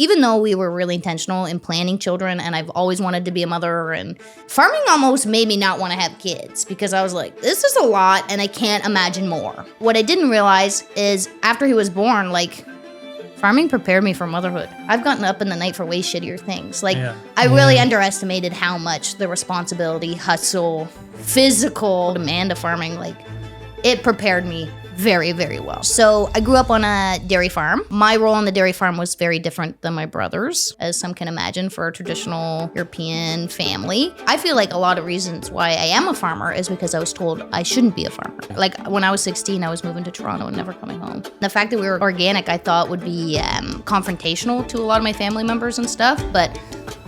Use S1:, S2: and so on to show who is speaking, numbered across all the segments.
S1: even though we were really intentional in planning children and I've always wanted to be a mother, and farming almost made me not want to have kids because I was like, this is a lot and I can't imagine more. What I didn't realize is after he was born, like, farming prepared me for motherhood. I've gotten up in the night for way shittier things. Like, I really underestimated how much the responsibility, hustle, physical demand of farming, like, it prepared me very, very well. So I grew up on a dairy farm. My role on the dairy farm was very different than my brother's, as some can imagine, for a traditional European family. I feel like a lot of reasons why I am a farmer is because I was told I shouldn't be a farmer. Like when I was 16, I was moving to Toronto and never coming home. The fact that we were organic, I thought would be confrontational to a lot of my family members and stuff, but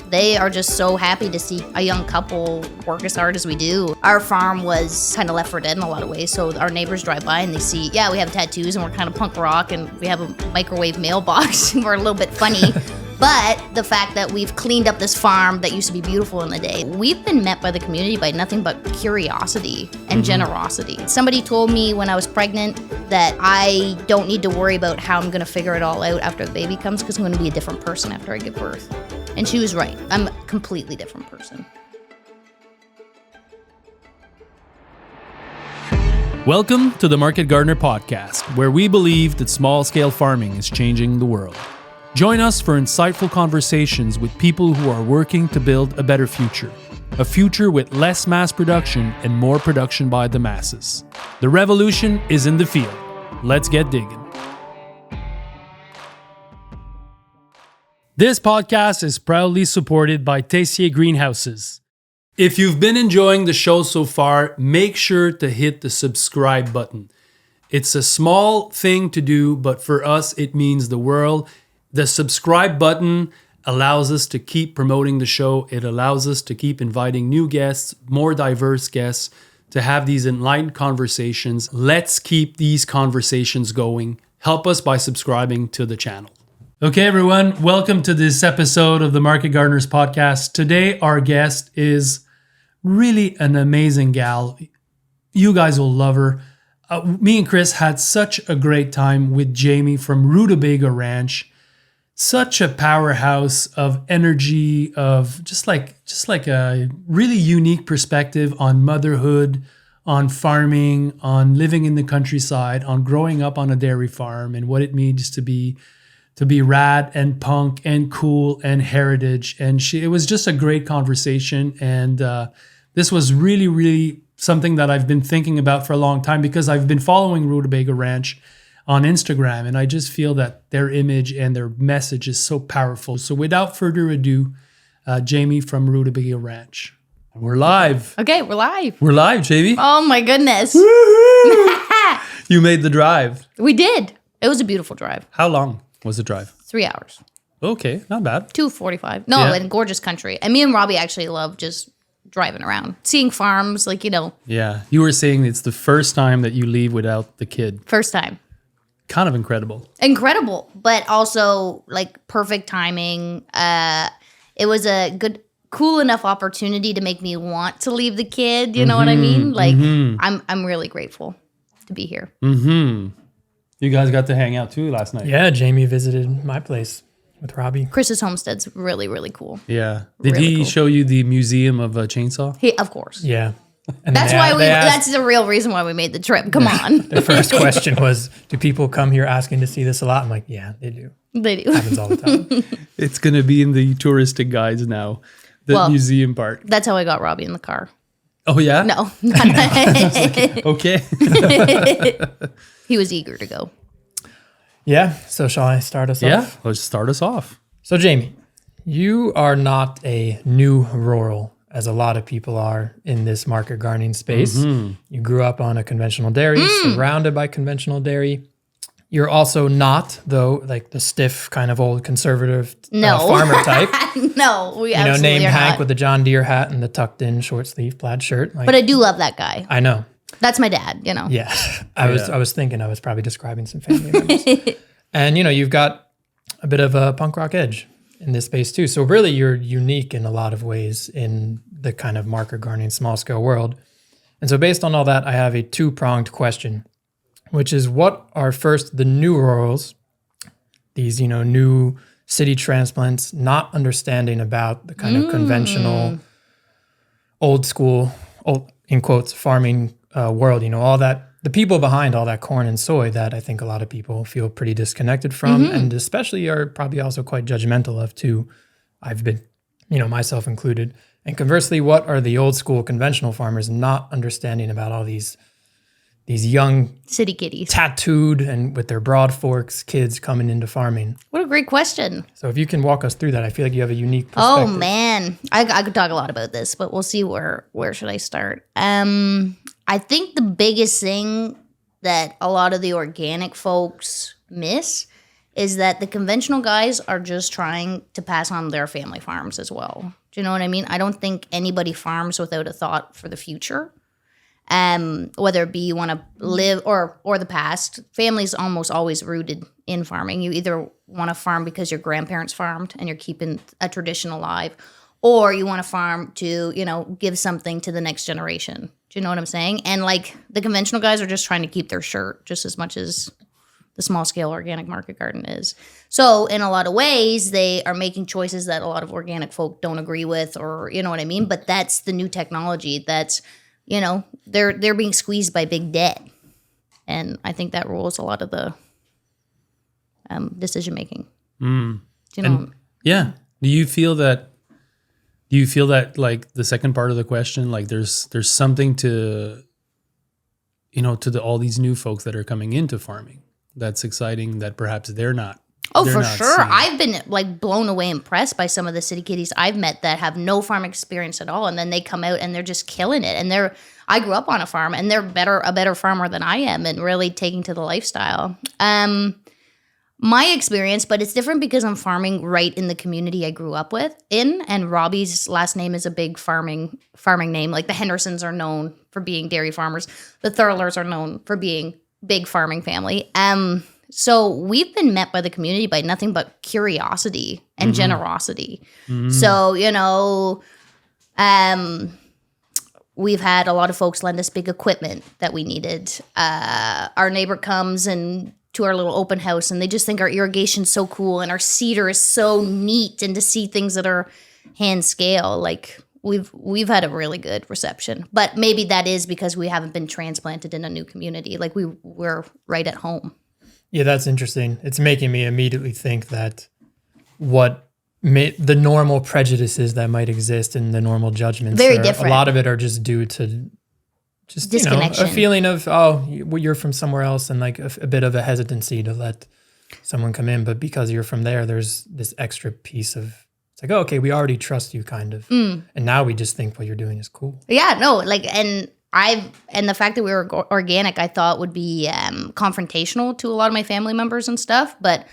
S1: they are just so happy to see a young couple work as hard as we do. Our farm was kind of left for dead in a lot of ways, so our neighbors drive by and they see, yeah, we have tattoos and we're kind of punk rock and we have a microwave mailbox and we're a little bit funny. But the fact that we've cleaned up this farm that used to be beautiful in the day, we've been met by the community by nothing but curiosity and generosity. Somebody told me when I was pregnant that I don't need to worry about how I'm gonna figure it all out after the baby comes because I'm gonna be a different person after I give birth. And she was right. I'm a completely different person.
S2: Welcome to the Market Gardener Podcast, where we believe that small-scale farming is changing the world. Join us for insightful conversations with people who are working to build a better future. A future with less mass production and more production by the masses. The revolution is in the field. Let's get digging. This podcast is proudly supported by Tessier Greenhouses. If you've been enjoying the show so far, make sure to hit the subscribe button. It's a small thing to do, but for us, it means the world. The subscribe button allows us to keep promoting the show. It allows us to keep inviting new guests, more diverse guests, to have these enlightened conversations. Let's keep these conversations going. Help us by subscribing to the channel. Okay, everyone, welcome to this episode of the Market Gardeners Podcast. Today, our guest is really an amazing gal. You guys will love her. Me and Chris had such a great time with Jaymie from Rutabaga Ranch. Such a powerhouse of energy, of just like a really unique perspective on motherhood, on farming, on living in the countryside, on growing up on a dairy farm, and what it means to be rad and punk and cool and heritage. And it was just a great conversation. And this was really, really something that I've been thinking about for a long time because I've been following Rutabaga Ranch on Instagram. And I just feel that their image and their message is so powerful. So without further ado, Jaymie from Rutabaga Ranch. We're live.
S1: Okay, we're live.
S2: We're live, Jaymie.
S1: Oh my goodness.
S2: You made the drive.
S1: We did. It was a beautiful drive.
S2: How long was the drive?
S1: 3 hours.
S2: Okay, not bad.
S1: 2:45. No, in gorgeous country. And me and Robbie actually love just driving around, seeing farms, like, you know.
S2: Yeah, you were saying it's the first time that you leave without the kid.
S1: First time.
S2: Kind of incredible.
S1: Incredible, but also like perfect timing. It was a good, cool enough opportunity to make me want to leave the kid. You know what I mean? Like, I'm really grateful to be here.
S2: You guys got to hang out too last night.
S3: Yeah, Jaymie visited my place with Robbie.
S1: Chris's homestead's really, really cool.
S2: Yeah. Did
S1: Really
S2: he
S1: cool.
S2: show you the museum of a chainsaw?
S1: Of course.
S3: Yeah. And
S1: That's
S3: then
S1: why
S3: they asked-
S1: that's the real reason why we made the trip. Come on.
S3: The first question was, do people come here asking to see this a lot? I'm like, yeah, they do.
S1: They do.
S3: Happens all the time.
S2: It's going to be in the touristic guides now, the museum part.
S1: That's how I got Robbie in the car.
S2: Oh, yeah?
S1: No.
S2: Okay.
S1: He was eager to go.
S3: Yeah. So shall I start us
S2: Yeah,
S3: off?
S2: let's start us off.
S3: So Jaymie, you are not a new rural, as a lot of people are in this market gardening space. You grew up on a conventional dairy, surrounded by conventional dairy. You're also not, though, like the stiff kind of old conservative farmer type.
S1: No, we
S3: You know,
S1: absolutely
S3: named
S1: are
S3: Hank
S1: not.
S3: with the John Deere hat and the tucked in short sleeve plaid shirt. Like,
S1: But I do love that guy.
S3: I know.
S1: That's my dad, you know.
S3: Yeah. I was thinking I was probably describing some family members. And, you know, you've got a bit of a punk rock edge in this space too. So really you're unique in a lot of ways in the kind of market gardening small scale world. And so based on all that, I have a two-pronged question, which is what are first the new rurals, these, you know, new city transplants, not understanding about the kind of conventional, old school, in quotes, farming world, all that, the people behind all that corn and soy that I think a lot of people feel pretty disconnected from, and especially are probably also quite judgmental of too. I've been, myself included. And conversely, what are the old school conventional farmers not understanding about all these young
S1: city kitties,
S3: tattooed and with their broad forks kids coming into farming?
S1: What a great question.
S3: So if you can walk us through that, I feel like you have a unique
S1: Oh
S3: perspective.
S1: man, I could talk a lot about this, but we'll see where should I start. I think the biggest thing that a lot of the organic folks miss is that the conventional guys are just trying to pass on their family farms as well. Do you know what I mean? I don't think anybody farms without a thought for the future. Whether it be you want to live or the past, family's almost always rooted in farming. You either want to farm because your grandparents farmed and you're keeping a tradition alive, or you want to farm to, give something to the next generation. Do you know what I'm saying? And like the conventional guys are just trying to keep their shirt just as much as the small scale organic market garden is. So in a lot of ways, they are making choices that a lot of organic folk don't agree with, or you know what I mean? But that's the new technology. That's, they're being squeezed by big debt. And I think that rules a lot of the decision making.
S2: Yeah. Do you feel that like the second part of the question, like there's something to, to all these new folks that are coming into farming that's exciting that perhaps they're not?
S1: Oh, for sure.
S2: seeing.
S1: I've been like blown away, impressed by some of the city kitties I've met that have no farm experience at all. And then they come out and they're just killing it. And I grew up on a farm and they're a better farmer than I am and really taking to the lifestyle. My experience, but it's different because I'm farming right in the community I grew up in. And Robbie's last name is a big farming name. Like the Hendersons are known for being dairy farmers. The Thurlers are known for being big farming family. So we've been met by the community by nothing but curiosity and generosity. So, we've had a lot of folks lend us big equipment that we needed. Our neighbor comes to our little open house and they just think our irrigation's so cool and our cedar is so neat, and to see things that are hand scale, like we've had a really good reception. But maybe that is because we haven't been transplanted in a new community. Like we're right at home.
S3: Yeah, that's interesting. It's making me immediately think that the normal prejudices that might exist and the normal judgments,
S1: very different.
S3: A lot of it are just due to just
S1: disconnection,
S3: a feeling of you're from somewhere else, and like a bit of a hesitancy to let someone come in. But because you're from there, there's this extra piece of it's like, oh, okay, we already trust you, kind of, and now we just think what you're doing is cool.
S1: Yeah, no, like and the fact that we were organic, I thought would be confrontational to a lot of my family members and stuff, but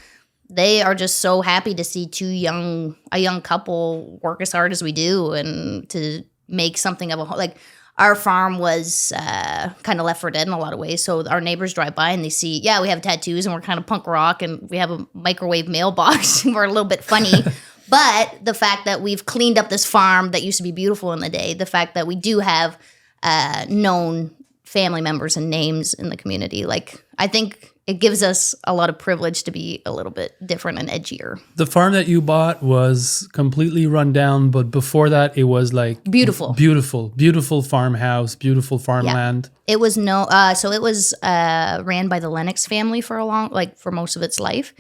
S1: they are just so happy to see a young couple work as hard as we do and to make something of like our farm was kind of left for dead in a lot of ways. So our neighbors drive by and they see, we have tattoos and we're kind of punk rock and we have a microwave mailbox and we're a little bit funny. But the fact that we've cleaned up this farm that used to be beautiful in the day, the fact that we do have known family members and names in the community, like I think it gives us a lot of privilege to be a little bit different and edgier.
S2: The farm that you bought was completely run down, but before that it was like beautiful farmhouse, beautiful farmland.
S1: Yeah. It was it was ran by the Lennox family for most of its life.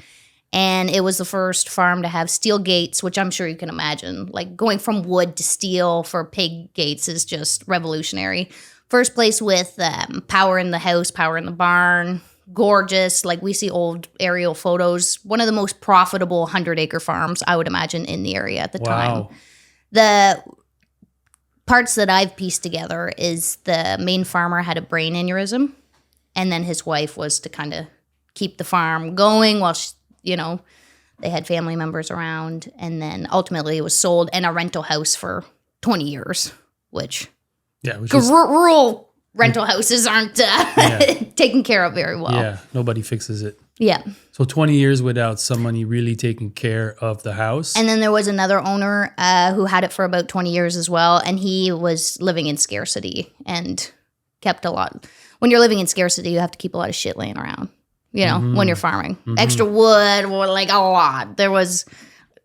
S1: And it was the first farm to have steel gates, which I'm sure you can imagine. Like going from wood to steel for pig gates is just revolutionary. First place with power in the house, power in the barn. Gorgeous. Like we see old aerial photos. One of the most profitable 100-acre farms, I would imagine, in the area at the time. The parts that I've pieced together is the main farmer had a brain aneurysm. And then his wife was to kind of keep the farm going while they had family members around, and then ultimately it was sold in a rental house for 20 years, which rural rental houses aren't taken care of very well.
S2: Yeah, nobody fixes it.
S1: Yeah.
S2: So 20 years without somebody really taking care of the house.
S1: And then there was another owner who had it for about 20 years as well, and he was living in scarcity and kept a lot. When you're living in scarcity, you have to keep a lot of shit laying around. When you're farming. Extra wood or like a lot. There was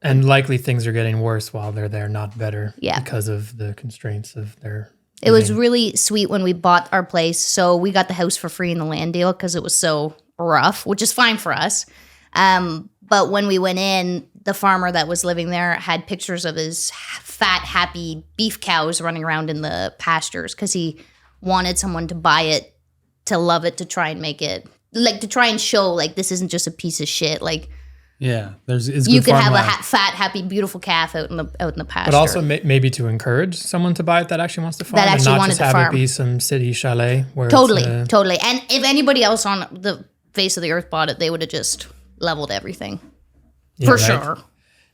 S3: And likely things are getting worse while they're there, not better.
S1: Yeah.
S3: Because of the constraints of their.
S1: It was really sweet when we bought our place. So we got the house for free in the land deal because it was so rough, which is fine for us. But when we went in, the farmer that was living there had pictures of his fat, happy beef cows running around in the pastures because he wanted someone to buy it, to love it, to try and make it, like to try and show like this isn't just a piece of shit. Like,
S2: yeah, it's
S1: you
S2: good
S1: could have
S2: farmland.
S1: a fat, happy, beautiful calf out in the pasture.
S3: But also maybe to encourage someone to buy it that actually wants to farm.
S1: That actually
S3: and not
S1: wanted
S3: just
S1: to
S3: have
S1: farm.
S3: it be some city chalet. Where
S1: Totally.
S3: it's,
S1: And if anybody else on the face of the earth bought it, they would have just leveled everything.
S3: yeah,
S1: For
S3: right?
S1: sure.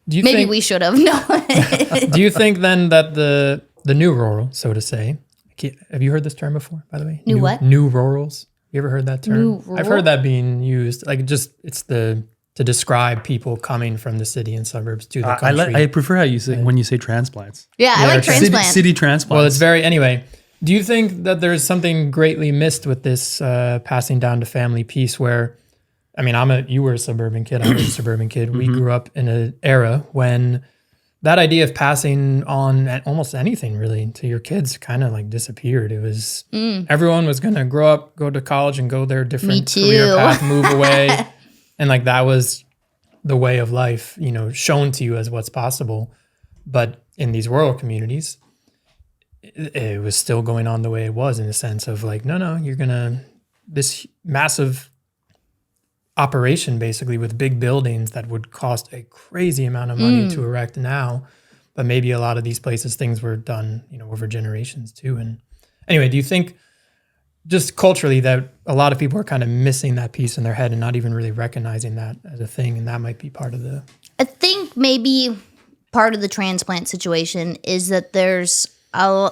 S3: Do you
S1: Maybe
S3: think,
S1: we should have. No.
S3: Do you think then that the new rural, so to say, have you heard this term before, by the way?
S1: New what?
S3: New rurals. You ever heard that term?
S1: New
S3: I've
S1: rural?
S3: heard that being used. Like it's to describe people coming from the city and suburbs to the country.
S2: I prefer how you say when you say transplants.
S1: Yeah, I like
S3: city-
S1: transplant.
S2: City transplants.
S3: Well, it's very anyway. Do you think that there's something greatly missed with this passing down to family piece? Where, I mean, you were a suburban kid. I was a suburban kid. We grew up in an era when that idea of passing on almost anything really to your kids kind of like disappeared. It was everyone was going to grow up, go to college, and go their different
S1: too.
S3: career path, move away, and like that was the way of life, shown to you as what's possible. But in these rural communities, it was still going on the way it was in the sense of like, no, you're gonna this massive operation basically with big buildings that would cost a crazy amount of money to erect now. But maybe a lot of these places, things were done, over generations too. And anyway, do you think just culturally that a lot of people are kind of missing that piece in their head and not even really recognizing that as a thing? And that might be part of the...
S1: I think maybe part of the transplant situation is that there's a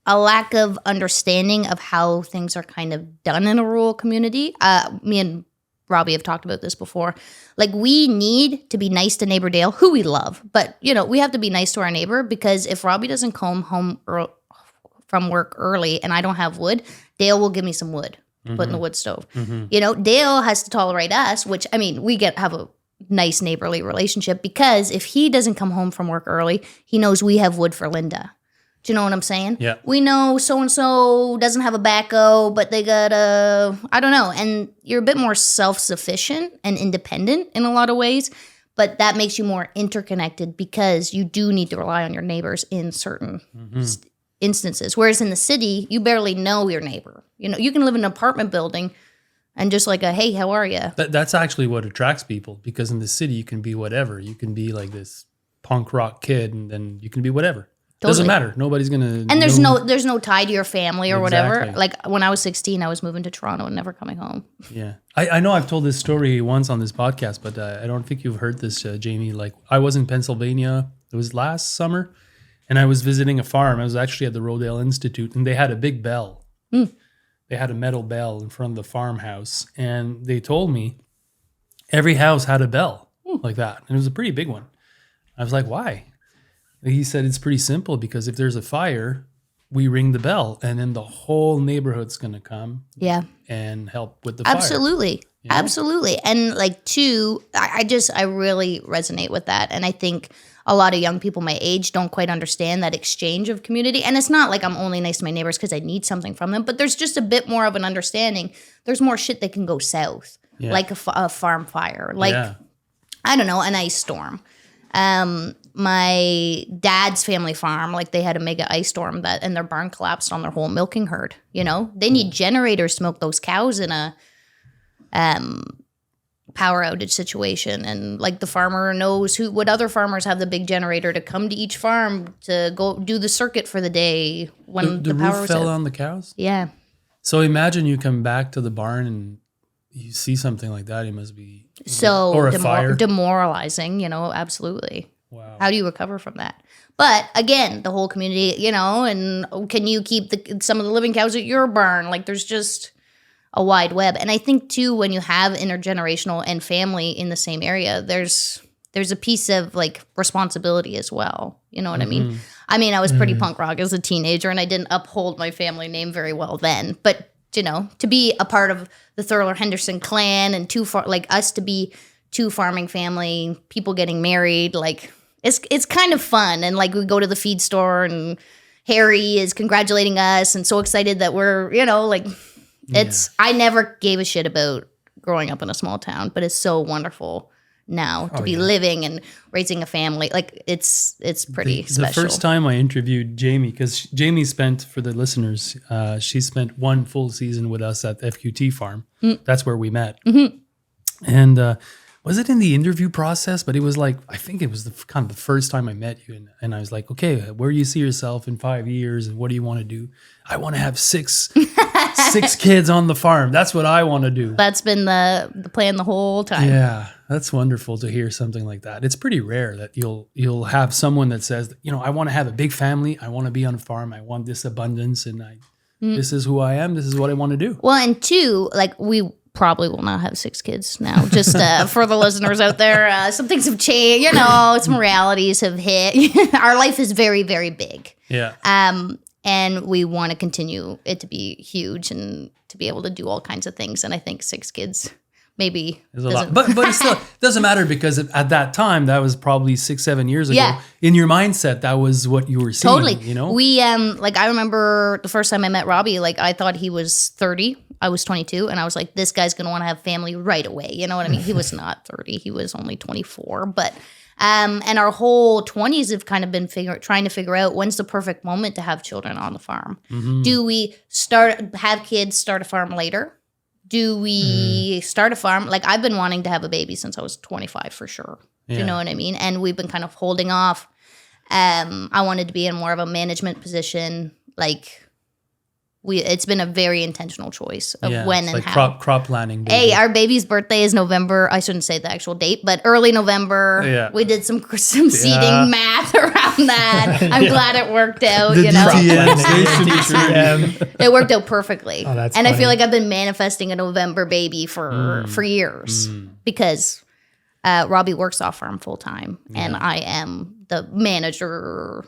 S1: lack of understanding of how things are kind of done in a rural community. Me and Robbie have talked about this before. Like, we need to be nice to neighbor Dale, who we love, but we have to be nice to our neighbor, because if Robbie doesn't come home from work early and I don't have wood, Dale will give me some wood to put in the wood stove. Dale has to tolerate us, which, I mean, we have a nice neighborly relationship, because if he doesn't come home from work early, he knows we have wood for Linda. Do you know what I'm saying?
S2: Yeah.
S1: We know so-and-so doesn't have a backhoe, but they got I don't know. And you're a bit more self-sufficient and independent in a lot of ways, but that makes you more interconnected because you do need to rely on your neighbors in certain instances. Whereas in the city, you barely know your neighbor. You can live in an apartment building and just like hey, how are you?
S2: That's actually what attracts people, because in the city you can be whatever. You can be like this punk rock kid, and then you can be whatever. Doesn't matter. Nobody's gonna.
S1: And there's no tie to your family or whatever.
S2: Exactly.
S1: Like when I was 16, I was moving to Toronto and never coming home.
S2: Yeah, I know I've told this story once on this podcast, but I don't think you've heard this, Jaymie. Like, I was in Pennsylvania. It was last summer, and I was visiting a farm. I was actually at the Rodale Institute, and they had a big bell. They had a metal bell in front of the farmhouse, and they told me every house had a bell like that, and it was a pretty big one. I was like, why? He said it's pretty simple, because if there's a fire, we ring the bell, and then the whole neighborhood's going to come and help with the fire.
S1: Absolutely. Absolutely. And like, too, I really resonate with that. And I think a lot of young people my age don't quite understand that exchange of community. And it's not like I'm only nice to my neighbors because I need something from them, but there's just a bit more of an understanding. There's more shit that can go south, like a farm fire, like, I don't know, an ice storm. My dad's family farm, like, they had a mega ice storm and their barn collapsed on their whole milking herd. They need generators to milk those cows in a power outage situation, and like the farmer knows what other farmers have the big generator to come to each farm to go do the circuit for the day when the power
S2: roof
S1: was
S2: fell
S1: out.
S2: on the cows.
S1: Yeah.
S2: So imagine you come back to the barn and you see something like that. It must be
S1: So
S2: or a fire.
S1: demoralizing, absolutely.
S2: Wow.
S1: How do you recover from that? But again, the whole community, and can you keep some of the living cows at your barn? Like, there's just a wide web. And I think too, when you have intergenerational and family in the same area, there's a piece of like responsibility as well. You know what I mean? I mean, I was pretty punk rock as a teenager, and I didn't uphold my family name very well then. But to be a part of the Thurler Henderson clan, and like us to be two farming family, people getting married. Like it's kind of fun. And like we go to the feed store and Harry is congratulating us and so excited that we're, like I never gave a shit about growing up in a small town, but it's so wonderful now to be living and raising a family. Like it's pretty special.
S2: The first time I interviewed Jaymie, because Jaymie spent, for the listeners, she spent one full season with us at FQT Farm. That's where we met. And was it in the interview process? But it was like, I think it was kind of the first time I met you. And I was like, okay, where do you see yourself in 5 years? And what do you want to do? I want to have six kids on the farm. That's what I want to do.
S1: That's been the plan the whole time.
S2: Yeah, that's wonderful to hear something like that. It's pretty rare that you'll have someone that says, I want to have a big family. I want to be on a farm. I want this abundance. And this is who I am. This is what I want to do.
S1: Well, and two, like we probably will not have 6 kids now. Just for the listeners out there, some things have changed. Some realities have hit. Our life is very, very big.
S2: Yeah.
S1: And we want to continue it to be huge and to be able to do all kinds of things. And I think 6 kids maybe
S2: is a lot. But it still doesn't matter, because at that time, that was probably 6-7 years ago. Yeah. In your mindset, that was what you were seeing.
S1: Totally. We I remember the first time I met Robbie, like I thought he was 30. I was 22, and I was like, this guy's going to want to have family right away. You know what I mean? He was not 30. He was only 24. But and our whole 20s have kind of been trying to figure out when's the perfect moment to have children on the farm. Do we have kids, start a farm later? Do we start a farm? Like I've been wanting to have a baby since I was 25 for sure. Yeah. Do you know what I mean? And we've been kind of holding off. I wanted to be in more of a management position. Like it's been a very intentional choice of when and
S2: like
S1: how.
S2: Crop planning.
S1: Baby. Hey, our baby's birthday is November. I shouldn't say the actual date, but early November. Yeah. We did some seeding math around that. I'm glad it worked out. It worked out perfectly. Oh, that's funny. I feel like I've been manifesting a November baby for years because Robbie works off farm full time, and I am the manager.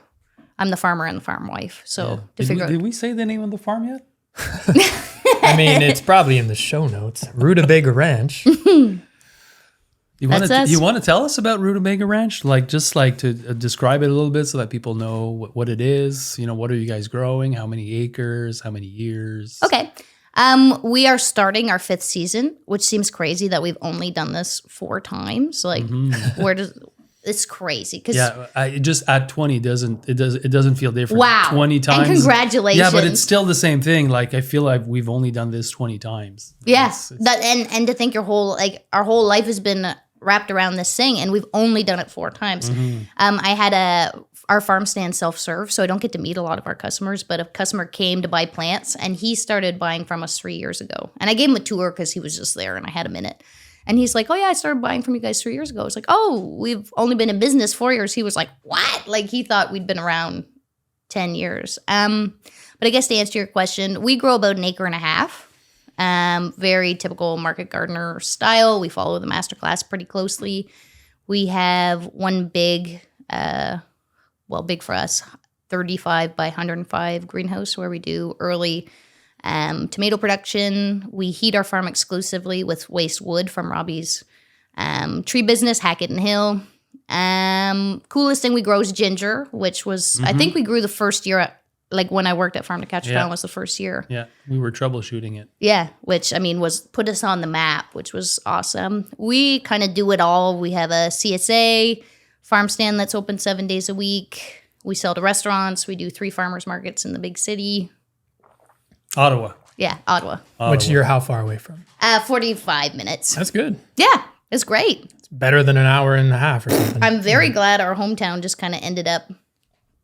S1: I'm the farmer and the farm wife. So
S2: did we say the name of the farm yet?
S3: I mean, it's probably in the show notes. Rutabaga Ranch.
S2: You want to tell us about Rutabaga Ranch? Like just like to describe it a little bit so that people know what it is. What are you guys growing? How many acres? How many years?
S1: Okay. We are starting our 5th season, which seems crazy that we've only done this 4 times. Like it's crazy because
S2: just at 20 doesn't feel different.
S1: Wow.
S2: 20 times.
S1: And congratulations.
S2: Yeah, but it's still the same thing. Like I feel like we've only done this 20 times.
S1: Yeah. And to think our whole life has been wrapped around this thing, and we've only done it 4 times. I had our farm stand self-serve, so I don't get to meet a lot of our customers, but a customer came to buy plants, and he started buying from us 3 years ago. And I gave him a tour because he was just there and I had a minute. And he's like, oh, yeah, I started buying from you guys 3 years ago. I was like, oh, we've only been in business 4 years. He was like, what? Like, he thought we'd been around 10 years. But I guess to answer your question, we grow about 1.5 acres. Very typical market gardener style. We follow the masterclass pretty closely. We have one big, big for us, 35 by 105 greenhouse where we do early tomato production. We heat our farm exclusively with waste wood from Robbie's tree business, Hackett and Hill. Coolest thing we grow is ginger, which was, I think we grew the first year, like when I worked at Farm to Catch Town was the first year.
S2: Yeah, we were troubleshooting it.
S1: Yeah, which I mean was put us on the map, which was awesome. We kind of do it all. We have a CSA farm stand that's open 7 days a week. We sell to restaurants. We do 3 farmers markets in the big city.
S2: Ottawa.
S1: Yeah, Ottawa.
S3: Which you're how far away from?
S1: 45 minutes.
S3: That's good.
S1: Yeah, it's great.
S3: It's better than an hour and a half or something.
S1: I'm very glad our hometown just kind of ended up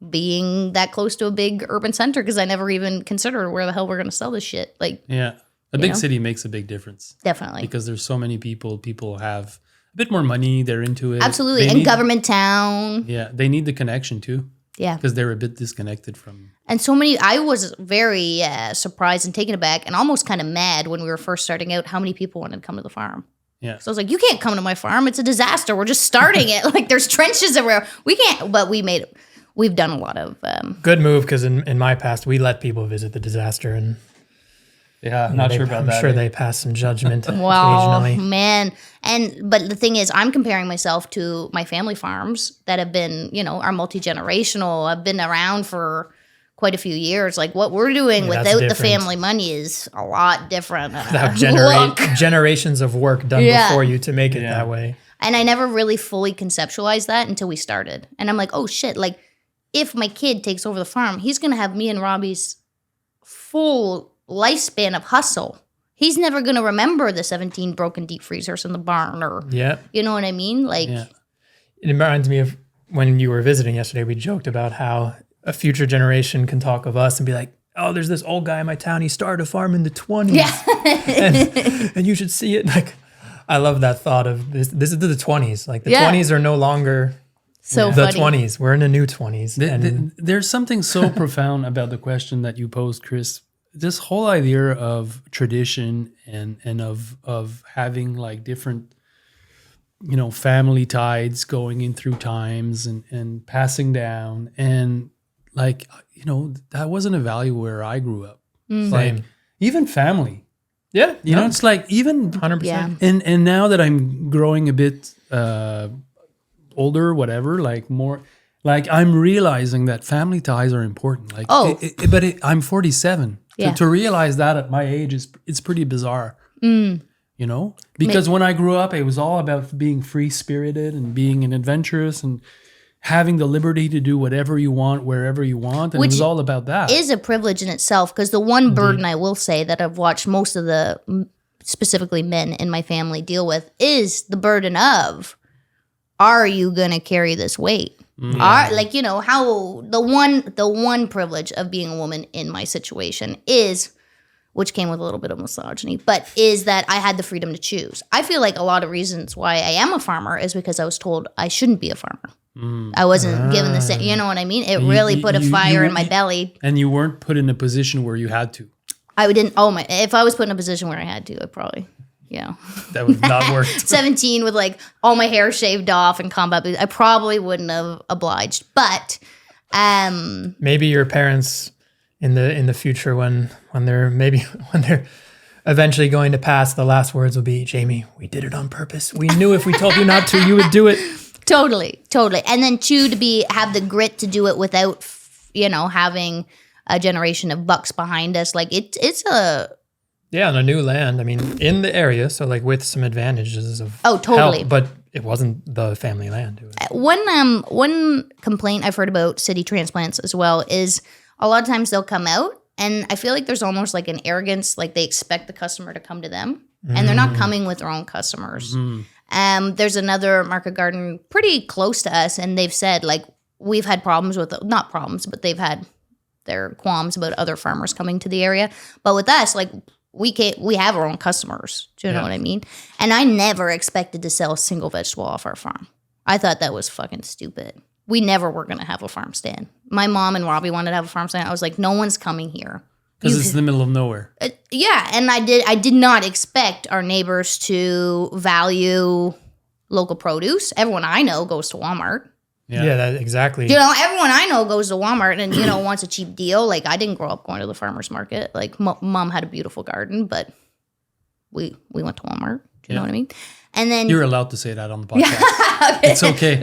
S1: being that close to a big urban center because I never even considered where the hell we're going to sell this shit. Like,
S2: yeah, a big city makes a big difference.
S1: Definitely.
S2: Because there's so many people. People have a bit more money. They're into it.
S1: Absolutely. And government town.
S2: Yeah, they need the connection too.
S1: Yeah.
S2: Because they're a bit disconnected from...
S1: And so many... I was very surprised and taken aback and almost kind of mad when we were first starting out how many people wanted to come to the farm.
S2: Yeah.
S1: So I was like, you can't come to my farm. It's a disaster. We're just starting it. Like, there's trenches everywhere. We can't... But we've done a lot of...
S3: Good move, because in my past, we let people visit the disaster and
S2: Yeah, I'm not sure about that.
S3: I'm sure they pass some judgment
S1: Well,
S3: occasionally.
S1: man. But the thing is, I'm comparing myself to my family farms that have been, are multi-generational. I've been around for quite a few years. Like what we're doing
S3: Yeah, that's
S1: without the
S3: different.
S1: family money is a lot different.
S3: Have
S1: Look.
S3: generations of work done before you to make it that way.
S1: And I never really fully conceptualized that until we started. And I'm like, oh shit, like if my kid takes over the farm, he's going to have me and Robbie's full lifespan of hustle. He's never going to remember the 17 broken deep freezers in the barn or, you know what I mean? Like,
S3: it reminds me of when you were visiting yesterday, we joked about how a future generation can talk of us and be like, oh, there's this old guy in my town. He started a farm in the 20s.
S1: Yeah.
S3: and you should see it. Like, I love that thought of this. This is the 20s. Like the 20s are no longer
S1: so
S3: the
S1: funny.
S3: 20s. We're in the new 20s.
S2: There's something so profound about the question that you posed, Chris. This whole idea of tradition and of having like different, family tides going in through times and passing down. And like, that wasn't a value where I grew up. Like even family.
S3: Yeah.
S2: It's like even
S3: 100%.
S1: Yeah.
S2: And now that I'm growing a bit older, whatever, like more, like I'm realizing that family ties are important. Like, I'm 47.
S1: Yeah.
S2: To realize that at my age it's pretty bizarre. Because when I grew up, it was all about being free spirited and being an adventurous and having the liberty to do whatever you want, wherever you want. And it was all about that.
S1: Is a privilege in itself, because the one burden I will say that I've watched most of the specifically men in my family deal with is the burden of, are you going to carry this weight? How the one privilege of being a woman in my situation is, which came with a little bit of misogyny, but is that I had the freedom to choose. I feel like a lot of reasons why I am a farmer is because I was told I shouldn't be a farmer. I wasn't given the same, you know what I mean? It really put a fire in my belly.
S2: And you weren't put in a position where you had to.
S1: If I was put in a position where I had to, I probably,
S2: that would not work.
S1: 17 with like all my hair shaved off and combat boots, I probably wouldn't have obliged. But
S3: maybe your parents in the future when they're eventually going to pass, the last words will be, Jaymie, we did it on purpose. We knew if we told you not to, you would do it.
S1: Totally. And then two, have the grit to do it without, having a generation of bucks behind us. Like it's a...
S3: Yeah, on a new land. I mean, in the area, so like with some advantages of
S1: totally
S3: help, but it wasn't the family land.
S1: One complaint I've heard about city transplants as well is a lot of times they'll come out and I feel like there's almost like an arrogance, like they expect the customer to come to them and they're not coming with their own customers. There's another market garden pretty close to us and they've said like we've had problems with, not problems, but they've had their qualms about other farmers coming to the area. But with us, like we have our own customers. Do you know what I mean? And I never expected to sell a single vegetable off our farm. I thought that was fucking stupid. We never were going to have a farm stand. My mom and Robbie wanted to have a farm stand. I was like, no one's coming here.
S2: Because it's in the middle of nowhere.
S1: And I did not expect our neighbors to value local produce. Everyone I know goes to Walmart.
S3: Yeah, that exactly.
S1: Everyone I know goes to Walmart and, wants a cheap deal. Like, I didn't grow up going to the farmer's market. Like, mom had a beautiful garden, but we went to Walmart. Do you know what I mean? And then...
S2: You're allowed to say that on the podcast. It's okay.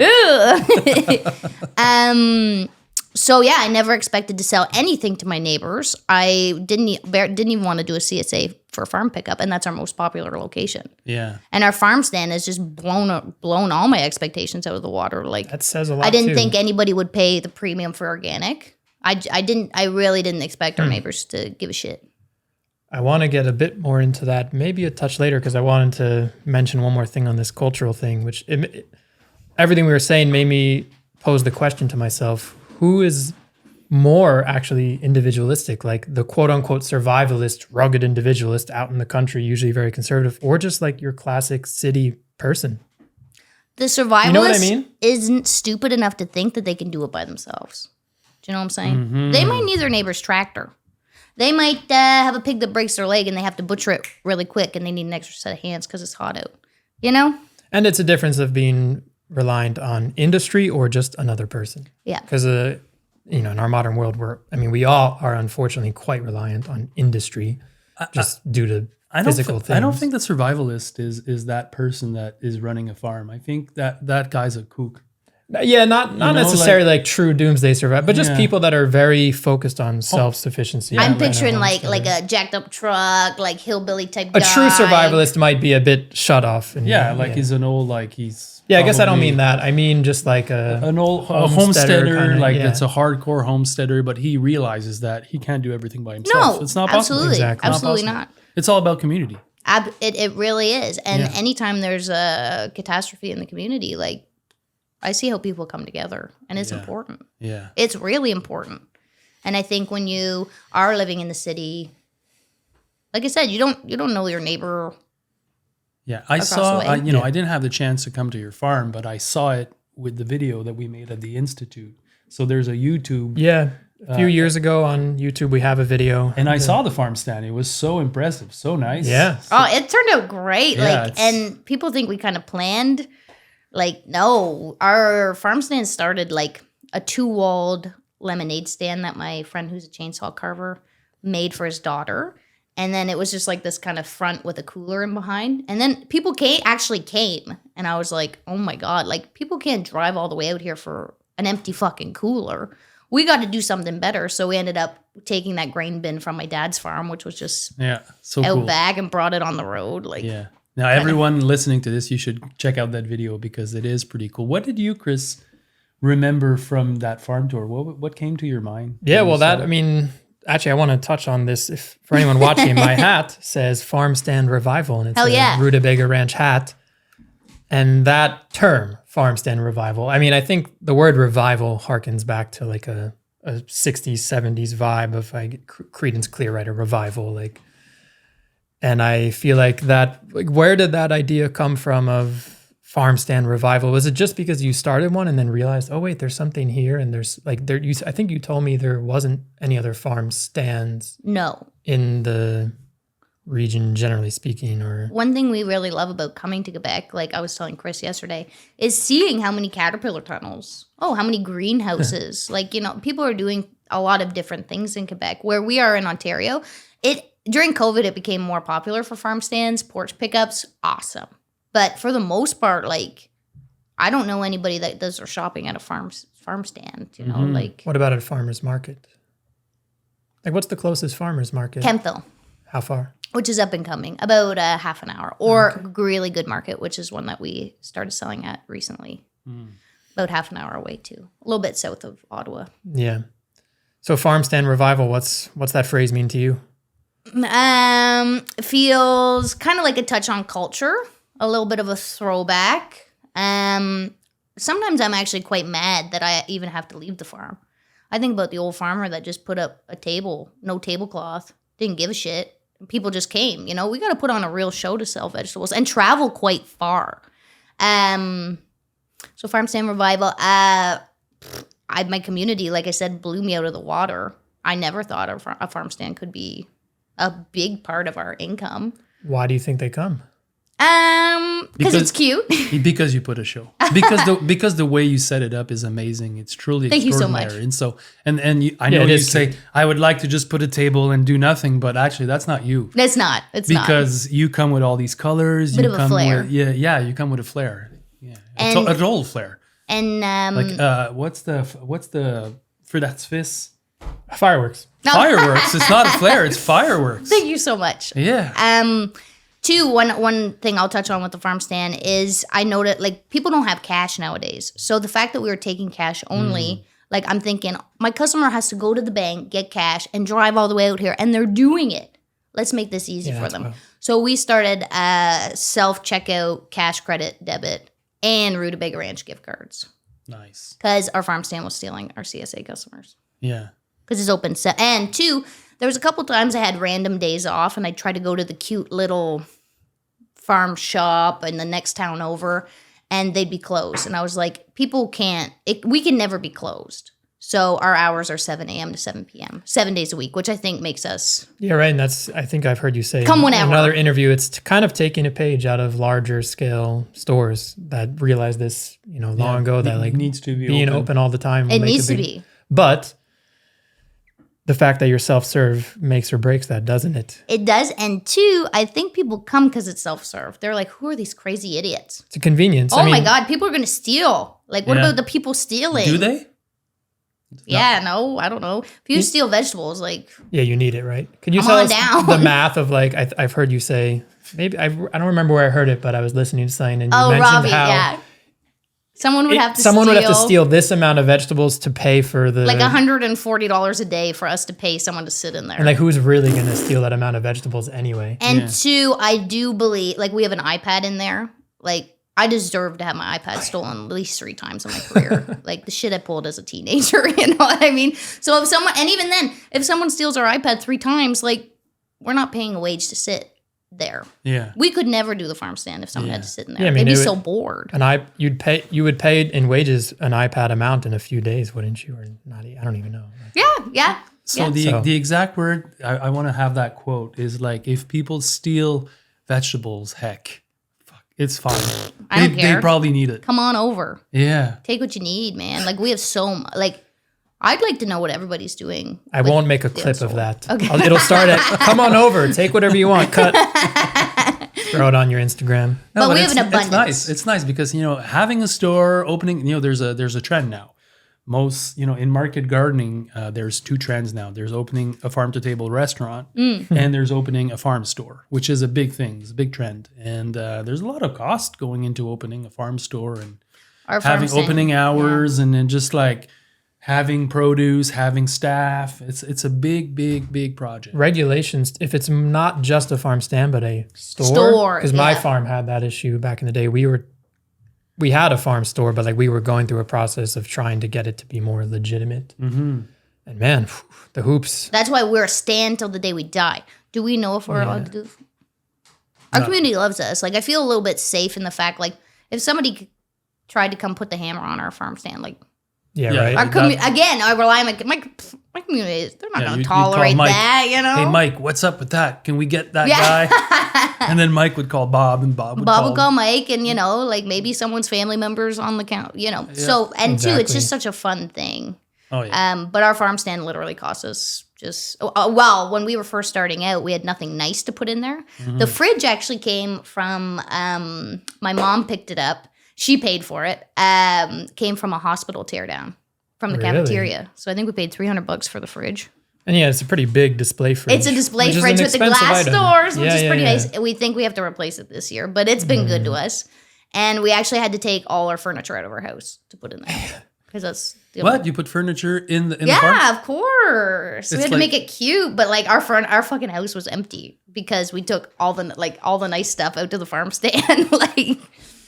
S1: So, yeah, I never expected to sell anything to my neighbors. I didn't even want to do a CSA for farm pickup, and that's our most popular location.
S2: Yeah.
S1: And our farm stand has just blown all my expectations out of the water. Like,
S3: that says a lot.
S1: I didn't think anybody would pay the premium for organic. I really didn't expect our neighbors to give a shit.
S3: I want to get a bit more into that, maybe a touch later, because I wanted to mention one more thing on this cultural thing, which everything we were saying made me pose the question to myself, who is more actually individualistic, like the quote unquote survivalist, rugged individualist out in the country, usually very conservative, or just like your classic city person?
S1: The survivalist
S3: you know what I mean?
S1: Isn't stupid enough to think that they can do it by themselves. Do you know what I'm saying? They might need their neighbor's tractor. They might have a pig that breaks their leg and they have to butcher it really quick and they need an extra set of hands because it's hot out. And
S3: it's a difference of being reliant on industry or just another person.
S1: Yeah.
S3: Because, in our modern world, we all are unfortunately quite reliant on industry. just due to
S2: I
S3: physical things.
S2: I don't think the survivalist is that person that is running a farm. I think that guy's a kook.
S3: Yeah, not necessarily like true doomsday survival, but just
S2: Yeah.
S3: people that are very focused on self-sufficiency.
S1: I'm
S3: and
S1: picturing
S3: a
S1: like
S3: homestead.
S1: a jacked up truck, like hillbilly type
S3: A
S1: guy.
S3: true survivalist might be a bit shut off. And,
S2: Yeah, like he's an old he's.
S3: Yeah, I guess I don't
S2: probably
S3: mean that. I mean just like
S2: an old
S3: homesteader
S2: homesteader,
S3: kinda,
S2: like
S3: yeah.
S2: that's a hardcore homesteader, but he realizes that he can't do everything by himself.
S1: No,
S2: It's not possible.
S1: absolutely,
S3: Exactly.
S1: absolutely
S2: Not
S1: not.
S2: It's all about community.
S1: It really is. And
S2: Yeah.
S1: anytime there's a catastrophe in the community, like I see how people come together, and it's important.
S2: Yeah.
S1: It's really important. And I think when you are living in the city, like I said, you don't know your neighbor.
S2: Yeah, I
S1: Across
S2: saw.
S1: the way.
S2: I didn't have the chance to come to your farm, but I saw it with the video that we made at the institute. So there's a YouTube,
S3: Yeah. A few years ago on YouTube, we have a video.
S2: and I saw the farm stand. It was so impressive, so nice.
S3: Yeah.
S1: Oh, it turned out great.
S2: Yeah,
S1: Like, and people think we kind of planned. Like, no, our farm stand started like a 2-walled lemonade stand that my friend, who's a chainsaw carver, made for his daughter. And then it was just like this kind of front with a cooler in behind. And then people actually came. And I was like, oh my God, like people can't drive all the way out here for an empty fucking cooler. We got to do something better. So we ended up taking that grain bin from my dad's farm, which was just
S2: Yeah, so
S1: out
S2: cool.
S1: back, and brought it on the road. Like,
S2: Yeah. Now, everyone listening to this, you should check out that video because it is pretty cool. What did you, Chris, remember from that farm tour? What came to your mind?
S3: Yeah,
S2: when you
S3: well,
S2: saw
S3: that,
S2: it?
S3: I mean, actually, I want to touch on this. If for anyone watching, my hat says Farm Stand Revival, and it's
S1: Hell
S3: a
S1: yeah.
S3: Rutabaga Ranch hat. And that term, Farm Stand Revival, I mean, I think the word revival harkens back to like a 60s, 70s vibe of like Creedence Clearwriter revival. Like, and I feel like that, like, where did that idea come from of farm stand revival? Was it just because you started one and then realized, oh wait, there's something here, and there's like there? I think you told me there wasn't any other farm stands
S1: no.
S3: in the region, generally speaking, or
S1: One thing we really love about coming to Quebec, like I was telling Chris yesterday, is seeing how many caterpillar tunnels. Oh, how many greenhouses. Like, you know, people are doing a lot of different things in Quebec. Where we are in Ontario, during COVID, it became more popular for farm stands, porch pickups, awesome. But for the most part, like, I don't know anybody that does their shopping at a farm stand, you know, like
S3: what about a farmer's market? Like, what's the closest farmer's market?
S1: Kempville,
S3: How far?
S1: which is up and coming, about a half an hour, or Really Good Market, which is one that we started selling at recently, about half an hour away too, a little bit south of Ottawa.
S3: Yeah. So farm stand revival, what's that phrase mean to you?
S1: Feels kind of like a touch on culture, a little bit of a throwback. Sometimes I'm actually quite mad that I even have to leave the farm. I think about the old farmer that just put up a table, no tablecloth, didn't give a shit. People just came, you know, we got to put on a real show to sell vegetables and travel quite far. So farm stand revival, my community, like I said, blew me out of the water. I never thought a farm stand could be a big part of our income.
S3: Why do you think they come?
S1: Because it's cute.
S2: Because you put a show. Because the way you set it up is amazing. It's truly
S1: Thank you so
S2: extraordinary.
S1: much.
S2: And so I know
S3: it
S2: you
S3: is
S2: say I would like to just put a table and do nothing, but actually that's not you.
S1: It's not.
S2: Because you come with all these colors.
S1: Bit
S2: you
S1: of a
S2: come
S1: flair.
S2: with you come with a flair. Yeah,
S1: And-
S2: a total flair.
S1: And
S2: Like what's the for that's fist
S3: Fireworks.
S1: no.
S2: fireworks? It's not a flare. It's fireworks.
S1: Thank you so much.
S2: Yeah.
S1: Two, one thing I'll touch on with the farm stand is I noticed, like, people don't have cash nowadays. So the fact that we were taking cash only, like, I'm thinking my customer has to go to the bank, get cash, and drive all the way out here, and they're doing it. Let's make this easy for
S3: that's
S1: them.
S3: wild.
S1: So we started self-checkout, cash credit, debit, and Rutabaga Ranch gift cards
S2: Nice.
S1: because our farm stand was stealing our CSA customers.
S2: Yeah.
S1: Because it's open. And two, there was a couple times I had random days off and I tried to go to the cute little farm shop in the next town over and they'd be closed. And I was like, people can't, we can never be closed. So our hours are 7 a.m. to 7 p.m., 7 days a week, which I think makes us.
S3: Yeah, right. And that's, I think I've heard you say
S1: Come
S3: in
S1: whenever.
S3: another interview, it's kind of taking a page out of larger scale stores that realized this, long ago, that like
S2: needs to be
S3: being open all the time. will
S1: It
S3: make a
S1: needs to
S3: big-
S1: be.
S3: But the fact that you're self-serve makes or breaks that, doesn't it?
S1: It does. And two, I think people come because it's self-serve. They're like, who are these crazy idiots?
S3: It's a convenience.
S1: Oh my God, people are going to steal. Like, what
S2: Yeah.
S1: about the people stealing?
S2: Do they?
S1: Yeah, no, I don't know. If you steal vegetables, like,
S3: Yeah, you need it, right? Could you
S1: Come
S3: tell
S1: on
S3: us
S1: down.
S3: the math of like, I've heard you say, maybe, I don't remember where I heard it, but I was listening to something and you
S1: oh,
S3: mentioned
S1: Robbie,
S3: how
S1: yeah. Someone would have to
S3: someone
S1: steal,
S3: would have to steal this amount of vegetables to pay for the...
S1: like $140 a day for us to pay someone to sit in there.
S3: And like, who's really going to steal that amount of vegetables anyway?
S1: And
S2: Yeah.
S1: two, I do believe, like, we have an iPad in there. Like, I deserve to have my iPad stolen at least 3 times in my career. Like, the shit I pulled as a teenager, you know what I mean? So if someone, and even then, if someone steals our iPad 3 times, like, we're not paying a wage to sit there.
S2: Yeah.
S1: We could never do the farm stand if someone had to sit in there.
S3: Yeah, I mean,
S1: They'd be
S3: it
S1: so
S3: would-
S1: bored.
S3: you would pay in wages an iPad amount in a few days, wouldn't you? Or not? I don't even know.
S1: Yeah.
S2: So
S1: Yeah.
S2: the exact word I want to have that quote is like, if people steal vegetables, heck, fuck, it's fine.
S1: I don't care.
S2: They probably need it.
S1: Come on over.
S2: Yeah.
S1: Take what you need, man. Like, we have so much. Like, I'd like to know what everybody's doing.
S3: I
S1: Like,
S3: won't make a
S1: the
S3: clip of
S1: asshole.
S3: that.
S1: Okay.
S3: It'll start at, come on over, take whatever you want, cut. Throw it on your Instagram.
S1: But we have an
S2: It's
S1: abundance.
S2: nice. It's nice because, you know, having a store opening, you know, there's a trend now. Most, you know, in market gardening, there's 2 trends now. There's opening a farm to table restaurant and there's opening a farm store, which is a big thing. It's a big trend. And there's a lot of cost going into opening a farm store and
S1: Our farm
S2: having
S1: stand.
S2: opening hours and then just like having produce, having staff. It's a big project.
S3: Regulations, if it's not just a farm stand, but a store.
S1: Store,
S3: Because my
S1: yeah.
S3: farm had that issue back in the day. We had a farm store, but like we were going through a process of trying to get it to be more legitimate.
S2: Mm-hmm.
S3: And man, the hoops.
S1: That's why we're a stand till the day we die. Do we know if we're allowed to do this? Our community loves us. Like, I feel a little bit safe in the fact, like, if somebody tried to come put the hammer on our farm stand, like,
S3: Yeah,
S2: Yeah.
S3: right.
S1: again, I rely on my community. They're not
S2: Yeah,
S1: going
S2: you'd
S1: to
S2: call
S1: tolerate
S2: Mike.
S1: that, you know?
S2: Hey, Mike, what's up with that? Can we get that
S1: Yeah.
S2: guy? And then Mike would call Bob and Bob would
S1: call Mike, and, you know, like, maybe someone's family members on the count, you know. So, and two, it's
S3: Exactly.
S1: just such a fun thing.
S2: Oh, yeah.
S1: But our farm stand literally cost us just, well, when we were first starting out, we had nothing nice to put in there.
S2: Mm-hmm.
S1: The fridge actually came from, my mom picked it up. She paid for it. Came from a hospital teardown from the
S3: Really?
S1: cafeteria. So I think we paid $300 for the fridge.
S3: And yeah, it's a pretty big display fridge.
S1: It's a display
S3: which is
S1: fridge
S3: an
S1: with the
S3: expensive
S1: glass
S3: item.
S1: doors, which
S3: Yeah,
S1: is
S3: yeah,
S1: pretty
S3: yeah.
S1: nice. We think we have to replace it this year, but it's been good to us. And we actually had to take all our furniture out of our house to put in there. Because that's the
S2: What? You put furniture in the farm?
S1: Yeah, of course. We
S2: It's
S1: had to
S2: like-
S1: make it cute, but like our fucking house was empty because we took all the nice stuff out to the farm stand.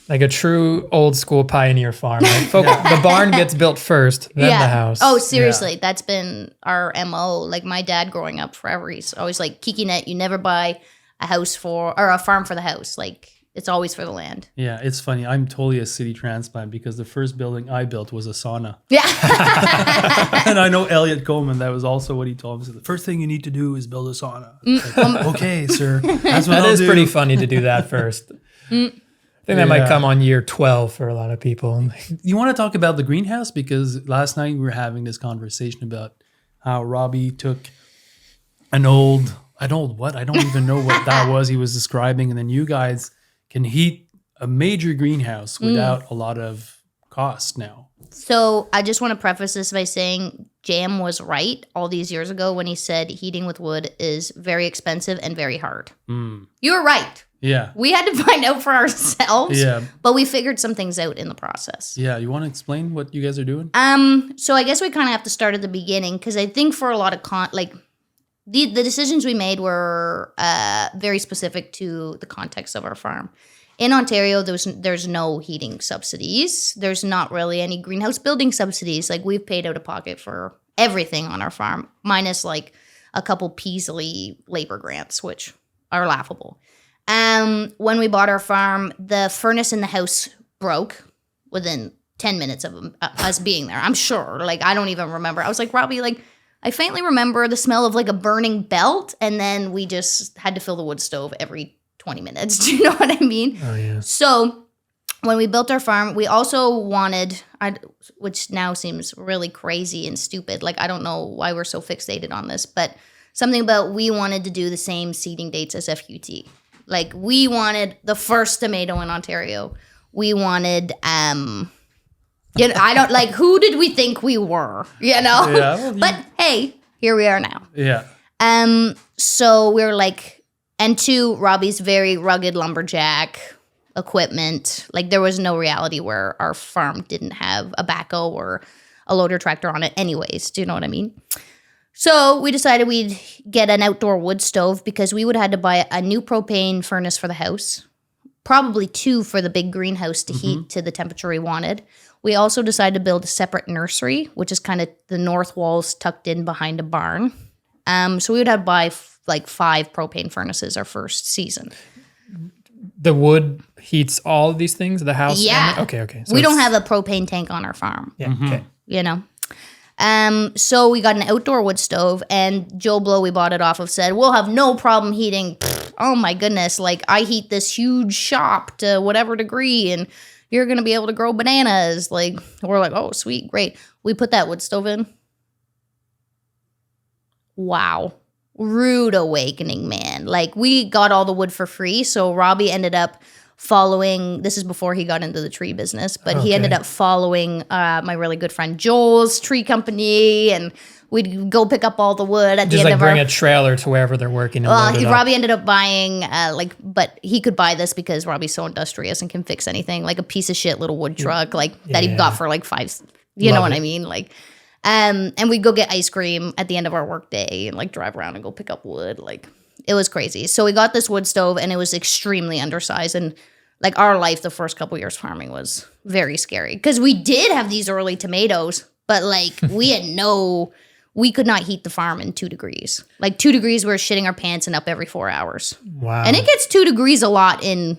S3: Like a true old school pioneer farm. Like, the barn gets built first, then the house.
S1: Oh, seriously, that's been our MO. Like my dad growing up forever, he's always like, Kiki Net, you never buy a farm for the house. Like it's always for the land.
S2: Yeah, it's funny. I'm totally a city transplant because the first building I built was a sauna.
S1: Yeah.
S2: And I know Elliot Coleman, that was also what he told me. He said, the first thing you need to do is build a sauna. Like, okay, sir. That's what
S3: That
S2: I'll
S3: is
S2: do.
S3: pretty funny to do that first. I think that might
S2: Yeah.
S3: come on year 12 for a lot of people.
S2: You want to talk about the greenhouse? Because last night we were having this conversation about how Robbie took an old what? I don't even know what that was he was describing. And then you guys can heat a major greenhouse without a lot of cost now.
S1: So I just want to preface this by saying Jam was right all these years ago when he said heating with wood is very expensive and very hard. You were right.
S2: Yeah.
S1: We had to find out for ourselves,
S2: Yeah.
S1: but we figured some things out in the process.
S2: Yeah. You want to explain what you guys are doing?
S1: So I guess we kind of have to start at the beginning because I think for a lot of the decisions we made were very specific to the context of our farm. In Ontario, there's no heating subsidies. There's not really any greenhouse building subsidies. Like we've paid out of pocket for everything on our farm, minus like a couple Peasley labor grants, which are laughable. When we bought our farm, the furnace in the house broke within 10 minutes of us being there. I'm sure. Like, I don't even remember. I was like, Robbie, like, I faintly remember the smell of like a burning belt. And then we just had to fill the wood stove every 20 minutes. Do you know what I mean?
S3: Oh, yeah.
S1: So when we built our farm, we also wanted, which now seems really crazy and stupid. Like, I don't know why we're so fixated on this, but something about we wanted to do the same seeding dates as FQT. Like, we wanted the first tomato in Ontario. We wanted, you know, I don't, like, who did we think we were, you know?
S2: Yeah, well,
S1: but hey, here we are now.
S2: Yeah.
S1: So we're like, and two, Robbie's very rugged lumberjack equipment. Like, there was no reality where our farm didn't have a backhoe or a loader tractor on it anyways. Do you know what I mean? So we decided we'd get an outdoor wood stove because we would have had to buy a new propane furnace for the house, probably 2 for the big greenhouse to heat to the temperature we wanted. We also decided to build a separate nursery, which is kind of the north walls tucked in behind a barn. So we would have to buy like 5 propane furnaces our first season.
S3: The wood heats all of these things, the house?
S1: Yeah.
S3: Okay.
S1: So we don't have a propane tank on our farm.
S3: Yeah, okay.
S1: You know? So we got an outdoor wood stove, and Joe Blow, we bought it off of, said, we'll have no problem heating. Oh my goodness. Like, I heat this huge shop to whatever degree, and you're going to be able to grow bananas. Like, we're like, oh, sweet, great. We put that wood stove in. Wow. Rude awakening, man. Like, we got all the wood for free. So Robbie ended up following, this is before he got into the tree business, but he ended up following my really good friend Joel's tree company, and we'd go pick up all the wood at the end of our...
S3: Just like bring a trailer to wherever they're working. And load it up.
S1: Robbie ended up buying, but he could buy this because Robbie's so industrious and can fix anything, like a piece of shit little wood truck, that he got for like 5, you know what I mean? Like, and we'd go get ice cream at the end of our work day and like drive around and go pick up wood. Like, it was crazy. So we got this wood stove, and it was extremely undersized, and like our life, the first couple years farming was very scary because we did have these early tomatoes, but like we could not heat the farm in 2 degrees. Like 2 degrees, we're shitting our pants and up every 4 hours.
S3: Wow.
S1: And it gets 2 degrees a lot in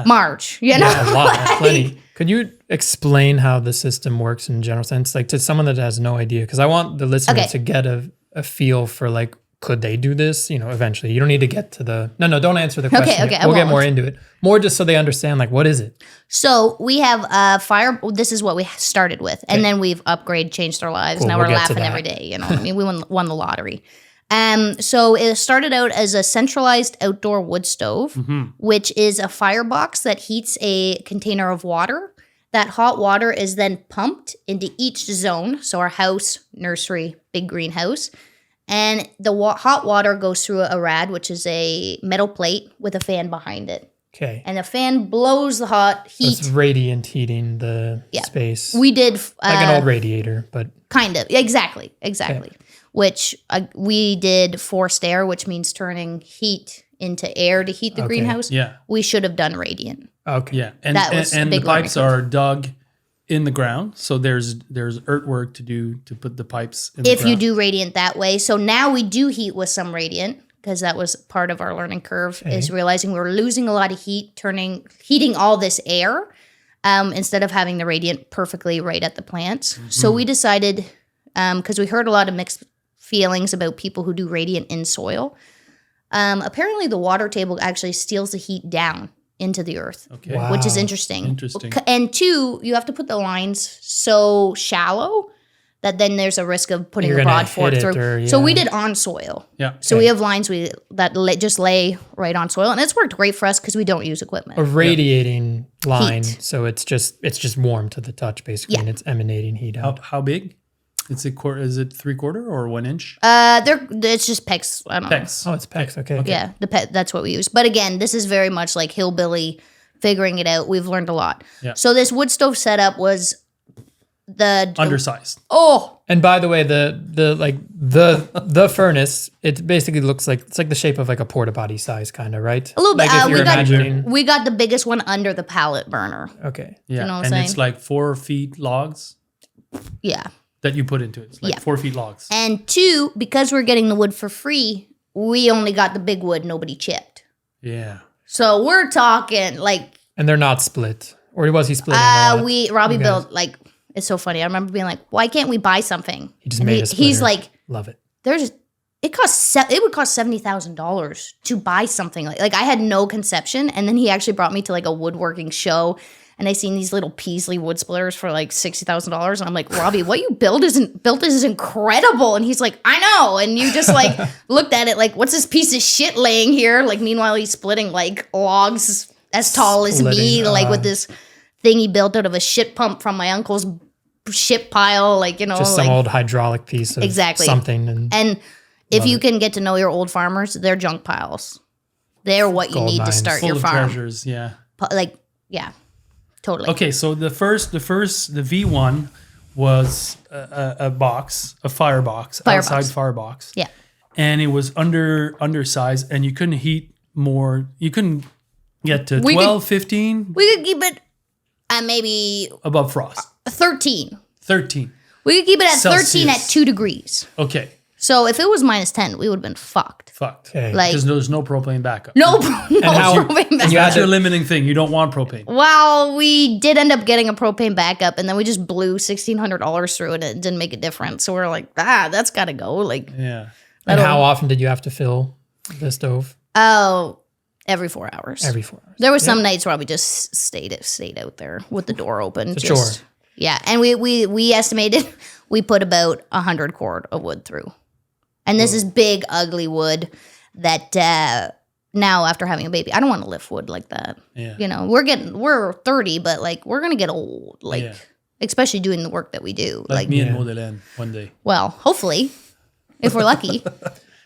S1: March, you know?
S3: Yeah, a lot. That's plenty. Could you explain how the system works in general sense? Like to someone that has no idea, because I want the listener to get a feel for like, could they do this? You know, eventually. You don't need to get to the... No, don't answer the question.
S1: Okay,
S3: we'll get more into it. More just so they understand, like, what is it?
S1: So we have a fire... This is what we started with. And then we've upgraded, changed our lives.
S3: Cool,
S1: now we're laughing every day. You know what I mean? We won the lottery. So it started out as a centralized outdoor wood stove, which is a firebox that heats a container of water. That hot water is then pumped into each zone. So our house, nursery, big greenhouse. And the hot water goes through a rad, which is a metal plate with a fan behind it.
S3: Okay.
S1: And the fan blows the hot heat.
S3: So it's radiant heating the space.
S1: We did...
S3: like an old radiator, but...
S1: Kind of. Exactly.
S3: Okay.
S1: Which we did forced air, which means turning heat into air to heat the greenhouse.
S2: Yeah.
S1: We should have done radiant.
S3: Okay.
S2: Yeah. And,
S1: That was
S2: and
S1: big
S2: the pipes
S1: learning
S2: are dug in the ground. So there's earthwork to do to put the pipes in the ground.
S1: If you do radiant that way. So now we do heat with some radiant, because that was part of our learning curve, is realizing we were losing a lot of heat, heating all this air instead of having the radiant perfectly right at the plants. So we decided, because we heard a lot of mixed feelings about people who do radiant in soil. Apparently the water table actually steals the heat down into the earth, which is interesting. And 2, you have to put the lines so shallow that then there's a risk of putting a broad fork through. So we did on soil.
S2: Yeah.
S1: So we have lines that just lay right on soil, and it's worked great for us because we don't use equipment.
S3: A radiating line,
S1: Heat.
S3: so it's just warm to the touch basically, and it's emanating heat out.
S2: How big? Is it 3/4 or 1 inch?
S1: It's just pecs. I don't know.
S3: Oh, it's pecs. Okay.
S1: Yeah, that's what we use. But again, this is very much like hillbilly figuring it out. We've learned a lot.
S2: Yeah.
S1: So this wood stove setup was the
S2: Undersized.
S3: And by the way, the furnace, it basically looks like it's like the shape of like a porta potty size, kind of, right?
S1: A little bit.
S3: Like if you're imagining.
S1: We got the biggest one under the pallet burner.
S3: Okay.
S2: Yeah.
S1: You know what I'm
S2: and
S1: saying?
S2: it's like 4 feet logs
S1: Yeah.
S2: that you put into it. It's like 4 feet logs.
S1: And 2, because we're getting the wood for free, we only got the big wood, nobody chipped.
S2: Yeah.
S1: So we're talking like...
S3: And they're not split. Or was he splitting a lot?
S1: Robbie built like... It's so funny. I remember being like, why can't we buy something?
S3: He just made a splitter.
S1: He's like...
S3: Love it.
S1: It would cost $70,000 to buy something like I had no conception, and then he actually brought me to like a woodworking show, and I seen these little Peasley wood splitters for like $60,000. And I'm like, Robbie, what you built is incredible. And he's like, I know. And you just like looked at it like, what's this piece of shit laying here? Like, meanwhile, he's splitting like logs as tall as me, like with this thing he built out of a shit pump from my uncle's shit pile, like, you know,
S3: just some old hydraulic piece of something.
S1: And if you can get to know your old farmers, they're junk piles. They're what you need to start your farm.
S2: Treasures, yeah.
S1: Like, yeah, totally.
S2: Okay, so the V1 was a box, a firebox, outside firebox.
S1: Yeah.
S2: And it was undersized, and you couldn't heat more. You couldn't get to 12, 15.
S1: We could keep it at maybe
S2: above frost.
S1: 13.
S2: 13.
S1: We could keep it at
S2: Celsius.
S1: 13 at 2 degrees.
S2: Okay.
S1: So if it was minus 10, we would have been fucked.
S3: Okay.
S1: Like,
S2: because there's no propane backup.
S1: No propane backup.
S2: That's your limiting thing. You don't want propane.
S1: Well, we did end up getting a propane backup, and then we just blew $1,600 through it, and it didn't make a difference. So we're like, that's got to go. Like,
S2: yeah.
S3: And how often did you have to fill the stove?
S1: Oh, every 4 hours.
S3: Every 4 hours.
S1: There were some nights where we just stayed out there with the door open.
S3: It's a chore.
S1: Yeah, and we estimated we put about 100 cord of wood through. And this is big, ugly wood that now after having a baby, I don't want to lift wood like that.
S2: Yeah.
S1: You know, we're 30, but like we're going to get old, like especially doing the work that we do.
S2: Like me and Modelen one day.
S1: Well, hopefully, if we're lucky.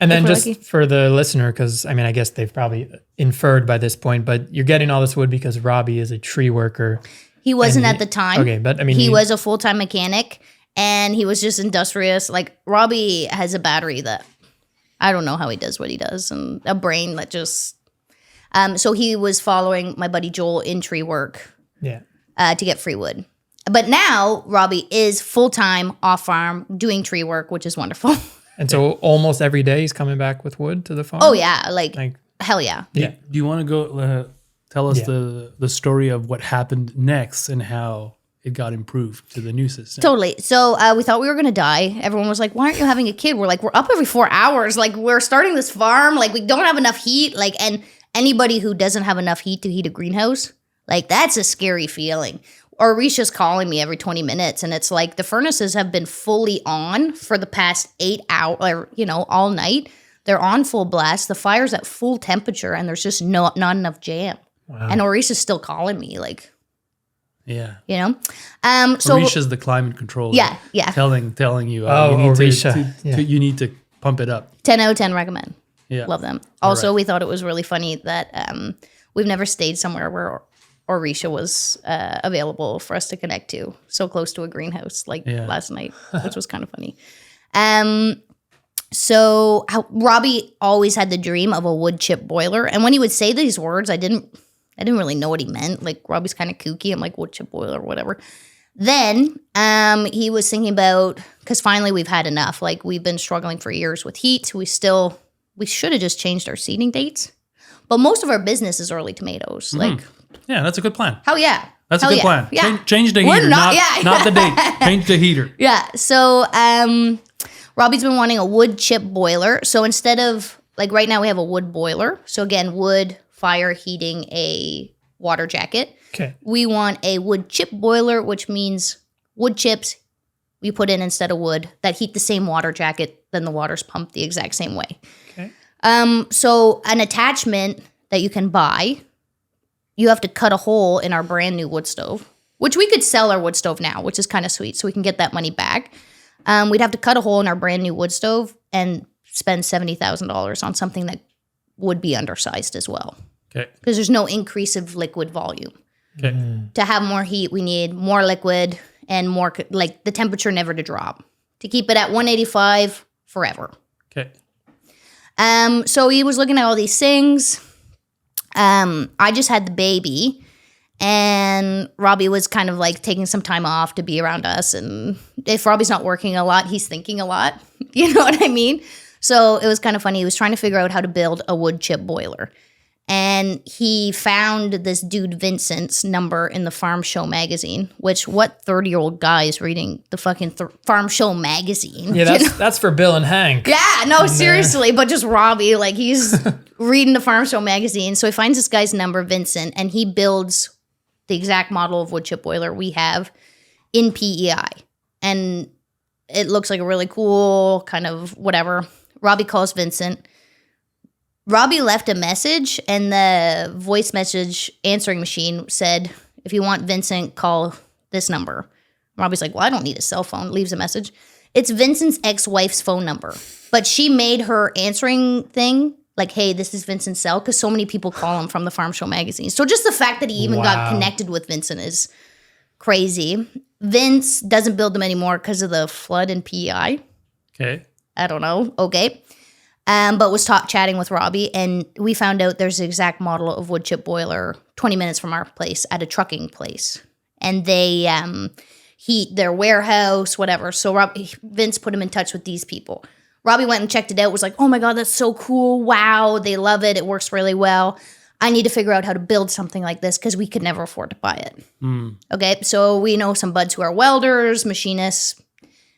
S3: And then just for the listener, because I mean, I guess they've probably inferred by this point, but you're getting all this wood because Robbie is a tree worker.
S1: He wasn't at the time.
S3: Okay, but I mean,
S1: he was a full-time mechanic. And he was just industrious. Like, Robbie has a battery that I don't know how he does what he does, and a brain that just. So he was following my buddy Joel in tree work.
S3: Yeah.
S1: To get free wood, but now Robbie is full-time off farm doing tree work, which is wonderful.
S3: And so almost every day he's coming back with wood to the farm.
S1: Oh yeah, like hell yeah.
S2: Do you want to go tell us the story of what happened next and how it got improved to the new system?
S1: Totally. So we thought we were going to die. Everyone was like, why aren't you having a kid? We're like, we're up every 4 hours. Like, we're starting this farm. Like, we don't have enough heat. Like, and anybody who doesn't have enough heat to heat a greenhouse, like, that's a scary feeling. Or Risha's calling me every 20 minutes. And it's like the furnaces have been fully on for the past 8 hours, or, you know, all night. They're on full blast. The fire's at full temperature, and there's just not enough jam. Wow. And Orisha's still calling me, like,
S2: yeah,
S1: you know. So
S2: Orisha's the climate controller.
S1: Yeah.
S2: Telling you. You need to pump it up.
S1: 10 out of 10 recommend.
S2: Yeah,
S1: love them. Also, we thought it was really funny that we've never stayed somewhere where Orisha was available for us to connect to, so close to a greenhouse like last night, which was kind of funny. So Robbie always had the dream of a wood chip boiler, and when he would say these words, I didn't really know what he meant. Like, Robbie's kind of kooky. I'm like, wood chip boiler, whatever. Then he was thinking about, because finally we've had enough. Like, we've been struggling for years with heat. We should have just changed our seeding dates. But most of our business is early tomatoes. Like,
S2: yeah, that's a good plan.
S1: Hell yeah.
S2: That's a good plan.
S1: Yeah.
S2: Change the heater, not the date. Change the heater.
S1: Yeah. So Robbie's been wanting a wood chip boiler. So instead of, like, right now we have a wood boiler. So again, wood, fire, heating a water jacket.
S3: Okay.
S1: We want a wood chip boiler, which means wood chips we put in instead of wood that heat the same water jacket, then the water's pumped the exact same way.
S3: Okay.
S1: So an attachment that you can buy, you have to cut a hole in our brand new wood stove, which we could sell our wood stove now, which is kind of sweet, so we can get that money back. We'd have to cut a hole in our brand new wood stove and spend $70,000 on something that would be undersized as well.
S2: Okay.
S1: Because there's no increase of liquid volume.
S2: Okay.
S1: To have more heat, we need more liquid and more, like, the temperature never to drop. To keep it at 185 forever.
S2: Okay.
S1: So he was looking at all these things. I just had the baby, and Robbie was kind of like taking some time off to be around us. And if Robbie's not working a lot, he's thinking a lot. You know what I mean? So it was kind of funny. He was trying to figure out how to build a wood chip boiler. And he found this dude Vincent's number in the Farm Show magazine, which what 30-year-old guy is reading the fucking Farm Show magazine?
S3: Yeah, that's for Bill and Hank.
S1: Yeah, no, seriously, but just Robbie, like, he's reading the Farm Show magazine. So he finds this guy's number, Vincent, and he builds the exact model of wood chip boiler we have in PEI. And it looks like a really cool kind of whatever. Robbie calls Vincent. Robbie left a message, and the voice message answering machine said, if you want Vincent, call this number. Robbie's like, well, I don't need a cell phone. Leaves a message. It's Vincent's ex-wife's phone number. But she made her answering thing like, hey, this is Vincent's cell, because so many people call him from the Farm Show magazine. So just the fact that he even got connected with Vincent is crazy. Vince doesn't build them anymore because of the flood in PEI.
S2: Okay.
S1: I don't know. Okay. But was chatting with Robbie, and we found out there's the exact model of wood chip boiler 20 minutes from our place at a trucking place. And they heat their warehouse, whatever. So Vince put him in touch with these people. Robbie went and checked it out, was like, oh my God, that's so cool. Wow, they love it. It works really well. I need to figure out how to build something like this because we could never afford to buy it. Okay, so we know some buds who are welders, machinists,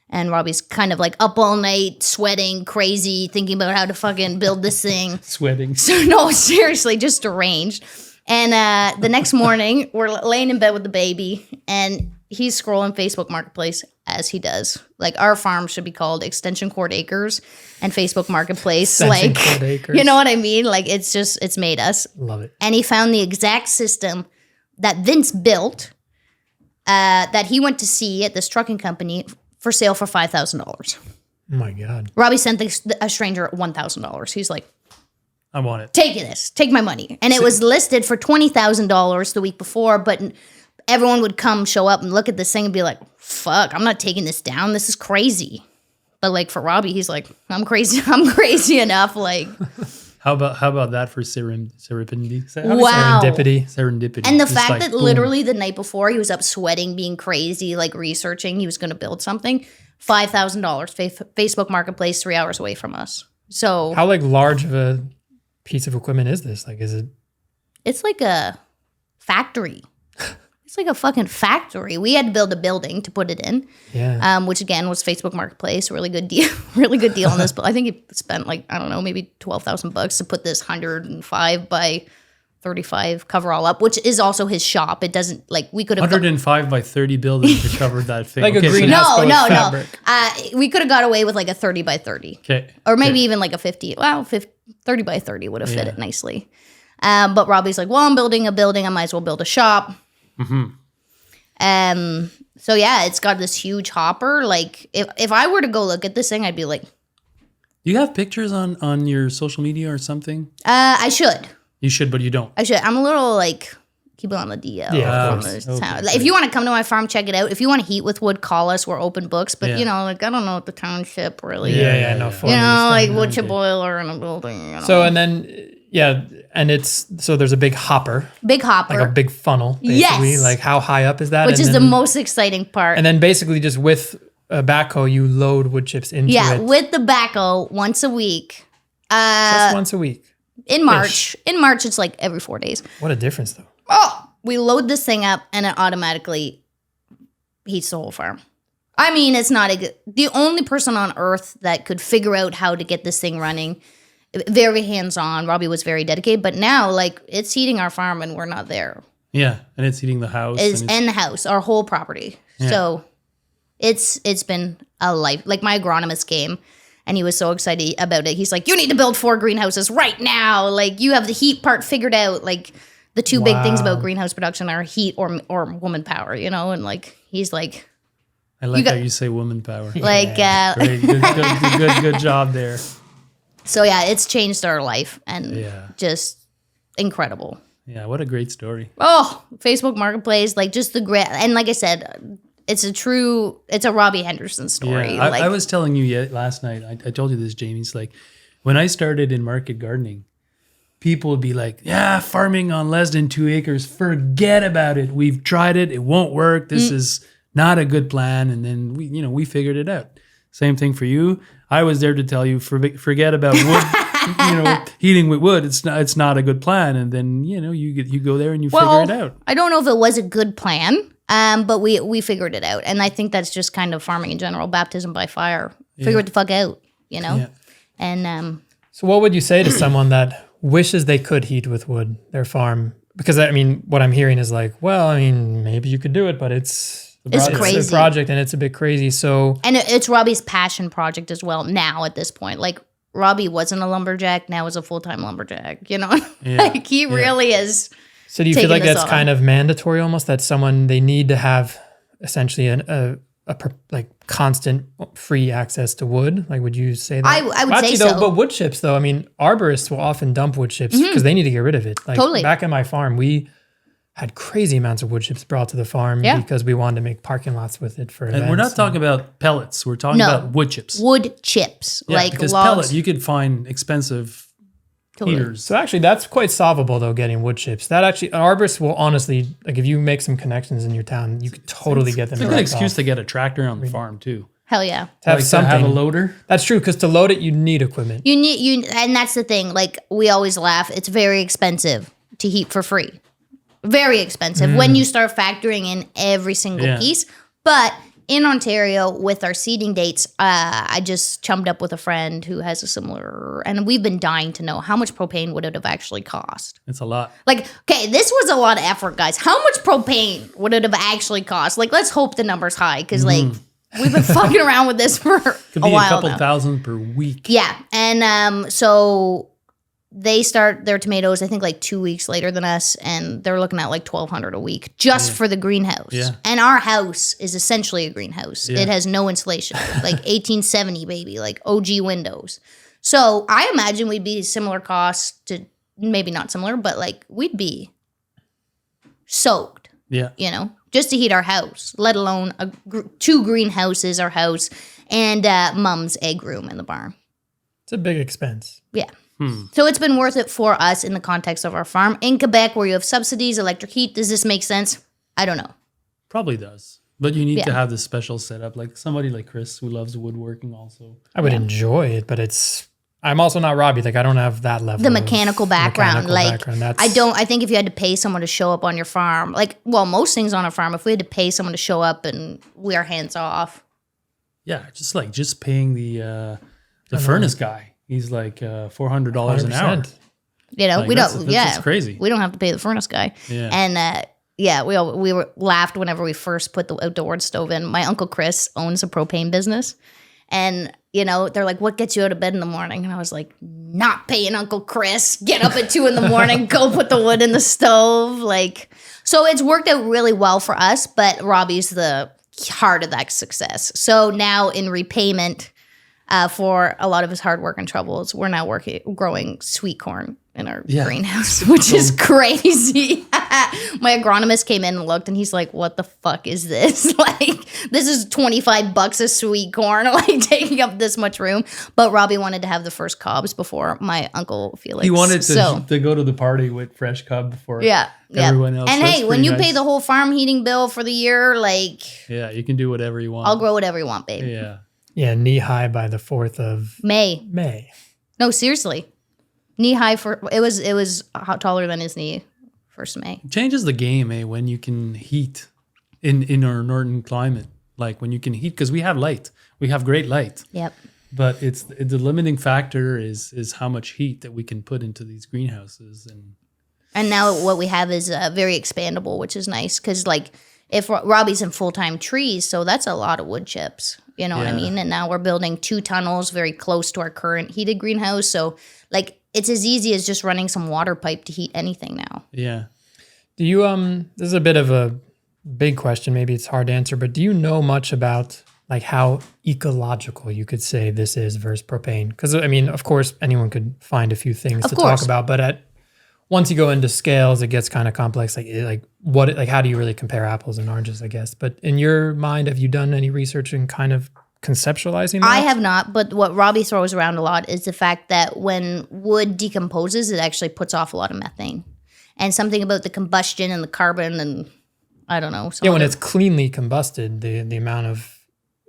S1: and Robbie's kind of like up all night, sweating, crazy, thinking about how to fucking build this thing.
S2: Sweating.
S1: So no, seriously, just deranged. And the next morning, we're laying in bed with the baby, and he's scrolling Facebook Marketplace as he does. Like, our farm should be called Extension Cord Acres and Facebook Marketplace.
S3: Extension Cord Acres.
S1: You know what I mean? Like, it's made us.
S3: Love it.
S1: And he found the exact system that Vince built that he went to see at this trucking company for sale for $5,000.
S3: Oh my God.
S1: Robbie sent a stranger $1,000. He's like,
S2: I want it.
S1: take this. Take my money. And it was listed for $20,000 the week before, but everyone would show up and look at this thing and be like, fuck, I'm not taking this down. This is crazy. But like for Robbie, he's like, I'm crazy. I'm crazy enough. Like,
S2: How about that for serendipity?
S1: wow.
S2: Serendipity.
S1: And the
S2: Just
S1: fact
S2: like,
S1: that
S2: boom.
S1: literally the night before he was up sweating, being crazy, like researching, he was going to build something. $5,000 Facebook Marketplace, 3 hours away from us. So
S3: How like large of a piece of equipment is this? Like, is it?
S1: it's like a factory. It's like a fucking factory. We had to build a building to put it in, which again was Facebook Marketplace. Really good deal. Really good deal on this. But I think he spent like, I don't know, maybe $12,000 to put this 105 by 35 cover all up, which is also his shop. It doesn't like we could have
S2: 105 by 30 building to cover that thing.
S3: Like a
S2: Okay, so
S3: greenhouse.
S1: no,
S3: That's
S1: no,
S3: called
S1: no.
S3: fabric.
S1: We could have got away with like a 30 by 30.
S2: Okay.
S1: Or maybe even like a 50. Well, 30 by 30 would have fit it nicely. But Robbie's like, well, I'm building a building. I might as well build a shop. So yeah, it's got this huge hopper. Like if I were to go look at this thing, I'd be like,
S2: Do you have pictures on your social media or something?
S1: I should.
S2: You should, but you don't.
S1: I should. I'm a little like, keep it on the DL.
S3: Yeah,
S1: on
S3: of
S1: this
S2: course.
S1: town.
S2: Okay.
S1: Like, if you want to come to my farm, check it out. If you want to heat with wood, call us. We're open books. But, you know, like, I don't know what the township really
S3: Yeah, no.
S1: You know, like, wood chip boiler in a building. You know.
S3: So, and then, and so there's a big hopper,
S1: Big hopper.
S3: like a big funnel, basically.
S1: Yes.
S3: Like, how high up is that?
S1: which
S3: And
S1: is
S3: then-
S1: the most exciting part.
S3: And then basically just with a backhoe, you load wood chips into
S1: Yeah,
S3: it.
S1: with the backhoe once a week.
S3: Just once a week.
S1: In March. In March, it's like every 4 days.
S3: What a difference, though.
S1: Oh, we load this thing up and it automatically heats the whole farm. I mean, it's not the only person on earth that could figure out how to get this thing running. Very hands-on. Robbie was very dedicated, but now like it's heating our farm and we're not there.
S2: Yeah, and it's eating the house.
S1: And the house, our whole property.
S2: Yeah.
S1: So it's been a life. Like my agronomist came and he was so excited about it. He's like, you need to build 4 greenhouses right now. Like you have the heat part figured out. Like the two big things about greenhouse production are heat or woman power, you know? And like, he's like,
S2: I like how you say woman power.
S1: like,
S2: Great, good job there.
S1: so yeah, it's changed our life and just incredible.
S2: Yeah, what a great story.
S1: Oh, Facebook Marketplace, like just the great, and like I said, it's a Robbie Henderson story.
S2: Yeah,
S1: like,
S2: I was telling you last night, I told you this, Jaymie, it's like, when I started in market gardening, people would be like, yeah, farming on less than 2 acres, forget about it. We've tried it. It won't work. This is not a good plan. And then we figured it out. Same thing for you. I was there to tell you, forget about wood, heating with wood. It's not a good plan. And then, you go there and you figure it out.
S1: I don't know if it was a good plan, but we figured it out. And I think that's just kind of farming in general, baptism by fire. Figure it the fuck out, you know?
S2: Yeah.
S1: And
S3: So what would you say to someone that wishes they could heat with wood, their farm, because I mean, what I'm hearing is like, well, I mean, maybe you could do it, but it's
S1: crazy.
S3: a project and it's a bit crazy. So,
S1: and it's Robbie's passion project as well. Now at this point, like Robbie wasn't a lumberjack, now is a full-time lumberjack. You know, like he really is.
S3: So do you feel like that's kind of mandatory almost, that they need to have essentially a constant free access to wood? Like, would you say that?
S1: I would say so.
S3: But wood chips though, I mean, arborists will often dump wood chips because they need to get rid of it. Like
S1: totally.
S3: Back at my farm, we had crazy amounts of wood chips brought to the farm because we wanted to make parking lots with it for events.
S2: And we're not talking about pellets. We're talking about wood chips.
S1: Wood chips.
S2: Yeah,
S1: like
S2: because
S1: logs.
S2: pellet, you could find expensive heaters.
S3: So actually, that's quite solvable though, getting wood chips. That actually, an arborist will honestly, like if you make some connections in your town, you could totally get them.
S2: It's a good excuse to get a tractor on the farm too.
S1: Hell yeah.
S3: To have something.
S2: To have a loader.
S3: That's true, because to load it, you need equipment.
S1: And that's the thing. Like we always laugh. It's very expensive to heat for free. Very expensive when you start factoring in every single piece. But in Ontario, with our seeding dates, I just chummed up with a friend who has a similar, and we've been dying to know how much propane would it have actually cost.
S2: It's a lot.
S1: Like, okay, this was a lot of effort, guys. How much propane would it have actually cost? Like, let's hope the number's high, because like we've been fucking around with this for
S2: Could
S1: a
S2: be
S1: while
S2: a couple
S1: now.
S2: thousand per week.
S1: Yeah, and so they start their tomatoes, I think, like 2 weeks later than us, and they're looking at like $1,200 a week just for the greenhouse.
S2: Yeah.
S1: And our house is essentially a greenhouse.
S2: Yeah.
S1: It has no insulation, like 1870, baby, like OG windows. So I imagine we'd be similar costs to, maybe not similar, but like we'd be soaked,
S2: Yeah.
S1: you know, just to heat our house, let alone 2 greenhouses, our house, and Mom's egg room in the barn.
S3: It's a big expense.
S1: Yeah. So it's been worth it for us in the context of our farm. In Quebec, where you have subsidies, electric heat, does this make sense? I don't know.
S2: Probably does. But you need to have this special setup, like somebody like Chris who loves woodworking also.
S3: I would enjoy it, but I'm also not Robbie. Like I don't have that level.
S1: The mechanical background. I think if you had to pay someone to show up on your farm, like, well, most things on a farm, if we had to pay someone to show up and we are hands off.
S2: Yeah, just paying the furnace guy. He's like $400 an hour.
S1: You know,
S2: like,
S1: we don't.
S2: That's
S1: Yeah,
S2: crazy.
S1: We don't have to pay the furnace guy.
S2: Yeah.
S1: And we were laughed whenever we first put the outdoor stove in. My uncle Chris owns a propane business, and you know they're like, "What gets you out of bed in the morning?" And I was like, "Not paying Uncle Chris. Get up at 2 a.m, go put the wood in the stove." Like, so it's worked out really well for us. But Robbie's the heart of that success. So now in repayment. For a lot of his hard work and troubles, we're now growing sweet corn in our greenhouse, which is crazy. My agronomist came in and looked, and he's like, "What the fuck is this? Like, this is $25 a sweet corn, like taking up this much room." But Robbie wanted to have the first cobs before my uncle Felix.
S2: He wanted to go to the party with fresh cob before everyone else.
S1: And
S2: That's
S1: hey, when you
S2: nice.
S1: pay the whole farm heating bill for the year, like,
S2: yeah, you can do whatever you want.
S1: I'll grow whatever you want, babe.
S2: Yeah.
S3: Yeah, knee high by the 4th of
S1: May. No, seriously. Knee high it was taller than his knee 1st of May.
S2: It changes the game, when you can heat in our northern climate. Like when you can heat, because we have light. We have great light.
S1: Yep.
S2: But the limiting factor is how much heat that we can put into these greenhouses.
S1: And now what we have is very expandable, which is nice, because like if Robbie's in full-time trees, so that's a lot of wood chips. You know what I mean? And now we're building 2 tunnels very close to our current heated greenhouse. So like it's as easy as just running some water pipe to heat anything now.
S2: Yeah.
S3: Do you this is a bit of a big question, maybe it's hard to answer, but do you know much about like how ecological you could say this is versus propane? Because I mean, of course, anyone could find a few things to talk about, but once you go into scales, it gets kind of complex. Like how do you really compare apples and oranges, I guess? But in your mind, have you done any research in kind of conceptualizing that?
S1: I have not, but what Robbie throws around a lot is the fact that when wood decomposes, it actually puts off a lot of methane. And something about the combustion and the carbon and I don't know.
S3: When it's cleanly combusted, the amount of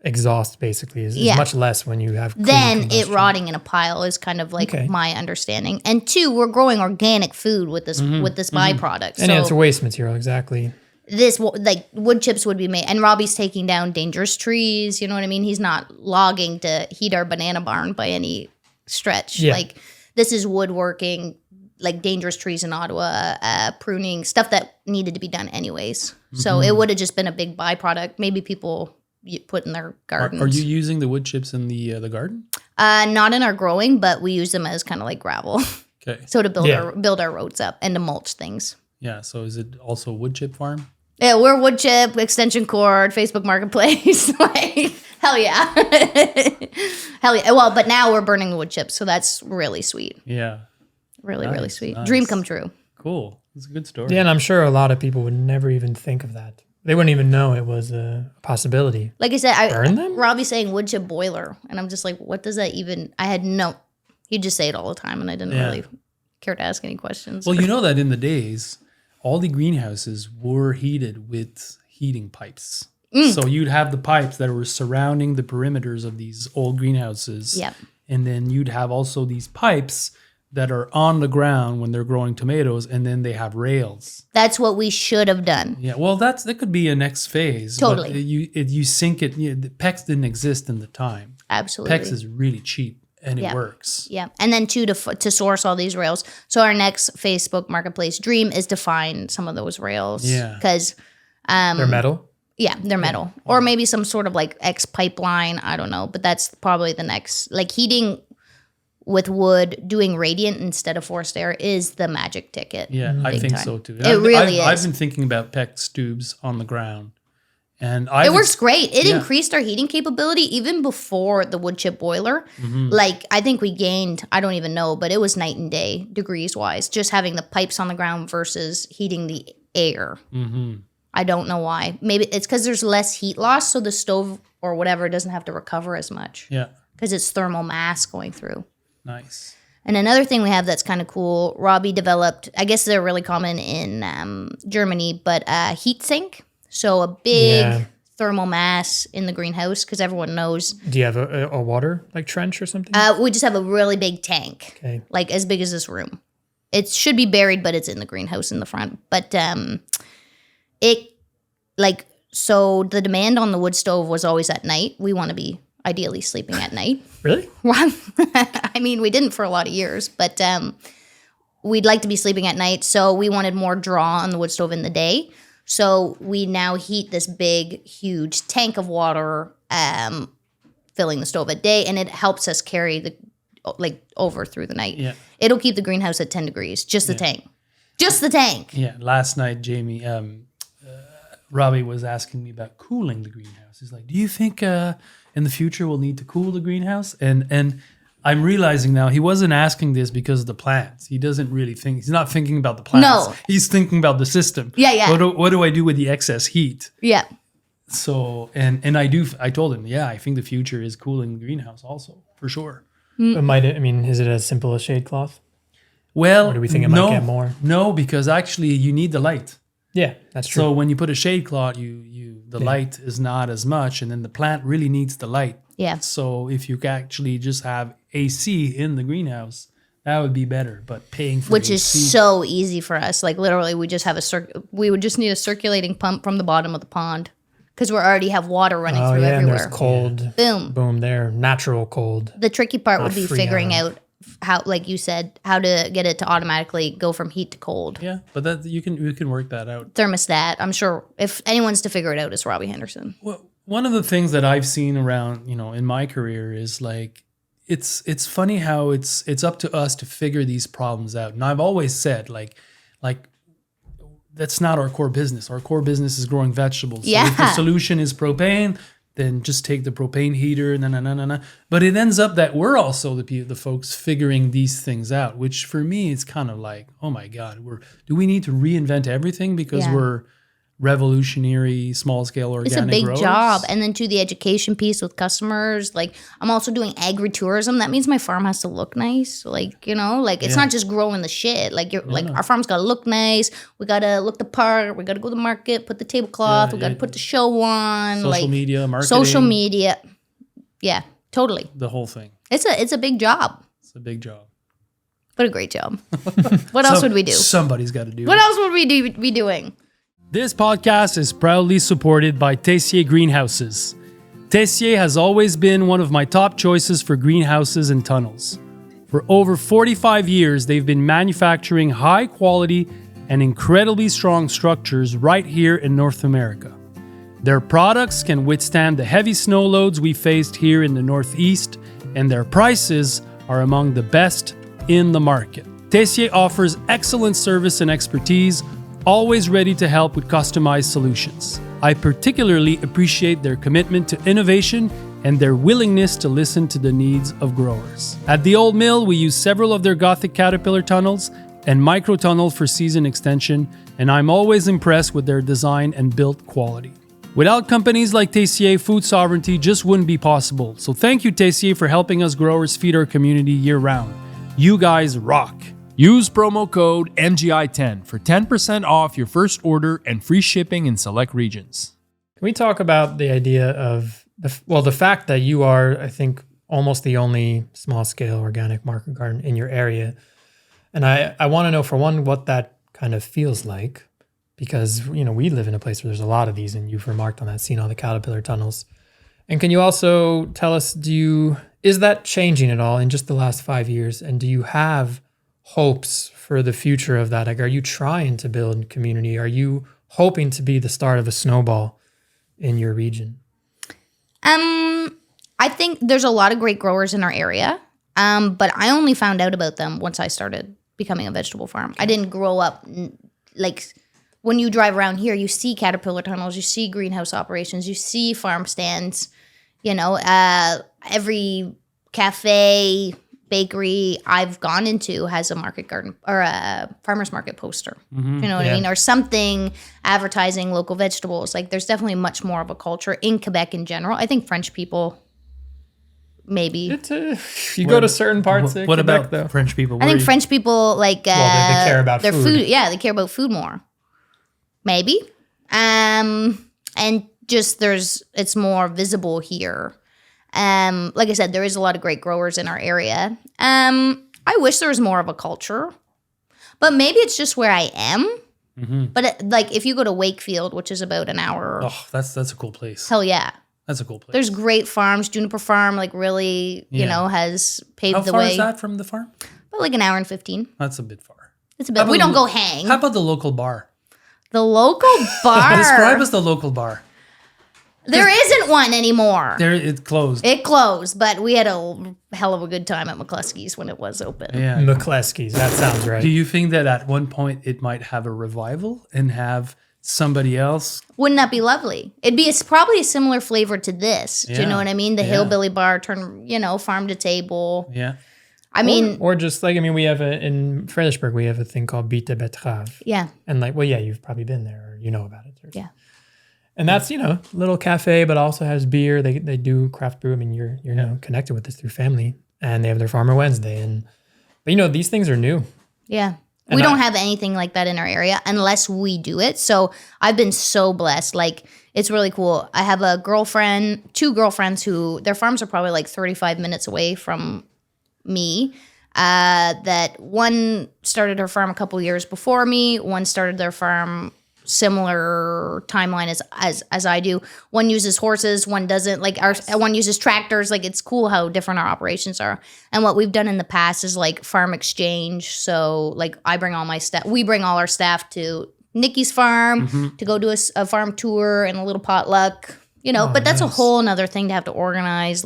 S3: exhaust basically is much less when you have
S1: then it rotting in a pile is kind of like my understanding. And 2, we're growing organic food with this byproduct.
S3: And it's a waste material, exactly.
S1: This like wood chips would be made, and Robbie's taking down dangerous trees. You know what I mean? He's not logging to heat our banana barn by any stretch.
S3: Yeah.
S1: Like this is woodworking like dangerous trees in Ottawa, pruning, stuff that needed to be done anyways. So it would have just been a big byproduct. Maybe people put in their gardens.
S2: Are you using the wood chips in the garden?
S1: Not in our growing, but we use them as kind of like gravel.
S2: Okay.
S1: So to build our roads up and to mulch things.
S2: Yeah. So is it also a wood chip farm?
S1: Yeah, we're wood chip, extension cord, Facebook Marketplace. Like, hell yeah. Hell yeah. Well, but now we're burning the wood chips, so that's really sweet.
S2: Yeah.
S1: Really sweet.
S2: Nice.
S1: Dream come true.
S2: Cool. It's a good story.
S3: Yeah, and I'm sure a lot of people would never even think of that. They wouldn't even know it was a possibility.
S1: Like I said,
S3: Burn them?
S1: Robbie's saying wood chip boiler, and I'm just like, what does that even? I had no. He'd just say it all the time, and I didn't really care to ask any questions.
S2: Well, you know that in the days, all the greenhouses were heated with heating pipes. So you'd have the pipes that were surrounding the perimeters of these old greenhouses.
S1: Yep.
S2: And then you'd have also these pipes that are on the ground when they're growing tomatoes, and then they have rails.
S1: That's what we should have done.
S2: Yeah, well, that could be a next phase.
S1: Totally.
S2: But you sink it. The PEX didn't exist in the time.
S1: Absolutely.
S2: PEX is really cheap, and it works.
S1: Yeah, and then too to source all these rails. So our next Facebook Marketplace dream is to find some of those rails.
S2: Yeah,
S1: because
S3: they're metal.
S1: Yeah, they're metal, or maybe some sort of like X pipeline. I don't know, but that's probably the next. Like heating with wood, doing radiant instead of forced air is the magic ticket.
S2: Yeah, I think
S1: time.
S2: So too.
S1: It really is.
S2: I've been thinking about PEX tubes on the ground, and
S1: it works great. It increased our heating capability even before the wood chip boiler. Like I think we gained, I don't even know, but it was night and day degrees wise, just having the pipes on the ground versus heating the air. I don't know why. Maybe it's because there's less heat loss, so the stove or whatever doesn't have to recover as much.
S2: Yeah,
S1: because it's thermal mass going through.
S2: Nice.
S1: And another thing we have that's kind of cool, Robbie developed, I guess they're really common in Germany, but a heat sink. So a big thermal mass in the greenhouse, because everyone knows.
S3: Do you have a water, like trench or something?
S1: We just have a really big tank, like as big as this room. It should be buried, but it's in the greenhouse in the front. But so the demand on the wood stove was always at night. We want to be ideally sleeping at night.
S3: Really?
S1: I mean, we didn't for a lot of years, but we'd like to be sleeping at night. So we wanted more draw on the wood stove in the day. So we now heat this big, huge tank of water, filling the stove at day, and it helps us carry the over through the night.
S2: Yeah.
S1: It'll keep the greenhouse at 10 degrees, just the tank. Just the tank.
S2: Yeah, last night, Jaymie, Robbie was asking me about cooling the greenhouse. He's like, do you think in the future we'll need to cool the greenhouse? And I'm realizing now he wasn't asking this because of the plants. He doesn't really think, he's not thinking about the plants.
S1: No.
S2: He's thinking about the system.
S1: Yeah.
S2: What do I do with the excess heat?
S1: Yeah.
S2: So, and I told him, I think the future is cooling the greenhouse also, for sure.
S3: But is it as simple as shade cloth?
S2: Well,
S3: or do we think it might get more?
S2: No, because actually you need the light.
S3: Yeah, that's true.
S2: So when you put a shade cloth, the light is not as much, and then the plant really needs the light.
S1: Yeah.
S2: So if you actually just have AC in the greenhouse, that would be better. But paying for
S1: which
S2: AC,
S1: is so easy for us. Like literally, we just have we would just need a circulating pump from the bottom of the pond because we already have water running through everywhere.
S3: And there's cold.
S1: Yeah.
S3: Boom there, natural cold.
S1: The tricky part would be figuring
S3: Freon.
S1: out how, like you said, how to get it to automatically go from heat to cold.
S2: Yeah, but that you can work that out.
S1: Thermostat. I'm sure if anyone's to figure it out, it's Robbie Henderson.
S2: Well, one of the things that I've seen around, in my career is like, it's funny how it's up to us to figure these problems out. And I've always said like that's not our core business. Our core business is growing vegetables.
S1: Yeah.
S2: So if the solution is propane, then just take the propane heater, But it ends up that we're also the folks figuring these things out, which for me, it's kind of like, oh my God, do we need to reinvent everything because we're revolutionary small-scale organic
S1: It's a big
S2: growers?
S1: job. And then to the education piece with customers, like I'm also doing agritourism. That means my farm has to look nice. It's not just growing the shit. Our farm's got to look nice. We got to look the part. We got to go to the market, put the tablecloth. We got to put the show on.
S2: Social media, marketing.
S1: Social media. Yeah, totally.
S2: The whole thing.
S1: It's a big job.
S2: It's a big job.
S1: What a great job. What else would we do?
S2: Somebody's got to do
S1: What
S2: it.
S1: else would we be doing?
S2: This podcast is proudly supported by Tessier Greenhouses. Tessier has always been one of my top choices for greenhouses and tunnels. For over 45 years, they've been manufacturing high quality and incredibly strong structures right here in North America. Their products can withstand the heavy snow loads we faced here in the Northeast, and their prices are among the best in the market. Tessier offers excellent service and expertise, always ready to help with customized solutions. I particularly appreciate their commitment to innovation and their willingness to listen to the needs of growers. At the Old Mill, we use several of their Gothic caterpillar tunnels and micro-tunnel for season extension, and I'm always impressed with their design and build quality. Without companies like Tessier, food sovereignty just wouldn't be possible. So thank you, Tessier, for helping us growers feed our community year-round. You guys rock.
S4: Use promo code MGI10 for 10% off your first order and free shipping in select regions.
S3: Can we talk about the idea of, the fact that you are, I think, almost the only small-scale organic market garden in your area. And I want to know, for one, what that kind of feels like. Because, we live in a place where there's a lot of these, and you've remarked on that, seen all the caterpillar tunnels. And can you also tell us, is that changing at all in just the last 5 years? And do you have hopes for the future of that? Like, are you trying to build community? Are you hoping to be the start of a snowball in your region?
S1: I think there's a lot of great growers in our area, but I only found out about them once I started becoming a vegetable farm. I didn't grow up like... When you drive around here, you see caterpillar tunnels, you see greenhouse operations, you see farm stands, every cafe, bakery I've gone into has a market garden or a farmer's market poster. You know what I mean? Or something advertising local vegetables. Like, there's definitely much more of a culture in Quebec in general. I think French people, maybe.
S3: You go to certain parts of
S2: What
S3: Quebec,
S2: about
S3: though.
S2: French people?
S1: I think French people, like,
S3: they care about
S1: their
S3: food.
S1: Yeah, they care about food more. Maybe. And just it's more visible here. Like I said, there is a lot of great growers in our area. I wish there was more of a culture, but maybe it's just where I am. But if you go to Wakefield, which is about an hour.
S2: Oh, that's a cool place.
S1: Hell yeah.
S2: That's a cool place.
S1: There's great farms. Juniper Farm, really, has paved the way.
S2: How far is that from the farm?
S1: About like an hour and 15.
S2: That's a bit far.
S1: It's a bit. We don't go hang.
S2: How about the local bar?
S1: The local bar.
S2: Describe us the local bar.
S1: There isn't one anymore.
S2: It closed.
S1: It closed, but we had a hell of a good time at McCluskey's when it was open.
S2: Yeah.
S3: McCluskey's, that sounds right.
S2: Do you think that at one point it might have a revival and have somebody else?
S1: Wouldn't that be lovely? It's probably a similar flavor to this. Do you know what I mean? The hillbilly bar, farm to table.
S2: Yeah.
S1: I mean,
S3: or just we have in Fredericksburg, we have a thing called Bite de Betterave.
S1: Yeah.
S3: And you've probably been there or you know about it.
S1: Yeah.
S3: And that's, little cafe, but also has beer. They do craft brew. I mean, you're connected with this through family, and they have their Farmer Wednesday. But these things are new.
S1: Yeah. We don't have anything like that in our area unless we do it. So I've been so blessed. It's really cool. I have two girlfriends who their farms are probably 35 minutes away from me. That one started her farm a couple years before me. One started their farm similar timeline as I do. One uses horses, one doesn't. One uses tractors. It's cool how different our operations are. And what we've done in the past is farm exchange. So I bring all my staff. We bring all our staff to Nikki's farm to go do a farm tour and a little potluck. But that's a whole another thing to have to organize.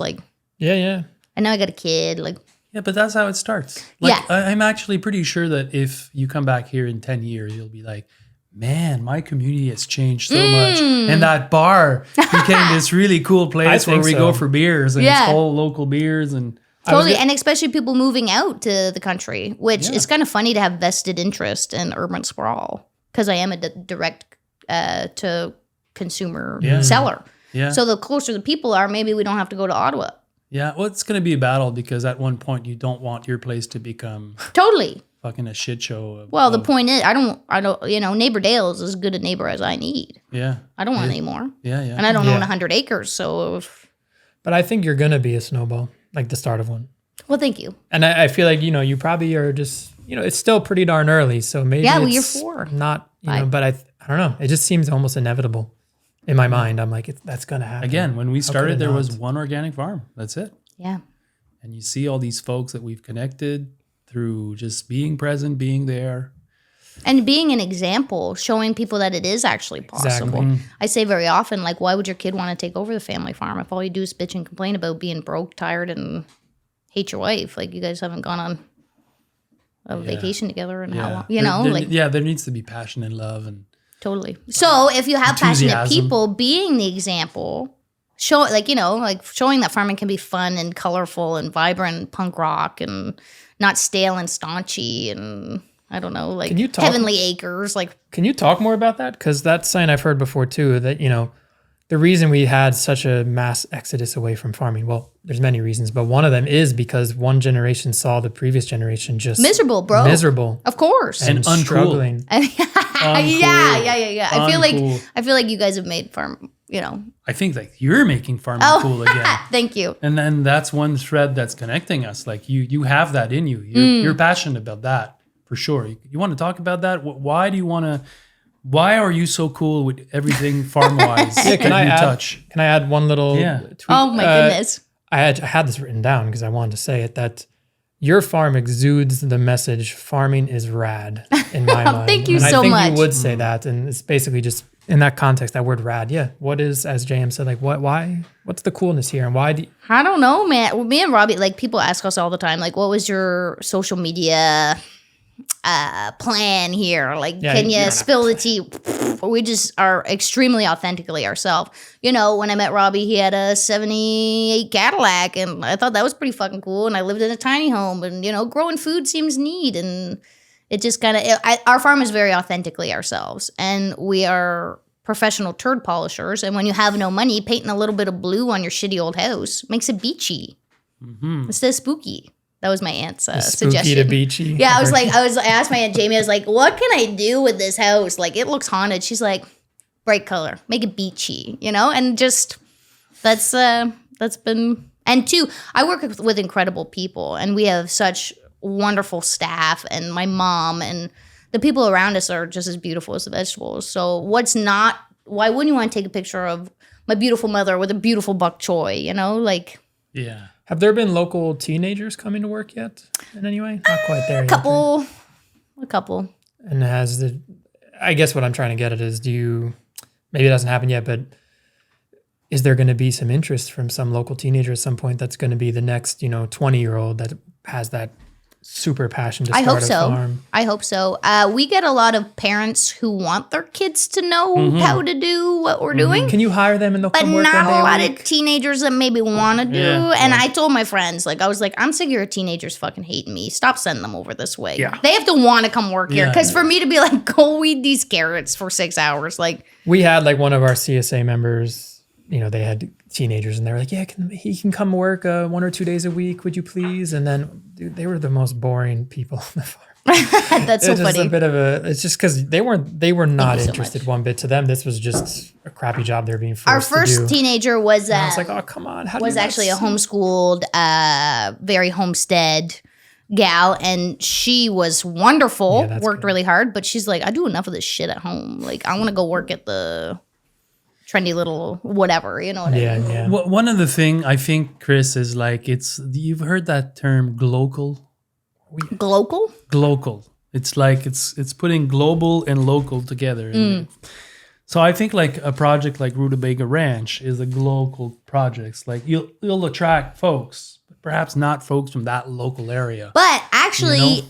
S3: Yeah.
S1: And now I got a kid.
S2: Yeah, but that's how it starts. I'm actually pretty sure that if you come back here in 10 years, you'll be like, man, my community has changed so much. And that bar became this really cool place where we go for beers and it's all local beers. And
S1: totally. And especially people moving out to the country, which is kind of funny to have vested interest in urban sprawl because I am a direct to consumer seller.
S2: Yeah.
S1: So the closer the people are, maybe we don't have to go to Ottawa.
S2: Yeah, well, it's going to be a battle because at one point you don't want your place to become
S1: totally
S2: fucking a shit show.
S1: The point is, I don't. Neighbor Dale is as good a neighbor as I need.
S2: Yeah,
S1: I don't want any more.
S2: Yeah.
S1: And I don't own 100 acres, so.
S3: But I think you're gonna be a snowball, the start of one.
S1: Well, thank you.
S3: And I feel like you probably are just it's still pretty darn early, so maybe
S1: you're 4.
S3: Not but I don't know. It just seems almost inevitable. In my mind, I'm that's going to happen.
S2: Again, when we started, there was one organic farm. That's it.
S1: Yeah.
S2: and you see all these folks that we've connected through just being present, being there.
S1: And being an example, showing people that it is actually possible.
S3: Exactly.
S1: I say very often, like, why would your kid want to take over the family farm if all you do is bitch and complain about being broke, tired, and hate your wife? Like, you guys haven't gone on a vacation together in how long? You know,
S2: there needs to be passion and love and
S1: totally. So if you have passionate
S2: enthusiasm.
S1: people, being the example, showing that farming can be fun and colorful and vibrant, punk rock, and not stale and staunchy and I don't know, like Heavenly Acres. Like,
S3: can you talk more about that? Because that's something I've heard before too. That the reason we had such a mass exodus away from farming. Well, there's many reasons, but one of them is because one generation saw the previous generation just
S1: miserable, bro.
S3: Miserable,
S1: of course,
S3: and struggling.
S1: Yeah. I feel like you guys have made farm.
S2: I think like you're making farming cool again.
S1: Thank you.
S2: And then that's one thread that's connecting us. Like you have that in you. You're passionate about that for sure. You want to talk about that? Why are you so cool with everything farm-wise?
S3: Can I add one little tweet?
S1: Oh my goodness.
S3: I had this written down because I wanted to say it, that your farm exudes the message, farming is rad, in my mind.
S1: Thank you
S3: and
S1: so much.
S3: I think you would say that, and it's basically just in that context, that word rad. Yeah. What is, as JM said, like what's the coolness here, and why do you...
S1: I don't know, man. Well, me and Robbie, like, people ask us all the time, like, what was your social media plan here? Like, can you spill the tea? We just are extremely authentically ourselves. When I met Robbie, he had a 78 Cadillac, and I thought that was pretty fucking cool. And I lived in a tiny home, and growing food seems neat, and it just kind of our farm is very authentically ourselves, and we are professional turd polishers. And when you have no money, painting a little bit of blue on your shitty old house makes it beachy instead of spooky. That was my aunt's suggestion.
S3: Spooky to beachy.
S1: Yeah, I asked my Aunt Jaymie, I was like, what can I do with this house? Like, it looks haunted. She's like, bright color, make it beachy, and just, that's been, and two, I work with incredible people, and we have such wonderful staff, and my mom, and the people around us are just as beautiful as the vegetables. So why wouldn't you want to take a picture of my beautiful mother with a beautiful bok choy, like.
S2: Yeah.
S3: Have there been local teenagers coming to work yet in any way? Not quite there yet.
S1: A couple.
S3: And I guess what I'm trying to get at is, maybe it hasn't happened yet, but is there going to be some interest from some local teenager at some point that's going to be the next, 20-year-old that has that super passion to start a farm?
S1: I hope so. We get a lot of parents who want their kids to know how to do what we're doing.
S3: Can you hire them and they'll come work
S1: But
S3: one
S1: not
S3: day
S1: a lot
S3: week?
S1: of teenagers that maybe want to do.
S2: Yeah.
S1: And I told my friends, I was like, I'm sick of your teenagers fucking hating me. Stop sending them over this way.
S2: Yeah.
S1: They have to want to come work here. Because for me to be like, go weed these carrots for 6 hours,
S3: we had one of our CSA members, they had teenagers and they were like, yeah, he can come work 1 or 2 days a week, would you please? And then, dude, they were the most boring people on the farm.
S1: That's so funny.
S3: It's just because they were not interested one bit. To them, this was just a crappy job they were being forced to do.
S1: Our first teenager was
S3: I was like, oh, come on.
S1: Was actually a homeschooled, very homestead gal, and she was wonderful, worked really hard, but she's like, I do enough of this shit at home. I want to go work at the trendy little whatever, you know what I mean?
S3: Yeah.
S2: One of the thing I think, Chris, is you've heard that term glocal?
S1: Global?
S2: Glocal. It's it's putting global and local together. So I think a project like Rutabaga Ranch is a global project. You'll attract folks, but perhaps not folks from that local area.
S1: But actually,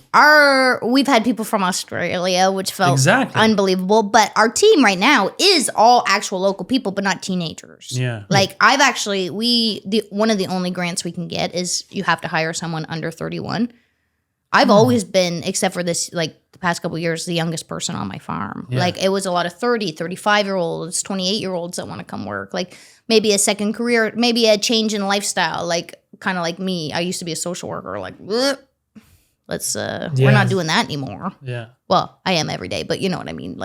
S1: we've had people from Australia, which felt unbelievable. But our team right now is all actual local people, but not teenagers.
S2: Yeah.
S1: I've actually, one of the only grants we can get is you have to hire someone under 31. I've always been, except for this, the past couple of years, the youngest person on my farm.
S2: Yeah.
S1: It was a lot of 30, 35-year-olds, 28-year-olds that want to come work. Maybe a second career, maybe a change in lifestyle, kind of like me. I used to be a social worker. We're not doing that anymore.
S2: Yeah.
S1: Well, I am every day, but you know what I mean?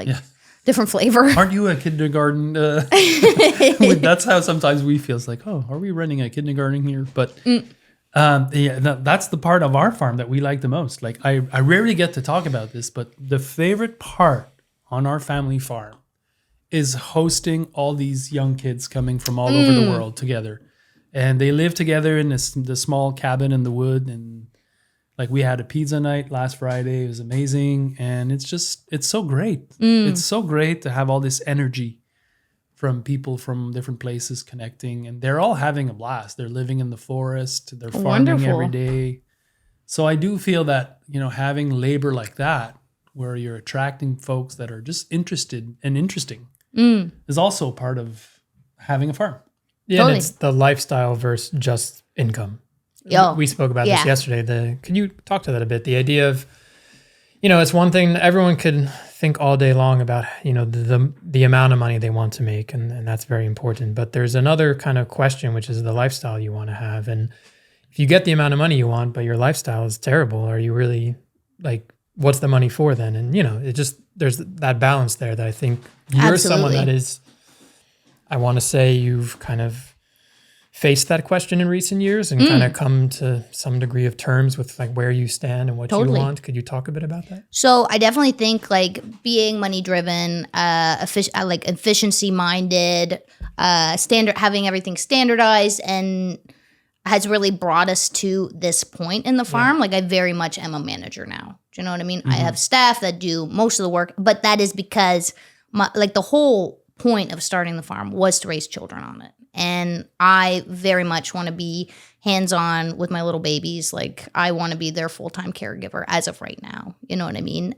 S1: Different flavor.
S2: Aren't you a kindergarten? That's how sometimes we feel. It's are we running a kindergarten here? But... that's the part of our farm that we like the most. I rarely get to talk about this, but the favorite part on our family farm is hosting all these young kids coming from all over the world together. And they live together in the small cabin in the wood. And like we had a pizza night last Friday. It was amazing. And it's so great. It's so great to have all this energy from people from different places connecting. And they're all having a blast. They're living in the forest. They're farming every day. So I do feel that, having labor like that, where you're attracting folks that are just interested and interesting, is also part of having a farm.
S3: Yeah, totally. And it's the lifestyle versus just income. We spoke about this yesterday. Can you talk to that a bit? The idea of, it's one thing everyone could think all day long about, the amount of money they want to make, and that's very important. But there's another kind of question, which is the lifestyle you want to have. And if you get the amount of money you want, but your lifestyle is terrible, are you really what's the money for then? And, there's that balance there that I think you're someone that is, I want to say you've kind of faced that question in recent years and kind of come to some degree of terms with where you stand and what you want. Could you talk a bit about that?
S1: So I definitely think being money driven, efficiency minded, having everything standardized and has really brought us to this point in the farm. I very much am a manager now. Do you know what I mean? I have staff that do most of the work, but that is because the whole point of starting the farm was to raise children on it. And I very much want to be hands-on with my little babies. I want to be their full-time caregiver as of right now. You know what I mean?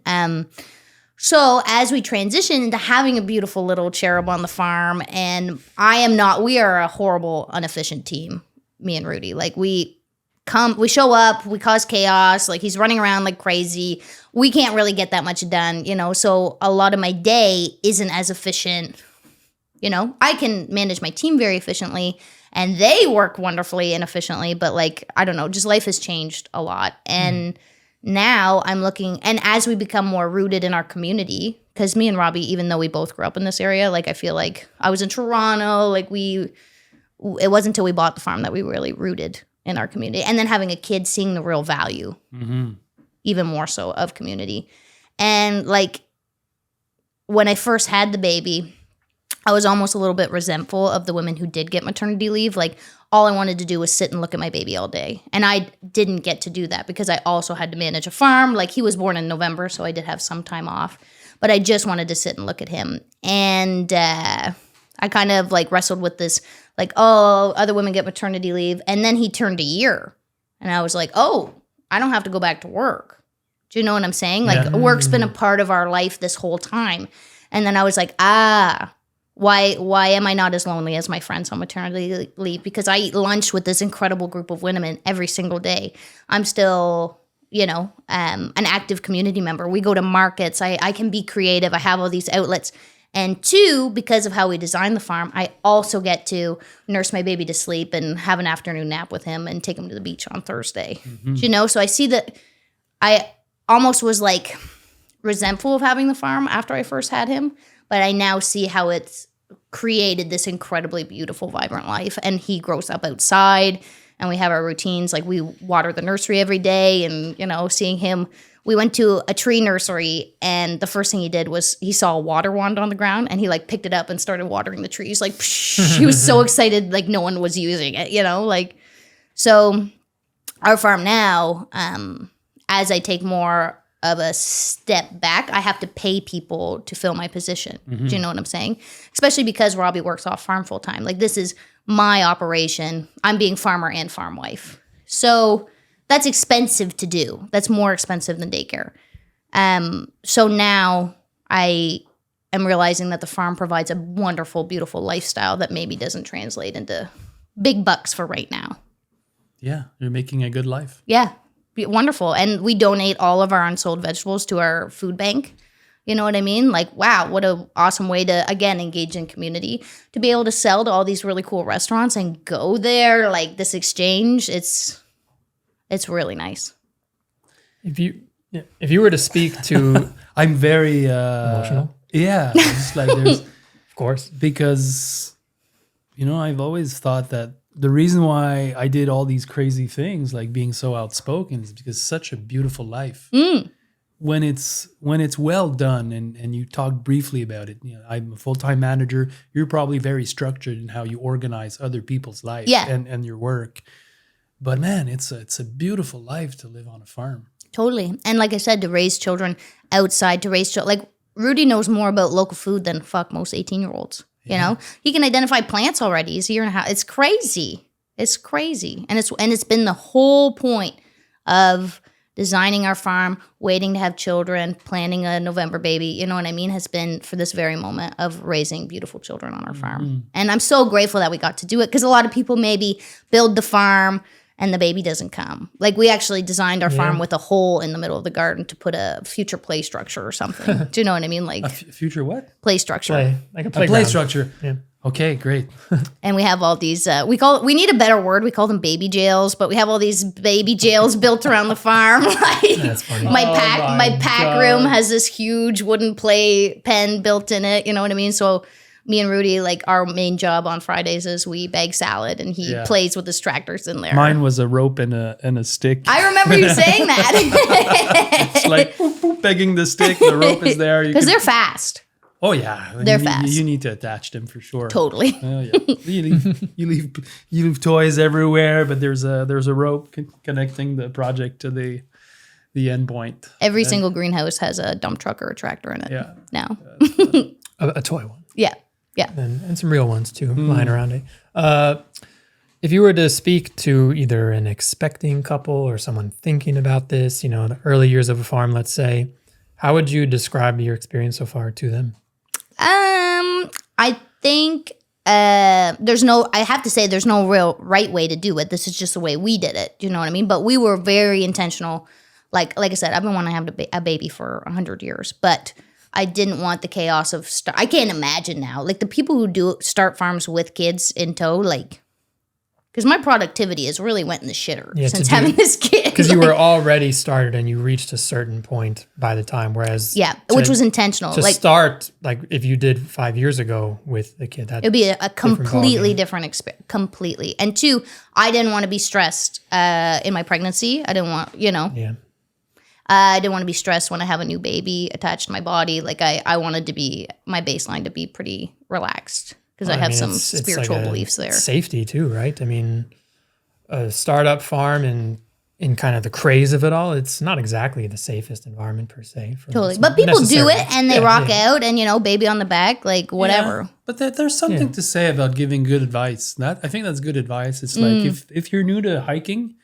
S1: So as we transition into having a beautiful little cherub on the farm, and we are a horrible, inefficient team, me and Rudy. We show up, we cause chaos, he's running around like crazy. We can't really get that much done, so a lot of my day isn't as efficient. I can manage my team very efficiently and they work wonderfully and efficiently, but I don't know, just life has changed a lot. And now I'm looking, and as we become more rooted in our community, because me and Robbie, even though we both grew up in this area, I feel like I was in Toronto, it wasn't until we bought the farm that we were really rooted in our community. And then having a kid, seeing the real value, even more so, of community. And when I first had the baby, I was almost a little bit resentful of the women who did get maternity leave. All I wanted to do was sit and look at my baby all day. And I didn't get to do that because I also had to manage a farm. He was born in November, so I did have some time off. But I just wanted to sit and look at him. And I kind of wrestled with this, other women get maternity leave. And then he turned a year. And I was I don't have to go back to work. Do you know what I'm saying? Work's been a part of our life this whole time. And then I was why am I not as lonely as my friends on maternity leave? Because I eat lunch with this incredible group of women every single day. I'm still, an active community member. We go to markets. I can be creative. I have all these outlets. And two, because of how we designed the farm, I also get to nurse my baby to sleep and have an afternoon nap with him and take him to the beach on Thursday. So I see that I almost was resentful of having the farm after I first had him, but I now see how it's created this incredibly beautiful, vibrant life. And he grows up outside and we have our routines. We water the nursery every day and, seeing him. We went to a tree nursery and the first thing he did was he saw a water wand on the ground and he picked it up and started watering the trees. He was so excited, no one was using it, So our farm now, as I take more of a step back, I have to pay people to fill my position. Do you know what I'm saying? Especially because Robbie works off farm full time. This is my operation. I'm being farmer and farm wife. So that's expensive to do. That's more expensive than daycare. So now I am realizing that the farm provides a wonderful, beautiful lifestyle that maybe doesn't translate into big bucks for right now.
S2: Yeah, you're making a good life.
S1: Yeah. Wonderful. And we donate all of our unsold vegetables to our food bank. You know what I mean? Wow, what an awesome way to, again, engage in community. To be able to sell to all these really cool restaurants and go there, this exchange, it's really nice.
S3: If you were to speak to...
S2: I'm very...
S3: emotional?
S2: Yeah. It's there's...
S3: Of course.
S2: Because, I've always thought that the reason why I did all these crazy things, being so outspoken, is because it's such a beautiful life. when it's well done, and you talked briefly about it. I'm a full-time manager. You're probably very structured in how you organize other people's life and your work. But man, it's a beautiful life to live on a farm.
S1: Totally. And like I said, to raise children outside, to raise children, like Rudy knows more about local food than most 18-year-olds. You know, he can identify plants already. He's a year and a half. It's crazy. It's crazy. And it's been the whole point of designing our farm, waiting to have children, planning a November baby, you know what I mean, has been for this very moment of raising beautiful children on our farm. And I'm so grateful that we got to do it, because a lot of people maybe build the farm and the baby doesn't come. Like, we actually designed our farm with a hole in the middle of the garden to put a future play structure or something. Do you know what I mean? Like
S2: future what?
S1: Play structure.
S3: Like a
S2: play structure. Yeah. Okay, great.
S1: And we have all these, we need a better word. We call them baby jails, but we have all these baby jails built around the farm. Like,
S3: That's funny.
S1: My pack room has this huge wooden play pen built in it. You know what I mean? So me and Rudy, like, our main job on Fridays is we bag salad, and he plays with his tractors in there.
S2: Mine was a rope and a stick.
S1: I remember you saying that.
S2: It's like boop, boop, begging the stick. The rope is there.
S1: Because they're fast.
S2: Oh yeah,
S1: They're fast.
S2: You need to attach them for sure.
S1: Totally.
S2: Oh yeah. You leave toys everywhere, but there's a rope connecting the project to the end point.
S1: Every single greenhouse has a dump truck or a tractor in it.
S2: Yeah.
S1: Now.
S3: A toy one.
S1: Yeah.
S3: And some real ones too, lying around it. If you were to speak to either an expecting couple or someone thinking about this, the early years of a farm, let's say, how would you describe your experience so far to them?
S1: I think I have to say there's no real right way to do it. This is just the way we did it. Do you know what I mean? But we were very intentional. Like I said, I've been wanting to have a baby for 100 years, but I didn't want the chaos of I can't imagine now. Like, the people who do start farms with kids in tow, like, because my productivity has really went in the shitter since having this kid.
S3: Because you were already started and you reached a certain point by the time, whereas
S1: which was intentional.
S3: To start, like, if you did 5 years ago with the kid,
S1: it'd be a completely different experience. Completely. And two, I didn't want to be stressed in my pregnancy. I didn't want, I didn't want to be stressed when I have a new baby attached to my body. Like, I wanted my baseline to be pretty relaxed, because I have some spiritual beliefs there.
S3: Safety too, right? I mean, a startup farm and in kind of the craze of it all, it's not exactly the safest environment per se.
S1: Totally. But people do it and they rock out and, baby on the back, like, whatever.
S2: Yeah, but there's something to say about giving good advice. I think that's good advice. It's like, if you're new to hiking,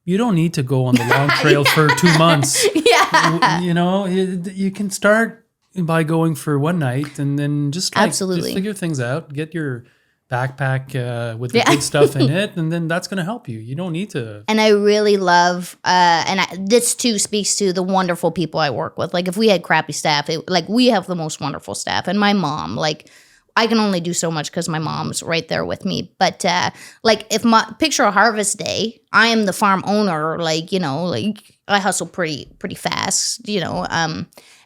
S2: you don't need to go on the long trail for 2 months.
S1: Yeah.
S2: You can start by going for one night and then just figure things out. Get your backpack with the good stuff in it, and then that's going to help you. You don't need to. And
S1: I really love, this too speaks to the wonderful people I work with. Like, if we had crappy staff, we have the most wonderful staff. And my mom, like, I can only do so much because my mom's right there with me. But picture a harvest day, I am the farm owner. Like, I hustle pretty fast.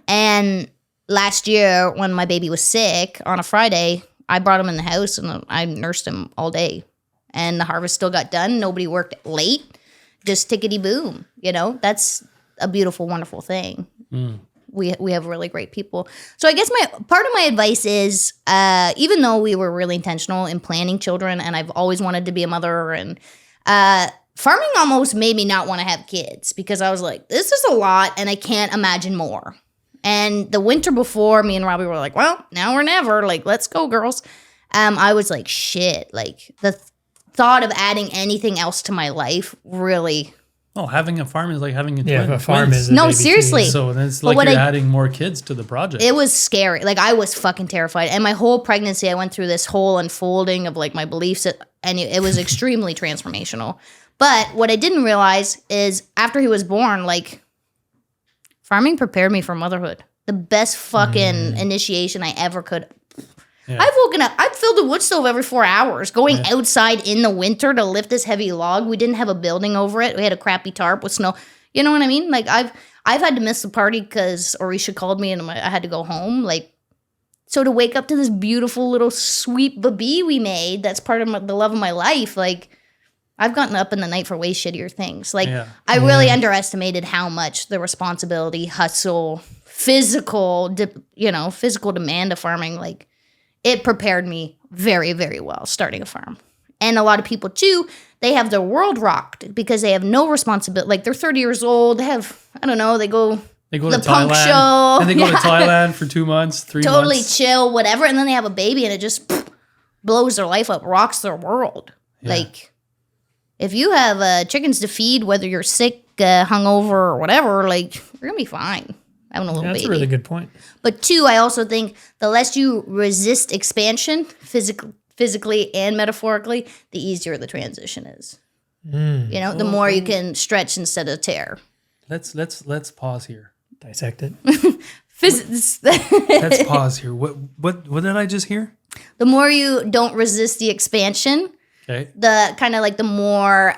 S1: And last year when my baby was sick on a Friday, I brought him in the house and I nursed him all day. And the harvest still got done. Nobody worked late. Just tickety boom. That's a beautiful, wonderful thing. We have really great people. So I guess part of my advice is, even though we were really intentional in planning children, and I've always wanted to be a mother, and farming almost made me not want to have kids, because I was like, this is a lot and I can't imagine more. And the winter before, me and Robbie were like, well, now or never. Like, let's go, girls. I was like, shit. Like, the thought of adding anything else to my life really...
S2: Oh, having a farm is like having a twin.
S3: Yeah, a farm is
S1: no, seriously.
S2: Too. So it's like you're adding more kids to the project.
S1: It was scary. Like, I was fucking terrified. And my whole pregnancy, I went through this whole unfolding of, like, my beliefs. And it was extremely transformational. But what I didn't realize is after he was born, like... farming prepared me for motherhood. The best fucking initiation I ever could. Yeah. I've woken up. I've filled a wood stove every 4 hours, going outside in the winter to lift this heavy log. We didn't have a building over it. We had a crappy tarp with snow. You know what I mean? Like, I've had to miss the party because Orisha called me and I had to go home. Like, so to wake up to this beautiful little sweet baby we made, that's part of the love of my life. Like, I've gotten up in the night for way shittier things. Like,
S2: Yeah.
S1: I really underestimated how much the responsibility, hustle, physical demand of farming, like, it prepared me very, very well starting a farm. And a lot of people, too, they have their world rocked because they have no responsibility. Like, they're 30 years old. They have, I don't know, they go to
S2: to
S1: the punk
S2: Thailand,
S1: show.
S2: and they go to Thailand for 2 months, 3 months.
S1: Totally chill, whatever. And then they have a baby and it just blows their life up, rocks their world.
S2: Yeah.
S1: Like, if you have chickens to feed, whether you're sick, hungover, or whatever, like, you're going to be fine having a little
S3: That's
S1: baby.
S3: a really good point.
S1: But 2, I also think the less you resist expansion, physically and metaphorically, the easier the transition is. The more you can stretch instead of tear.
S2: Let's pause here.
S3: Dissect it.
S2: Let's pause here. What did I just hear?
S1: The more you don't resist the expansion,
S2: Okay.
S1: the kind of like the more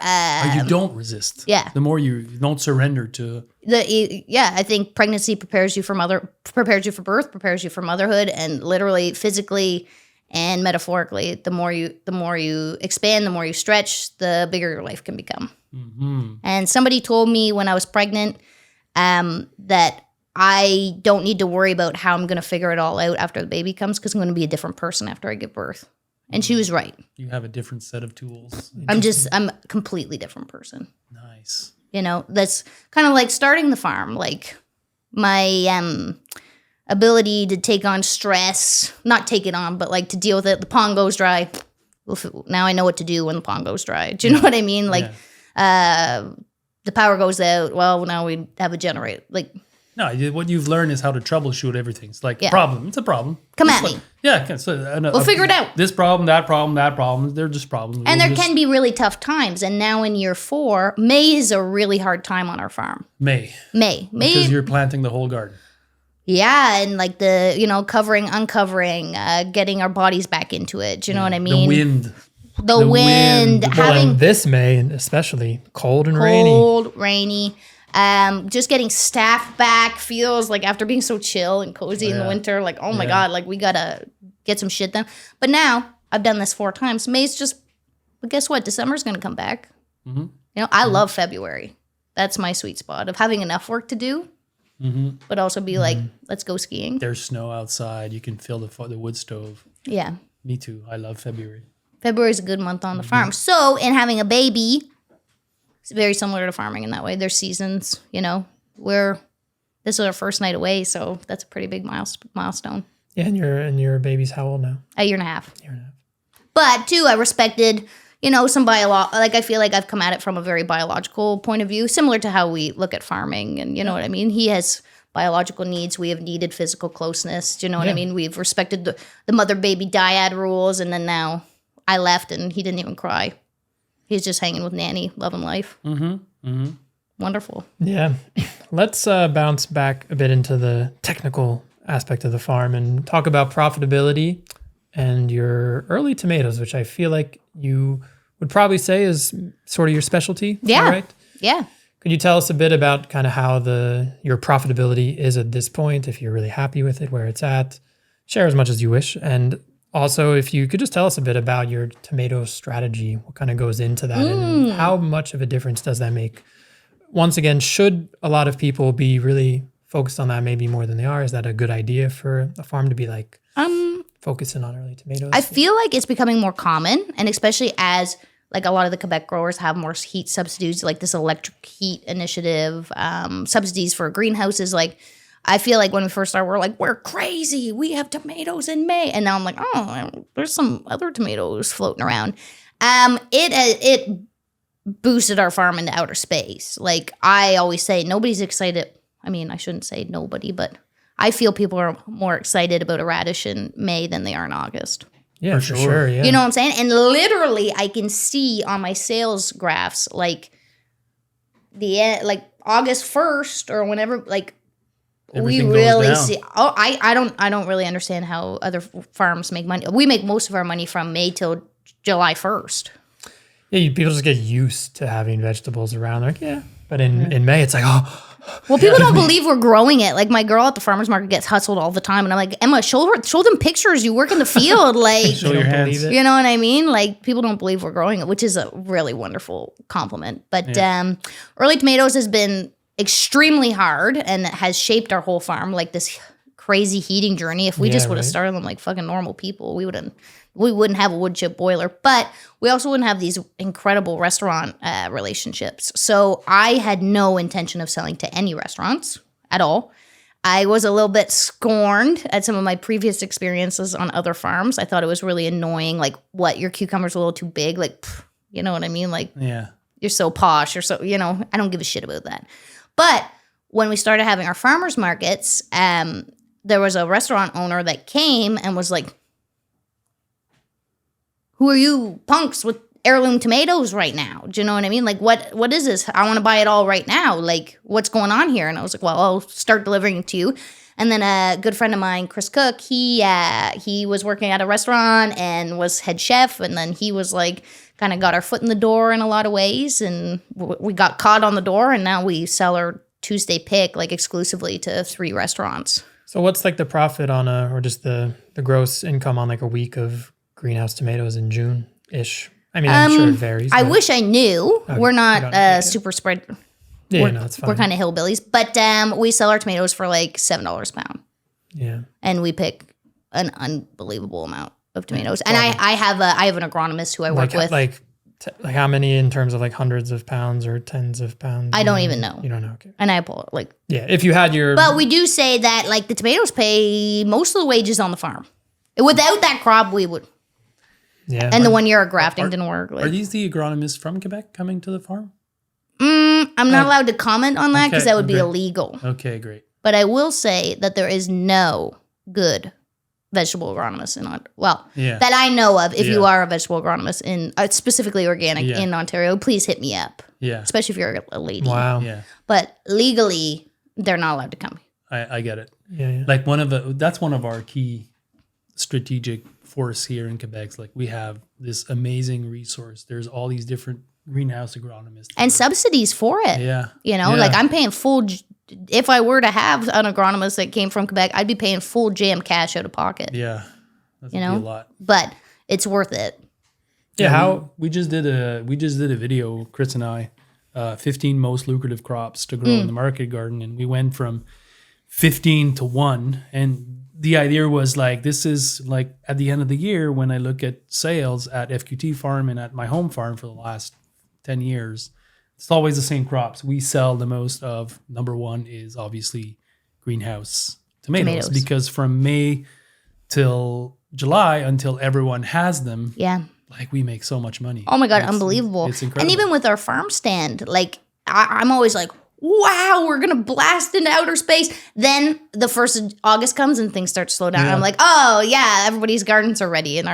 S2: You don't resist.
S1: yeah.
S2: The more you don't surrender to.
S1: I think pregnancy prepares you for birth, prepares you for motherhood, and literally, physically, and metaphorically, the more you expand, the more you stretch, the bigger your life can become.
S2: Mm-hmm.
S1: And somebody told me when I was pregnant that I don't need to worry about how I'm going to figure it all out after the baby comes because I'm going to be a different person after I give birth. And she was right.
S2: You have a different set of tools.
S1: I'm a completely different person.
S2: Nice.
S1: That's kind of like starting the farm. Like my ability to take on stress, not take it on, but like to deal with it. The pond goes dry. Now I know what to do when the pond goes dry. Do you know what I mean? Like the power goes out. Well, now we have a generator. Like,
S2: no, what you've learned is how to troubleshoot everything. It's like problem. It's a problem.
S1: Come
S2: It's
S1: at
S2: like,
S1: me.
S2: Yeah.
S1: We'll figure it out.
S2: This problem, that problem, that problem. They're just problems.
S1: And there can be really tough times. And now in year 4, May is a really hard time on our farm.
S2: May.
S1: May.
S2: Because you're planting the whole garden.
S1: Yeah, and like the, covering, uncovering, getting our bodies back into it. Do you know what I mean?
S2: The wind.
S1: The wind.
S3: Well,
S1: Having
S3: and this May, especially cold and rainy.
S1: cold, rainy. Just getting staff back feels like after being so chill and cozy in the winter, like, oh my God, like we gotta get some shit done. But now I've done this 4 times. May's but guess what? December's gonna come back.
S2: Mm-hmm.
S1: I love February. That's my sweet spot of having enough work to do, but also be like, let's go skiing.
S2: There's snow outside. You can feel the wood stove.
S1: Yeah.
S2: Me too. I love February.
S1: February's a good month on the farm. So in having a baby, it's very similar to farming in that way. There's seasons, this is our first night away, so that's a pretty big milestone.
S3: Yeah, and your baby's how old now?
S1: A year and a half. But too, I respected, some like I feel like I've come at it from a very biological point of view, similar to how we look at farming, and you know what I mean? He has biological needs. We have needed physical closeness. Do you know what I mean? We've respected the mother-baby dyad rules, and then now I left and he didn't even cry. He's just hanging with Nanny, loving life. Wonderful.
S3: Yeah. Let's bounce back a bit into the technical aspect of the farm and talk about profitability and your early tomatoes, which I feel like you would probably say is sort of your specialty.
S1: Yeah.
S3: Right?
S1: Yeah.
S3: Could you tell us a bit about kind of how your profitability is at this point, if you're really happy with it, where it's at? Share as much as you wish. And also, if you could just tell us a bit about your tomato strategy, what kind of goes into that and how much of a difference does that make? Once again, should a lot of people be really focused on that maybe more than they are? Is that a good idea for a farm to be like focusing on early tomatoes?
S1: I feel like it's becoming more common, and especially as like a lot of the Quebec growers have more heat subsidies, like this electric heat initiative, subsidies for greenhouses. Like, I feel like when we first started, we're like, we're crazy. We have tomatoes in May. And now I'm like, oh, there's some other tomatoes floating around. It boosted our farm into outer space. Like, I always say, nobody's excited. I mean, I shouldn't say nobody, but I feel people are more excited about a radish in May than they are in August.
S3: Yeah, for sure. Yeah.
S1: You know what I'm saying? And literally, I can see on my sales graphs, like August 1st or whenever, like,
S2: Everything
S1: we
S2: goes
S1: really
S2: down.
S1: see. Oh, I don't really understand how other farms make money. We make most of our money from May till July 1st.
S3: Yeah, people just get used to having vegetables around. They're like, yeah. But in May, it's like, oh,
S1: Well, people don't believe we're growing it. Like my girl at the farmer's market gets hustled all the time. And I'm like, Emma, show them pictures. You work in the field. Like,
S2: Show your hands.
S1: you know what I mean? Like people don't believe we're growing it, which is a really wonderful compliment. But early tomatoes has been extremely hard and has shaped our whole farm like this crazy heating journey. If we just would have started them like fucking normal people, we wouldn't have a wood chip boiler, but we also wouldn't have these incredible restaurant relationships. So I had no intention of selling to any restaurants at all. I was a little bit scorned at some of my previous experiences on other farms. I thought it was really annoying. Like, what, your cucumber's a little too big? Like, you know what I mean? Like, you're so posh. You're so, I don't give a shit about that. But when we started having our farmers markets, there was a restaurant owner that came and was like, who are you punks with heirloom tomatoes right now? Do you know what I mean? Like, what is this? I want to buy it all right now. Like, what's going on here? And I was like, well, I'll start delivering it to you. And then a good friend of mine, Chris Cook, he was working at a restaurant and was head chef. And then he was like, kind of got our foot in the door in a lot of ways. And we got caught on the door. And now we sell our Tuesday pick like exclusively to 3 restaurants.
S3: So what's like the profit on or just the gross income on like a week of greenhouse tomatoes in June-ish? I mean, I'm sure it varies.
S1: I wish I knew. Okay. We're not super spread.
S3: Yeah, no, it's fine.
S1: We're kind of hillbillies. But we sell our tomatoes for like $7 a pound.
S3: Yeah.
S1: And we pick an unbelievable amount of tomatoes. And I have an agronomist who I work with.
S3: Like how many in terms of like hundreds of pounds or tens of pounds?
S1: I don't even know.
S3: You don't know, okay.
S1: And I pull like...
S3: Yeah, if you had your...
S1: But we do say that like the tomatoes pay most of the wages on the farm. Without that crop, we would...
S3: Yeah.
S1: And the 1 year of grafting didn't work. Like,
S2: are these the agronomists from Quebec coming to the farm?
S1: I'm not allowed to comment on that because that would be illegal.
S2: Okay, great.
S1: But I will say that there is no good vegetable agronomist that I know of. If you are a vegetable agronomist in specifically organic in Ontario, please hit me up.
S2: Yeah.
S1: Especially if you're a lady.
S3: Wow.
S2: Yeah.
S1: But legally, they're not allowed to come.
S2: I get it.
S3: Yeah.
S2: Like that's one of our key strategic force here in Quebec. It's like we have this amazing resource. There's all these different greenhouse agronomists
S1: and subsidies for it.
S2: Yeah.
S1: Like I'm paying full. If I were to have an agronomist that came from Quebec, I'd be paying full jam cash out of pocket.
S2: Yeah. That's a lot.
S1: But it's worth it.
S3: Yeah.
S2: We just did a video, Chris and I, 15 most lucrative crops to grow in the market garden, and we went from 15 to 1, and the idea was like, this is like at the end of the year when I look at sales at FQT farm and at my home farm for the last 10 years, it's always the same crops. We sell the most of, number 1 is obviously greenhouse tomatoes. Because from May till July until everyone has them, like we make so much money.
S1: Oh my God, unbelievable.
S2: It's incredible.
S1: And even with our farm stand, like I'm always like, wow, we're going to blast into outer space. Then the 1st of August comes and things start to slow down. Yeah. I'm like, oh yeah, everybody's gardens are ready. And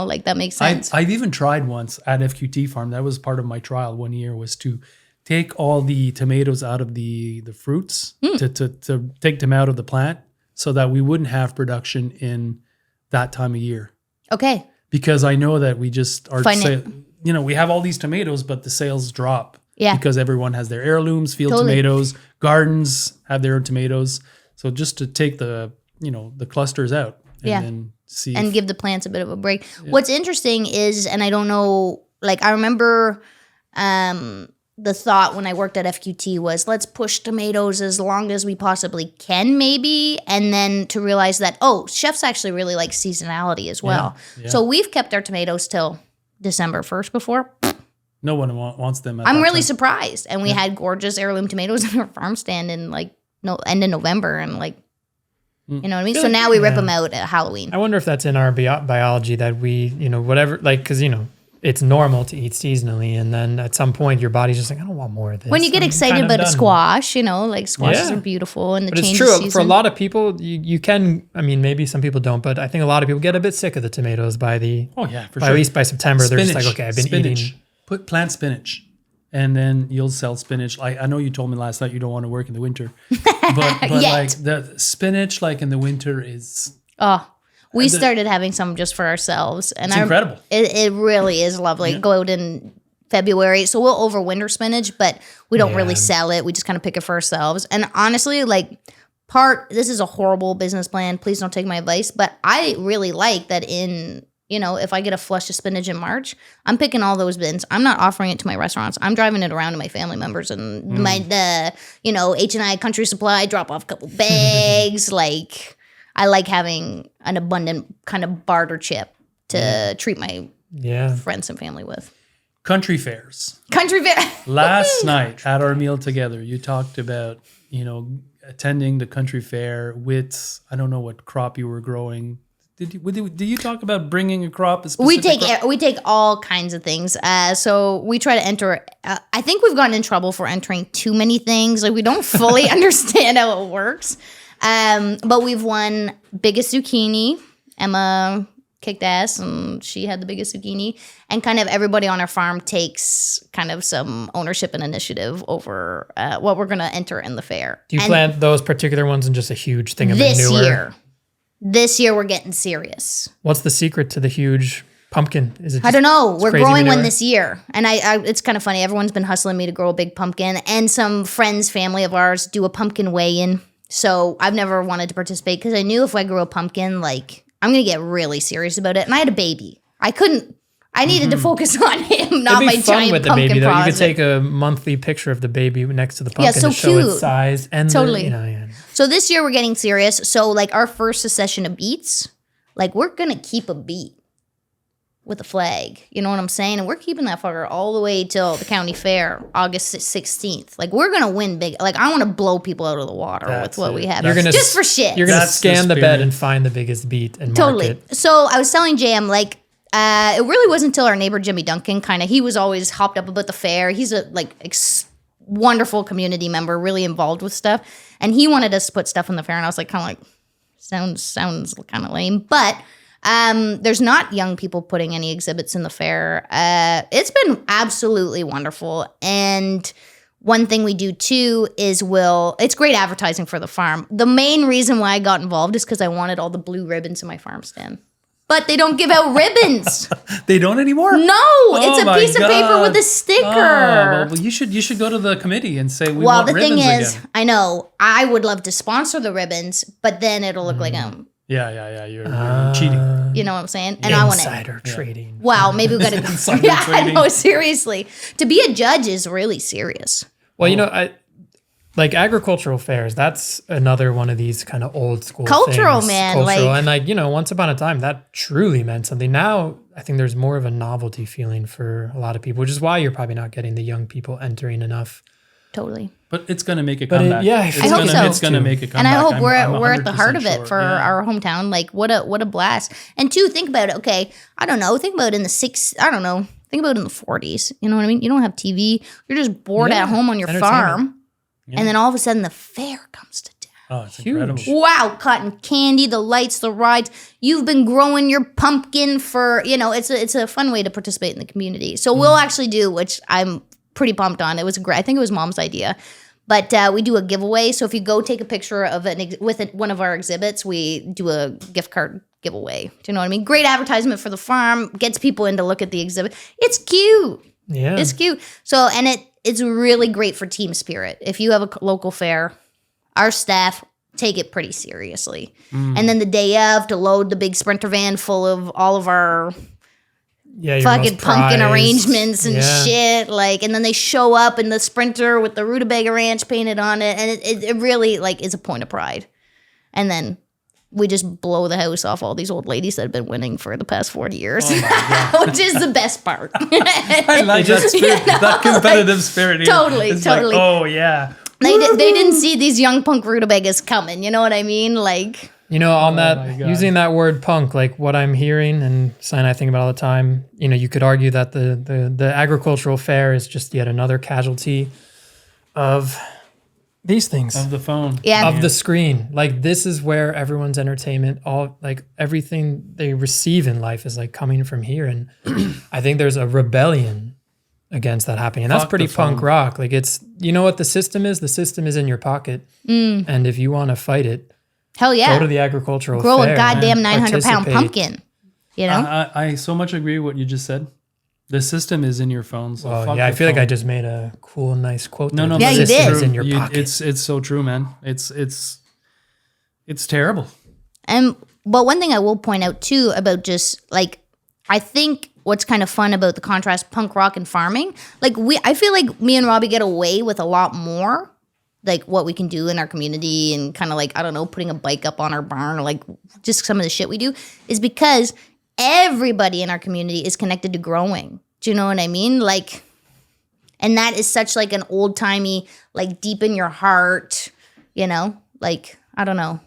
S1: like that makes sense.
S2: I've even tried once at FQT farm. That was part of my trial 1 year, was to take all the tomatoes out of the fruits, to take them out of the plant so that we wouldn't have production in that time of year.
S1: Okay.
S2: Because I know that we just are, we have all these tomatoes, but the sales drop.
S1: Yeah.
S2: Because everyone has their heirlooms, field tomatoes, gardens have their own tomatoes. So just to take the clusters out and then see.
S1: And give the plants a bit of a break. Yeah. What's interesting is, and I don't know, like I remember the thought when I worked at FQT was, let's push tomatoes as long as we possibly can maybe. And then to realize that, chefs actually really like seasonality as well. Yeah. So we've kept our tomatoes till December 1st before.
S2: No one wants them.
S1: I'm really surprised. And we had gorgeous heirloom tomatoes in our farm stand in end of November. And you know what I mean? So now we rip them out at Halloween.
S3: I wonder if that's in our biology that we, whatever, because, it's normal to eat seasonally. And then at some point your body's just like, I don't want more of this.
S1: When you get excited about a squash, like squashes are beautiful. And the change
S3: it's true.
S1: of season.
S3: For a lot of people, you can, maybe some people don't, but I think a lot of people get a bit sick of the tomatoes at least by September. They're just like, okay, I've been eating.
S2: Plant spinach, and then you'll sell spinach. I know you told me last night you don't want to work in the winter, but like the spinach, like in the winter is.
S1: We started having some just for ourselves, and
S2: it's incredible.
S1: It really is lovely. Yeah. Go out and February. So we'll overwinter spinach, but we don't really sell it. We just kind of pick it for ourselves. And honestly, like this is a horrible business plan. Please don't take my advice. But I really like that if I get a flush of spinach in March, I'm picking all those bins. I'm not offering it to my restaurants. I'm driving it around to my family members and H&I Country Supply, drop off a couple bags. Like, I like having an abundant kind of barter chip to treat my friends and family with.
S2: Country fairs.
S1: Country fair.
S2: Last night at our meal together, you talked about, attending the country fair with, I don't know what crop you were growing. Did you talk about bringing a crop?
S1: We take all kinds of things. So we try to enter. I think we've gotten in trouble for entering too many things. Like, we don't fully understand how it works. But we've won biggest zucchini. Emma kicked ass, and she had the biggest zucchini. And kind of everybody on our farm takes kind of some ownership and initiative over what we're going to enter in the fair.
S3: Do you plant those particular ones in just a huge thing of manure?
S1: This year we're getting serious.
S3: What's the secret to the huge pumpkin? Is it?
S1: I don't know. We're growing
S3: manure?
S1: one this year, and I it's kind of funny. Everyone's been hustling me to grow a big pumpkin, and some family of ours do a pumpkin weigh-in. So I've never wanted to participate because I knew if I grew a pumpkin, like, I'm gonna get really serious about it. And I had a baby. I needed to focus on him, not my giant
S3: with the
S1: pumpkin
S3: baby, though.
S1: project.
S3: You could take a monthly picture of the baby next to the pumpkin
S1: so
S3: to show
S1: cute.
S3: its size and
S1: Totally.
S3: The.
S1: So this year we're getting serious. So like our first session of beets, like we're gonna keep a beet with a flag. You know what I'm saying? And we're keeping that fucker all the way till the county fair, August 16th. Like, we're gonna win big. Like, I want to blow people out of the water with what we have. Just for shit.
S3: You're gonna scan the bed and find the biggest beet and mark it.
S1: So I was telling JM, like, it really wasn't until our neighbor Jimmy Duncan he was always hopped up about the fair. He's a wonderful community member, really involved with stuff, and he wanted us to put stuff in the fair, and I was like, sounds kind of lame, but there's not young people putting any exhibits in the fair. It's been absolutely wonderful, and one thing we do too is it's great advertising for the farm. The main reason why I got involved is because I wanted all the blue ribbons in my farm stand. But they don't give out ribbons.
S2: They don't anymore?
S1: No, it's a piece of paper with a sticker.
S2: Well, you should go to the committee and say we want ribbons again. Well, the thing is,
S1: I know, I would love to sponsor the ribbons, but then it'll look like
S2: Yeah, you're cheating.
S1: You know what I'm saying? And I want
S3: insider trading.
S1: Wow, maybe we got to. Yeah, I know. Seriously, to be a judge is really serious.
S3: Well, like agricultural fairs, that's another one of these kind of old school
S1: cultural
S3: things.
S1: Man.
S3: Cultural, and once upon a time that truly meant something. Now I think there's more of a novelty feeling for a lot of people, which is why you're probably not getting the young people entering enough.
S1: Totally.
S2: But it's going to make a comeback.
S1: I hope so.
S2: It's going to make a comeback.
S1: And I hope we're at the heart of it for our hometown. Like, what a blast. And two, think about it. Okay, I don't know. Think about it in the Think about it in the 40s. You know what I mean? You don't have TV. You're just bored at home on your farm. Yeah. And then all of a sudden the fair comes to town.
S2: Oh, it's incredible.
S1: Wow, cotton candy, the lights, the rides. You've been growing your pumpkin for, it's a fun way to participate in the community. So we'll actually do, which I'm pretty pumped on. It was great. I think it was Mom's idea. But we do a giveaway. So if you go take a picture of one of our exhibits, we do a gift card giveaway. Do you know what I mean? Great advertisement for the farm. Gets people in to look at the exhibit. It's cute.
S3: Yeah.
S1: It's cute. So, and it's really great for team spirit. If you have a local fair, our staff take it pretty seriously. And then the day of, to load the big Sprinter van full of all of our fucking pumpkin arrangements and shit. And then they show up in the Sprinter with the Rutabaga Ranch painted on it. And it really, is a point of pride. And then we just blow the house off all these old ladies that have been winning for the past 40 years, which is the best part.
S2: I like that spirit, that competitive spirit.
S1: Totally.
S2: Like, oh, yeah.
S1: They didn't see these young punk rutabagas coming. You know what I mean?
S3: Using that word punk, like what I'm hearing and something I think about all the time, you could argue that the agricultural fair is just yet another casualty of these things.
S2: Of the phone.
S1: Yeah.
S3: Of the screen. Like, this is where everyone's entertainment, everything they receive in life is coming from here. And I think there's a rebellion against that happening. And that's pretty punk rock. It's, you know what the system is? The system is in your pocket. And if you want to fight it,
S1: hell yeah,
S3: go to the agricultural
S1: grow
S3: fair.
S1: a goddamn 900-pound pumpkin.
S2: I so much agree with what you just said. The system is in your phone. So
S3: Well,
S2: fuck
S3: yeah, I
S2: the
S3: feel like I
S2: phone.
S3: just made a cool, nice quote.
S2: No,
S3: there.
S2: no,
S3: The
S1: Yeah, you
S3: system
S1: did.
S3: is in your pocket.
S2: It's so true, man. It's terrible.
S1: But one thing I will point out too about just like, I think what's kind of fun about the contrast punk rock and farming, like I feel like me and Robbie get away with a lot more, like what we can do in our community and kind of like, I don't know, putting a bike up on our barn or like just some of the shit we do is because everybody in our community is connected to growing. Do you know what I mean? Like, and that is such like an old timey, like deep in your heart, you know, like, I don't know.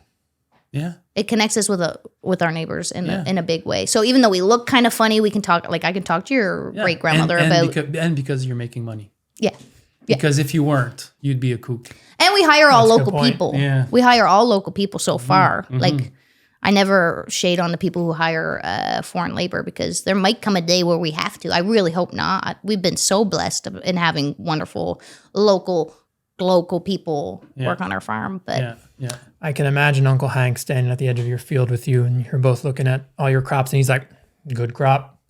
S2: Yeah.
S1: It connects us with our neighbors in a big way. So even though we look kind of funny, we can talk. Like I can talk to your great grandmother about
S2: because you're making money.
S1: Yeah.
S2: Because if you weren't, you'd be a kook.
S1: And we hire all
S3: That's a good
S1: local
S3: point.
S1: people.
S2: Yeah.
S1: We hire all local people so far. Like I never shade on the people who hire foreign labor because there might come a day where we have to. I really hope not. We've been so blessed in having wonderful local people work on our farm. But
S2: Yeah.
S3: I can imagine Uncle Hank standing at the edge of your field with you, and you're both looking at all your crops, and he's like, "Good crop,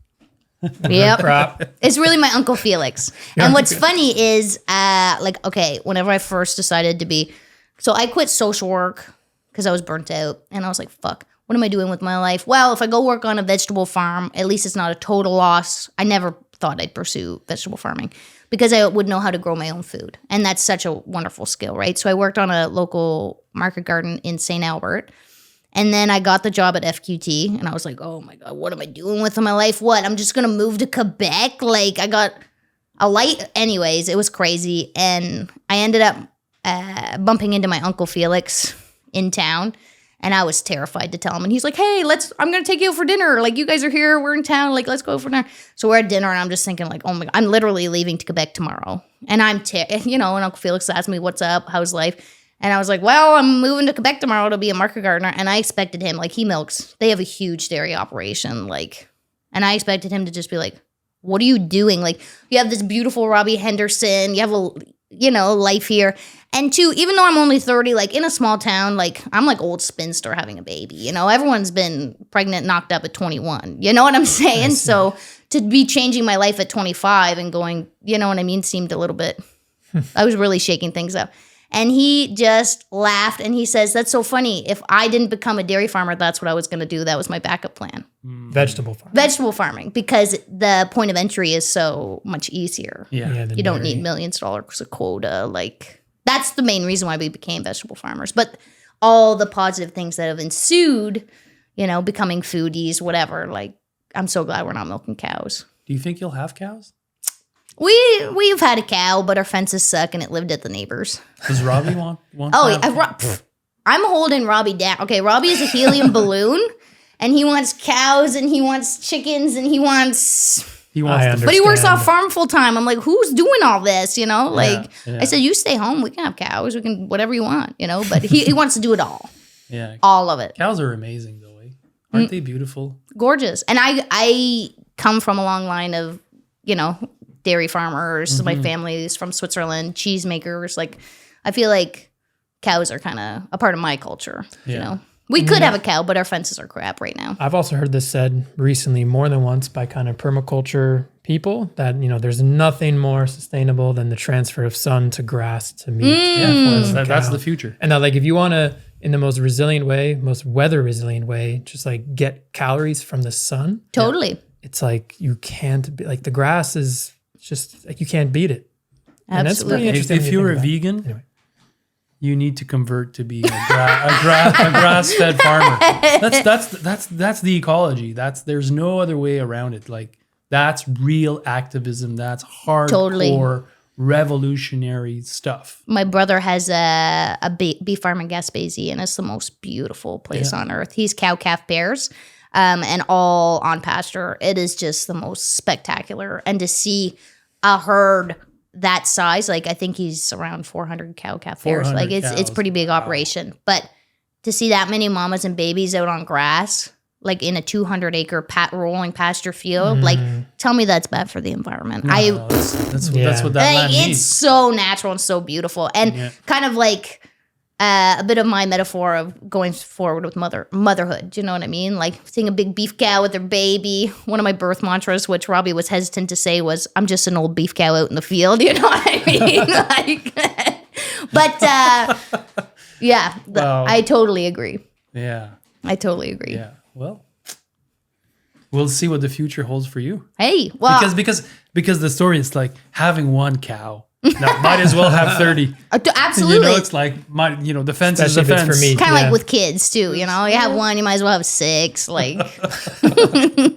S1: yep.
S3: crop."
S1: It's really my Uncle Felix. And what's funny is, whenever I first decided to be, so I quit social work because I was burnt out. And I was like, fuck, what am I doing with my life? Well, if I go work on a vegetable farm, at least it's not a total loss. I never thought I'd pursue vegetable farming because I would know how to grow my own food. And that's such a wonderful skill, right? So I worked on a local market garden in St. Albert. And then I got the job at FQT, and I was like, oh my God, what am I doing with my life? What? I'm just going to move to Quebec? Like, I got a light. Anyways, it was crazy. And I ended up bumping into my Uncle Felix in town, and I was terrified to tell him. And he's like, hey, I'm going to take you out for dinner. Like, you guys are here. We're in town. Like, let's go for dinner. So we're at dinner, and I'm just thinking, like, oh my God, I'm literally leaving to Quebec tomorrow. And and Uncle Felix asked me, what's up? How's life? And I was like, well, I'm moving to Quebec tomorrow to be a market gardener. And I expected him, like, they have a huge dairy operation, like, and I expected him to just be like, what are you doing? Like, you have this beautiful Robbie Henderson, you have life here. And two, even though I'm only 30, like, in a small town, like, I'm like old spinster having a baby, everyone's been pregnant, knocked up at 21. You know what I'm saying? So to be changing my life at 25 and going, you know what I mean, seemed a little bit, I was really shaking things up. And he just laughed and he says, that's so funny. If I didn't become a dairy farmer, that's what I was going to do. That was my backup plan.
S3: Vegetable farm.
S1: Vegetable farming, because the point of entry is so much easier.
S2: Yeah.
S3: the
S1: You don't
S3: dairy.
S1: need millions of dollars of quota. Like, that's the main reason why we became vegetable farmers. But all the positive things that have ensued, becoming foodies, whatever, like, I'm so glad we're not milking cows.
S2: Do you think you'll have cows?
S1: We've had a cow, but our fences suck and it lived at the neighbors.
S2: Does Robbie want
S1: Oh,
S2: to have
S1: I'm holding Robbie down. Okay, Robbie is a helium balloon, and he wants cows, and he wants chickens, and he wants...
S2: He wants to
S1: But he works
S3: Understand.
S1: off farm full time. I'm like, who's doing all this? Like,
S2: yeah.
S1: I said, you stay home. We can have cows. We can whatever you want, But he wants to do it all.
S2: Yeah.
S1: All of it.
S2: Cows are amazing though, eh? Aren't they beautiful?
S1: Gorgeous. And I come from a long line of, dairy farmers. My family is from Switzerland, cheesemakers. Like, I feel like cows are kind of a part of my culture,
S2: Yeah.
S1: We could have a cow, but our fences are crap right now.
S3: I've also heard this said recently more than once by kind of permaculture people that, there's nothing more sustainable than the transfer of sun to grass to meat.
S2: That's the future.
S3: And that, like, if you want to, in the most resilient way, most weather resilient way, just like get calories from the sun,
S1: Totally.
S3: it's like you can't be like the grass is just like you can't beat it. And that's pretty
S1: Absolutely.
S3: interesting.
S2: If
S3: when you
S2: you're a
S3: think about it.
S2: vegan,
S3: Anyway.
S2: you need to convert to be a grass-fed farmer. That's the ecology. There's no other way around it. Like, that's real activism. That's hardcore,
S1: Totally.
S2: revolutionary stuff.
S1: My brother has a beef farm in Gaspésie, and it's the most beautiful place on earth. He's cow-calf pairs, and all on pasture. It is just the most spectacular. And to see a herd that size, like, I think he's around 400 cow-calf pairs.
S2: 400
S1: Like, it's
S2: cows.
S1: pretty big operation. But to see that many mamas and babies out on grass, like in a 200-acre rolling pasture field, like, tell me that's bad for the environment.
S2: No, that's what that
S1: Like,
S2: land
S1: it's
S2: needs.
S1: so natural and so beautiful, and kind of like a bit of my metaphor of going forward with motherhood. Do you know what I mean? Like seeing a big beef cow with her baby. One of my birth mantras, which Robbie was hesitant to say, was, I'm just an old beef cow out in the field. You know what I mean? I totally agree.
S2: Yeah.
S1: I totally agree.
S2: Yeah. Well, we'll see what the future holds for you.
S1: Hey, well.
S2: Because the story is like having one cow. Now, might as well have 30.
S1: Absolutely.
S2: It's like, the fence is
S3: Especially
S2: a
S3: if it's
S2: fence.
S3: for me.
S1: Kind of
S3: Yeah.
S1: like with kids too, you have one, you might as well have 6. Like,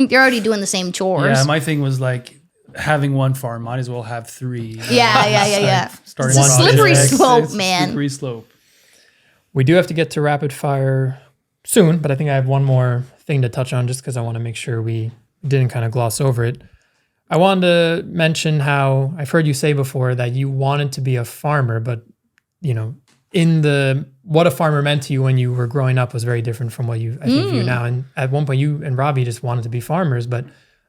S1: you're already doing the same chores.
S2: Yeah, my thing was like having one farm, might as well have 3.
S1: Yeah.
S2: Starting
S1: It's a
S2: from
S1: slippery
S2: projects.
S1: slope,
S2: It's a
S1: man.
S2: Slippery slope.
S3: We do have to get to rapid fire soon, but I think I have one more thing to touch on just because I want to make sure we didn't kind of gloss over it. I wanted to mention how I've heard you say before that you wanted to be a farmer, but what a farmer meant to you when you were growing up was very different from what you I think view now. And at one point, you and Robbie just wanted to be farmers, but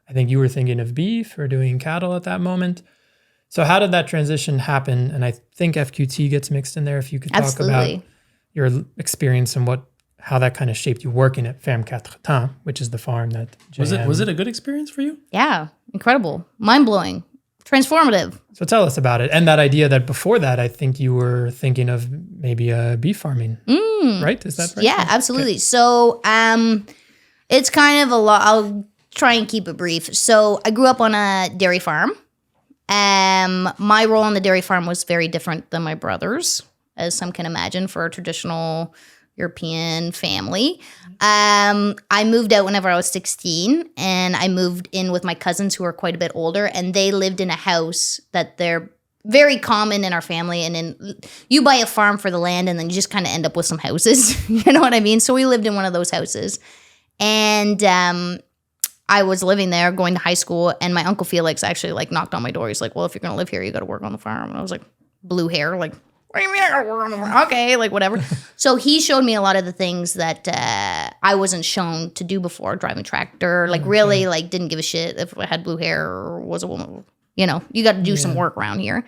S3: I think you were thinking of beef or doing cattle at that moment. So how did that transition happen? And I think FQT gets mixed in there. If you could talk about your experience and how that kind of shaped you working at Ferme Quatre Temps, which is the farm that
S2: Was it a good experience for you?
S1: Yeah. Incredible. Mind-blowing. Transformative.
S3: So tell us about it. And that idea that before that, I think you were thinking of maybe beef farming, right? Is that right?
S1: Yeah, absolutely. Okay. So it's kind of a lot. I'll try and keep it brief. So I grew up on a dairy farm. My role on the dairy farm was very different than my brother's, as some can imagine, for a traditional European family. I moved out whenever I was 16, and I moved in with my cousins who are quite a bit older, and they lived in a house that they're very common in our family. And you buy a farm for the land, and then you just kind of end up with some houses. You know what I mean? So we lived in one of those houses, and I was living there, going to high school, and my Uncle Felix actually knocked on my door. He's like, "Well, if you're gonna live here, you got to work on the farm." And I was like, blue hair, like, what do you mean I gotta work on the farm? Okay, whatever. So he showed me a lot of the things that I wasn't shown to do before. Driving tractor, really, didn't give a shit if I had blue hair or was a woman. You got to do some work around here.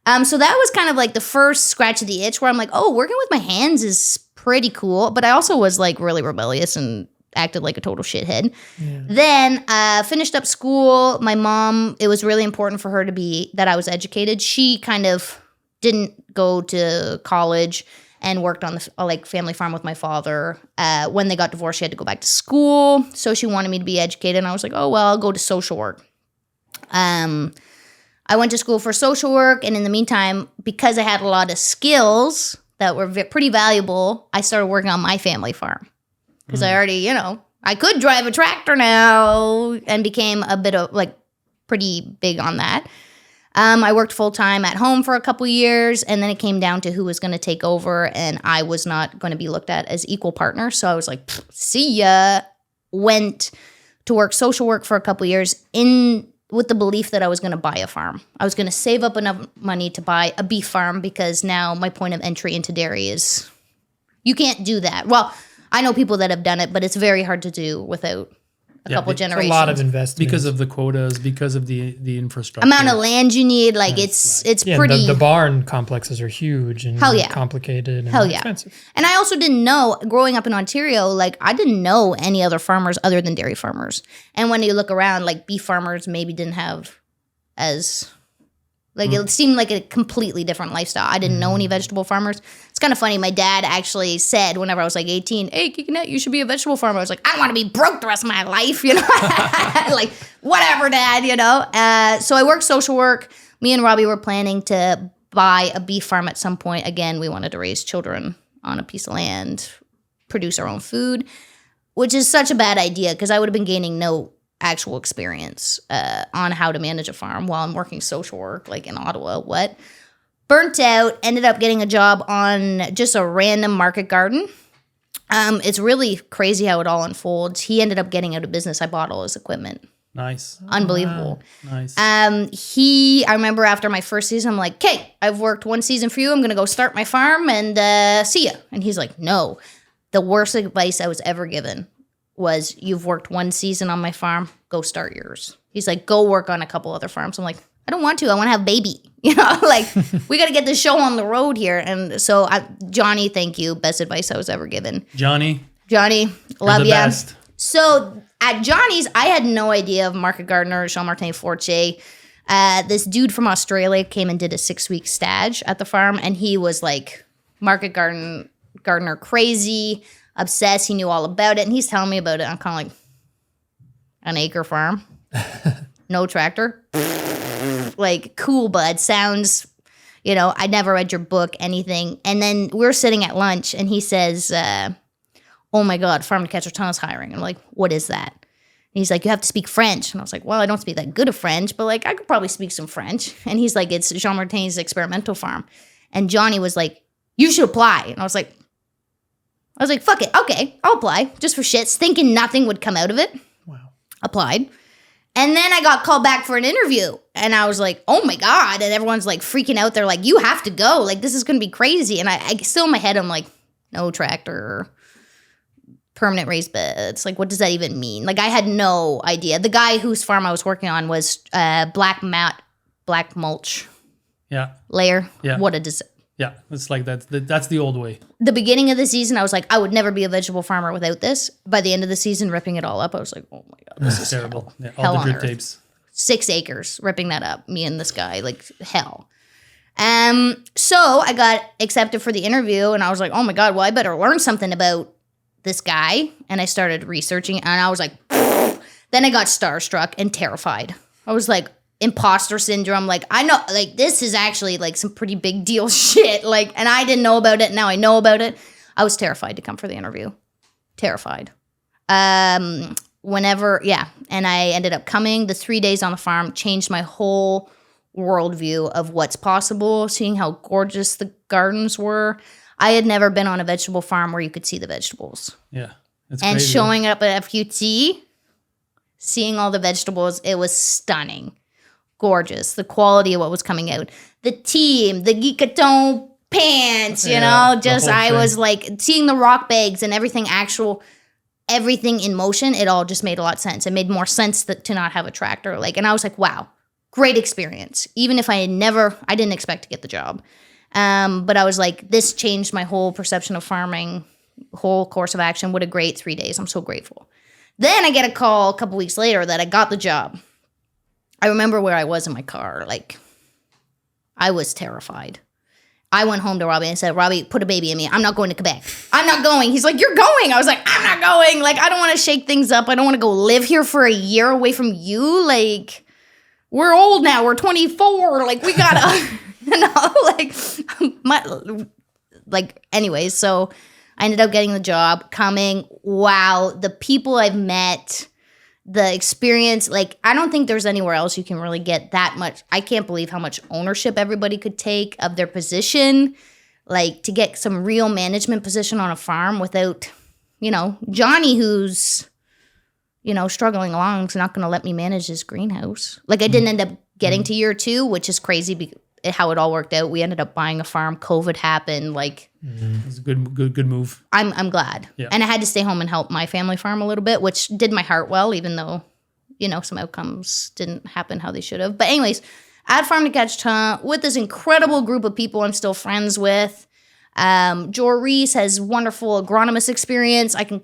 S1: So that was kind of the first scratch of the itch where I'm like, oh, working with my hands is pretty cool. But I also was really rebellious and acted like a total shithead. Yeah. Then finished up school. My mom, it was really important for her that I was educated. She kind of didn't go to college and worked on the family farm with my father. When they got divorced, she had to go back to school. So she wanted me to be educated. And I was like, oh, well, I'll go to social work. I went to school for social work. And in the meantime, because I had a lot of skills that were pretty valuable, I started working on my family farm. Because I already, I could drive a tractor now, and became a bit of pretty big on that. I worked full-time at home for a couple years, and then it came down to who was going to take over, and I was not going to be looked at as equal partner. So I was like, see ya. Went to work social work for a couple years with the belief that I was going to buy a farm. I was going to save up enough money to buy a beef farm, because now my point of entry into dairy is you can't do that. Well, I know people that have done it, but it's very hard to do without a couple generations.
S3: It's a lot of investment.
S2: Because of the quotas, because of the infrastructure.
S1: Amount of land you need, it's pretty...
S3: The barn complexes are huge and complicated and expensive.
S1: And I also didn't know, growing up in Ontario, I didn't know any other farmers other than dairy farmers. And when you look around, beef farmers maybe didn't have as... It seemed like a completely different lifestyle. I didn't know any vegetable farmers. It's kind of funny. My dad actually said whenever I was 18, hey, Kikinette, you should be a vegetable farmer. I was like, I don't want to be broke the rest of my life, whatever, Dad, So I worked social work. Me and Robbie were planning to buy a beef farm at some point. Again, we wanted to raise children on a piece of land, produce our own food, which is such a bad idea because I would have been gaining no actual experience on how to manage a farm while I'm working social work, in Ottawa. Burnt out, ended up getting a job on just a random market garden. It's really crazy how it all unfolds. He ended up getting out of business. I bought all his equipment.
S2: Nice.
S1: Unbelievable.
S2: Wow. Nice.
S1: I remember after my first season, I'm like, okay, I've worked one season for you. I'm going to go start my farm and see ya. And he's like, no. The worst advice I was ever given was, you've worked one season on my farm, go start yours. He's like, go work on a couple other farms. I'm like, I don't want to. I want to have a baby. You know, like, we got to get the show on the road here. And so, Johnny, thank you. Best advice I was ever given.
S2: Johnny,
S1: love
S2: the
S1: ya.
S2: best.
S1: So at Johnny's, I had no idea of market gardener, Jean-Martin Fortier. This dude from Australia came and did a 6-week stage at the farm. And he was like market gardener crazy, obsessed. He knew all about it. And he's telling me about it. I'm kind of like, an acre farm, no tractor. Like, cool, bud. Sounds, I never read your book, anything. And then we're sitting at lunch, and he says, oh, my God, Farm to Catch is hiring. I'm like, what is that? And he's like, you have to speak French. And I was like, well, I don't speak that good of French, but, like, I could probably speak some French. And he's like, it's Jean-Martin's experimental farm. And Johnny was like, you should apply. And I was like, fuck it. Okay, I'll apply, just for shits, thinking nothing would come out of it.
S3: Wow.
S1: Applied. And then I got called back for an interview. And I was like, oh my God. And everyone's like freaking out. They're like, you have to go. Like, this is going to be crazy. And I still in my head, I'm like, no tractor, permanent raised beds. Like, what does that even mean? Like, I had no idea. The guy whose farm I was working on was black mulch layer.
S2: Yeah.
S1: What a disaster.
S2: Yeah, it's like that's the old way.
S1: The beginning of the season, I was like, I would never be a vegetable farmer without this. By the end of the season, ripping it all up, I was like, oh my God, this is
S2: terrible. Yeah,
S1: hell
S2: all the
S1: on
S2: drip
S1: earth.
S2: tapes.
S1: 6 acres, ripping that up, me and this guy, like hell. So I got accepted for the interview, and I was like, oh my God, well, I better learn something about this guy. And I started researching, and I was like, then I got starstruck and terrified. I was like, imposter syndrome. Like, I know, like, this is actually like some pretty big deal shit. Like, and I didn't know about it. Now I know about it. I was terrified to come for the interview. Terrified. And I ended up coming. The 3 days on the farm changed my whole worldview of what's possible, seeing how gorgeous the gardens were. I had never been on a vegetable farm where you could see the vegetables.
S2: Yeah. It's
S1: and
S2: crazy.
S1: Showing up at FQT, seeing all the vegetables, it was stunning. Gorgeous. The quality of what was coming out. The team, the geekaton pants, I was like seeing the rock bags and everything in motion. It all just made a lot of sense. It made more sense to not have a tractor. And I was like, wow, great experience. Even if I didn't expect to get the job. But I was like, this changed my whole perception of farming, whole course of action. What a great 3 days. I'm so grateful. Then I get a call a couple weeks later that I got the job. I remember where I was in my car. Like, I was terrified. I went home to Robbie and said, Robbie, put a baby in me. I'm not going to Quebec. I'm not going. He's like, you're going. I was like, I'm not going. Like, I don't want to shake things up. I don't want to go live here for a year away from you. Like, we're old now. We're 24. Like, we gotta, anyways. So I ended up getting the job, coming. Wow. The people I've met, the experience, like, I don't think there's anywhere else you can really get that much. I can't believe how much ownership everybody could take of their position, like, to get some real management position on a farm without, Johnny, who's, struggling along, is not going to let me manage his greenhouse. Like, I didn't end up getting to year 2, which is crazy how it all worked out. We ended up buying a farm. COVID happened. Like,
S2: it was a good move.
S1: I'm glad. Yeah. And I had to stay home and help my family farm a little bit, which did my heart well, even though, some outcomes didn't happen how they should have. But anyways, at Farm to Catch with this incredible group of people I'm still friends with. Jor Reese has wonderful agronomist experience. I can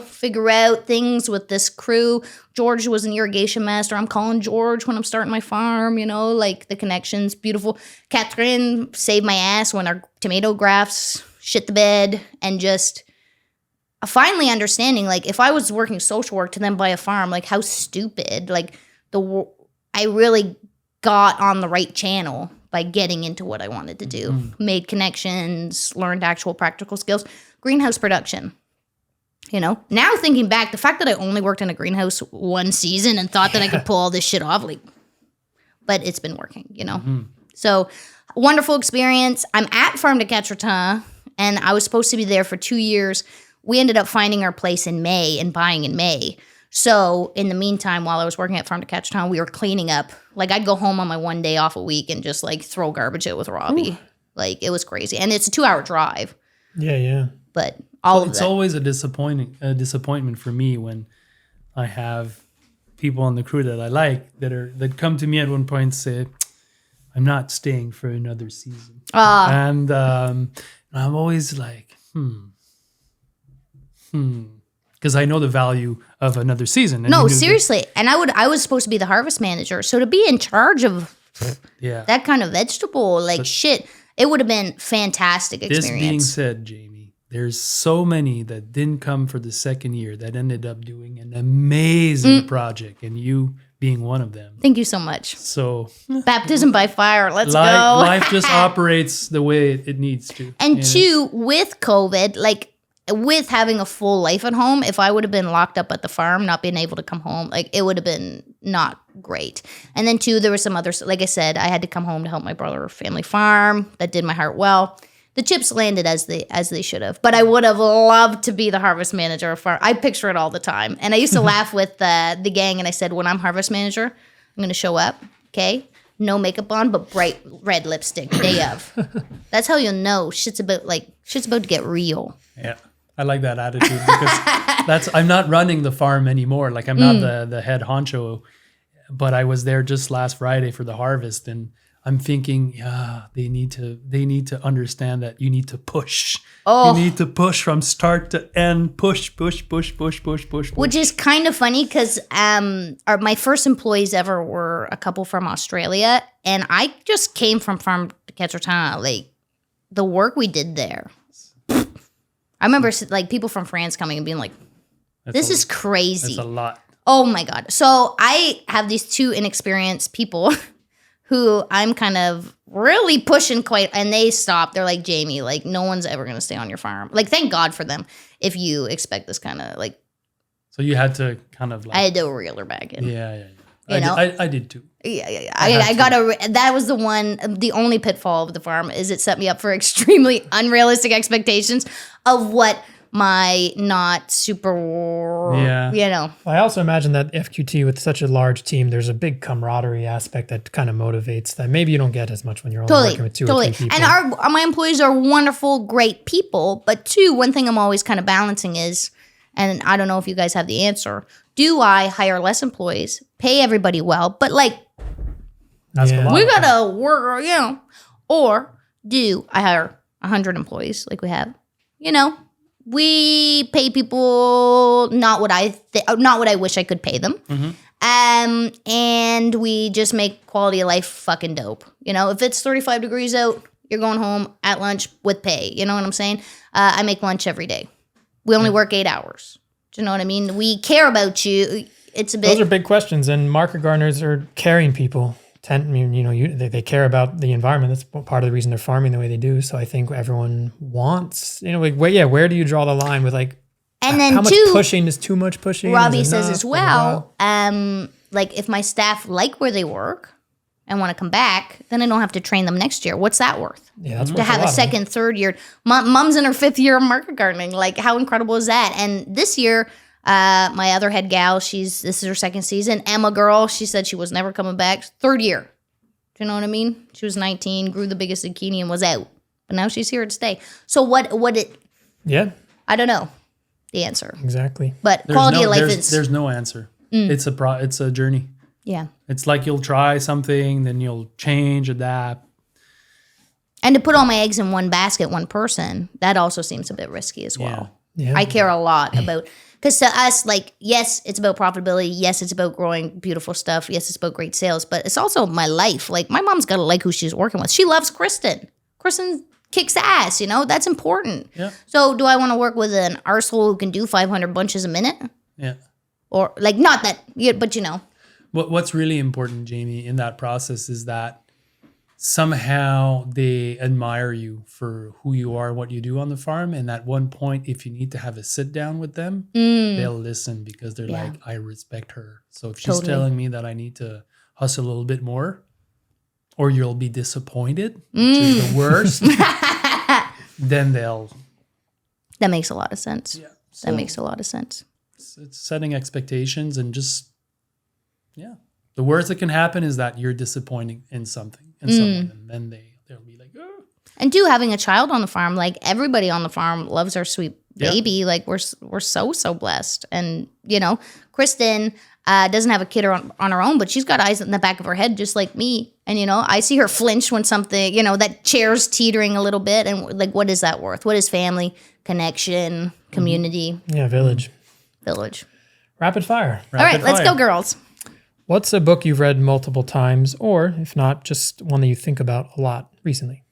S1: figure out things with this crew. George was an irrigation master. I'm calling George when I'm starting my farm, the connections, beautiful. Catherine saved my ass when our tomato grafts shit the bed, and just finally understanding, like, if I was working social work to then buy a farm, like, how stupid, I really got on the right channel by getting into what I wanted to do. Made connections, learned actual practical skills. Greenhouse production. Now thinking back, the fact that I only worked in a greenhouse one season and thought that I could pull all this shit off, but it's been working, So, wonderful experience. I'm at Farm to Catch, and I was supposed to be there for 2 years. We ended up finding our place in May and buying in May. So, in the meantime, while I was working at Farm to Catch, we were cleaning up. Like, I'd go home on my 1 day off a week and just, throw garbage out with Robbie. Ooh. Like, it was crazy. And it's a 2-hour drive.
S3: Yeah.
S1: But
S2: it's always a disappointment for me when I have people on the crew that I like that come to me at one point and say, I'm not staying for another season. And I'm always like, because I know the value of another season. And
S1: No, seriously. And I was supposed to be the harvest manager. So to be in charge of that kind of vegetable, like shit, it would have been fantastic experience.
S2: This being said, Jaymie, there's so many that didn't come for the second year that ended up doing an amazing project, and you being one of them.
S1: Thank you so much.
S2: So
S1: baptism by fire. Let's go.
S2: Life just operates the way it needs to.
S1: And two, with COVID, like with having a full life at home, if I would have been locked up at the farm, not being able to come home, like it would have been not great. And then two, there were some others. Like I said, I had to come home to help my brother family farm. That did my heart well. The chips landed as they should have, but I would have loved to be the harvest manager of farm. I picture it all the time, and I used to laugh with the gang. And I said, when I'm harvest manager, I'm going to show up, okay? No makeup on, but bright red lipstick day of. That's how you'll know shit's about to get real.
S2: Yeah, I like that attitude because I'm not running the farm anymore. Like I'm not the head honcho, but I was there just last Friday for the harvest, and I'm thinking, they need to understand that you need to push. You need to push from start to end. Push.
S1: Which is kind of funny because my first employees ever were a couple from Australia, and I just came from farm to Quetzalcoatl. Like the work we did there. I remember like people from France coming and being like, "This is crazy."
S2: That's a lot.
S1: Oh my God! So I have these two inexperienced people. Who I'm kind of really pushing quite, and they stop. They're like, Jaymie, like no one's ever going to stay on your farm. Like, thank God for them. If you expect this kind of like.
S2: So you had to kind of like.
S1: I had to reel her back in.
S2: Yeah.
S1: You know?
S2: I did too.
S1: Yeah. I got that was the only pitfall of the farm is it set me up for extremely unrealistic expectations of what my not super,
S3: I also imagine that FQT with such a large team, there's a big camaraderie aspect that kind of motivates that maybe you don't get as much when you're only working with two or three people.
S1: And my employees are wonderful, great people. But two, one thing I'm always kind of balancing is, and I don't know if you guys have the answer, do I hire less employees, pay everybody well, but like, we gotta work, or do I hire 100 employees like we have, we pay people not what I wish I could pay them. Mm-hmm. And we just make quality of life fucking dope. If it's 35 degrees out, you're going home at lunch with pay. You know what I'm saying? I make lunch every day. We only work 8 hours. Do you know what I mean? We care about you. It's a bit.
S3: Those are big questions, and market gardeners are caring people. They care about the environment. That's part of the reason they're farming the way they do. So I think everyone wants, where do you draw the line with like,
S1: and then
S3: how much pushing is too much pushing?
S1: Robbie says as well, like if my staff like where they work and want to come back, then I don't have to train them next year. What's that worth?
S3: Yeah, that's
S1: to have a second, third year. Mom's in her 5th year of market gardening. Like how incredible is that? And this year, my other head gal, this is her 2nd season. Emma girl, she said she was never coming back. 3rd year. Do you know what I mean? She was 19, grew the biggest zucchini and was out. But now she's here to stay. So
S3: Yeah.
S1: I don't know the answer.
S3: Exactly.
S1: But quality of life is.
S2: There's no answer. It's a journey.
S1: Yeah.
S2: It's like you'll try something, then you'll change, adapt.
S1: And to put all my eggs in one basket, one person, that also seems a bit risky as well.
S3: Yeah.
S1: I care a lot about, because to us, like, yes, it's about profitability. Yes, it's about growing beautiful stuff. Yes, it's about great sales, but it's also my life. Like, my mom's got to like who she's working with. She loves Kristen. Kristen kicks ass, that's important.
S2: Yeah.
S1: So do I want to work with an arsehole who can do 500 bunches a minute?
S2: Yeah.
S1: Or, like, not that, but
S2: What's really important, Jaymie, in that process is that somehow they admire you for who you are, what you do on the farm. And at one point, if you need to have a sit down with them, they'll listen because they're like, I respect her. So if she's telling me that I need to hustle a little bit more, or you'll be disappointed, which is the worst, then they'll.
S1: That makes a lot of sense.
S2: Yeah.
S1: That makes a lot of sense.
S2: It's setting expectations and just, the worst that can happen is that you're disappointing in something and someone, and then they'll be like, oh.
S1: And having a child on the farm, like everybody on the farm loves our sweet baby. Like we're so blessed. And Kristen doesn't have a kid on her own, but she's got eyes in the back of her head just like me. And I see her flinch when something, that chair's teetering a little bit. And like, what is that worth? What is family, connection, community?
S3: Yeah, village.
S1: Rapid
S3: Rapid fire.
S1: let's go, girls.
S3: What's a book you've read multiple times, or if not, just one that you think about a lot recently?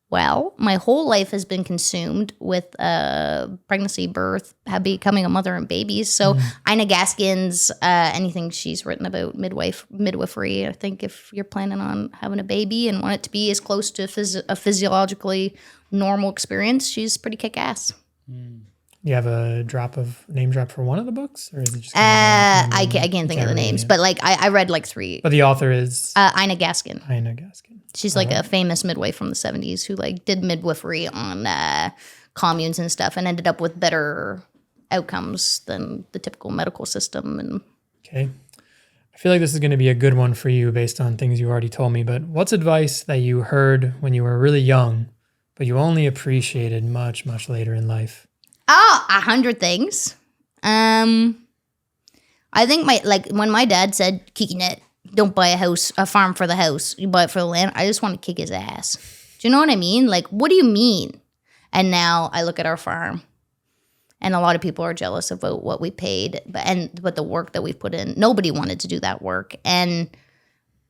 S1: Well, my whole life has been consumed with pregnancy, birth, becoming a mother and babies. So Ina Gaskin's anything she's written about midwifery. I think if you're planning on having a baby and want it to be as close to a physiologically normal experience, she's pretty kick-ass.
S3: You have a name drop for one of the books, or is it just?
S1: I can't think of the names, but like I read like 3.
S3: But the author is
S1: Ina Gaskin.
S3: Ina Gaskin.
S1: She's like a famous midwife from the 70s who like did midwifery on communes and stuff and ended up with better outcomes than the typical medical system. And
S3: okay, I feel like this is going to be a good one for you based on things you already told me. But what's advice that you heard when you were really young, but you only appreciated much, much later in life?
S1: 100 things. I think when my dad said, Kikinet, don't buy a farm for the house, you buy it for the land, I just want to kick his ass. Do you know what I mean? Like, what do you mean? And now I look at our farm and a lot of people are jealous about what we paid, but the work that we put in, nobody wanted to do that work. And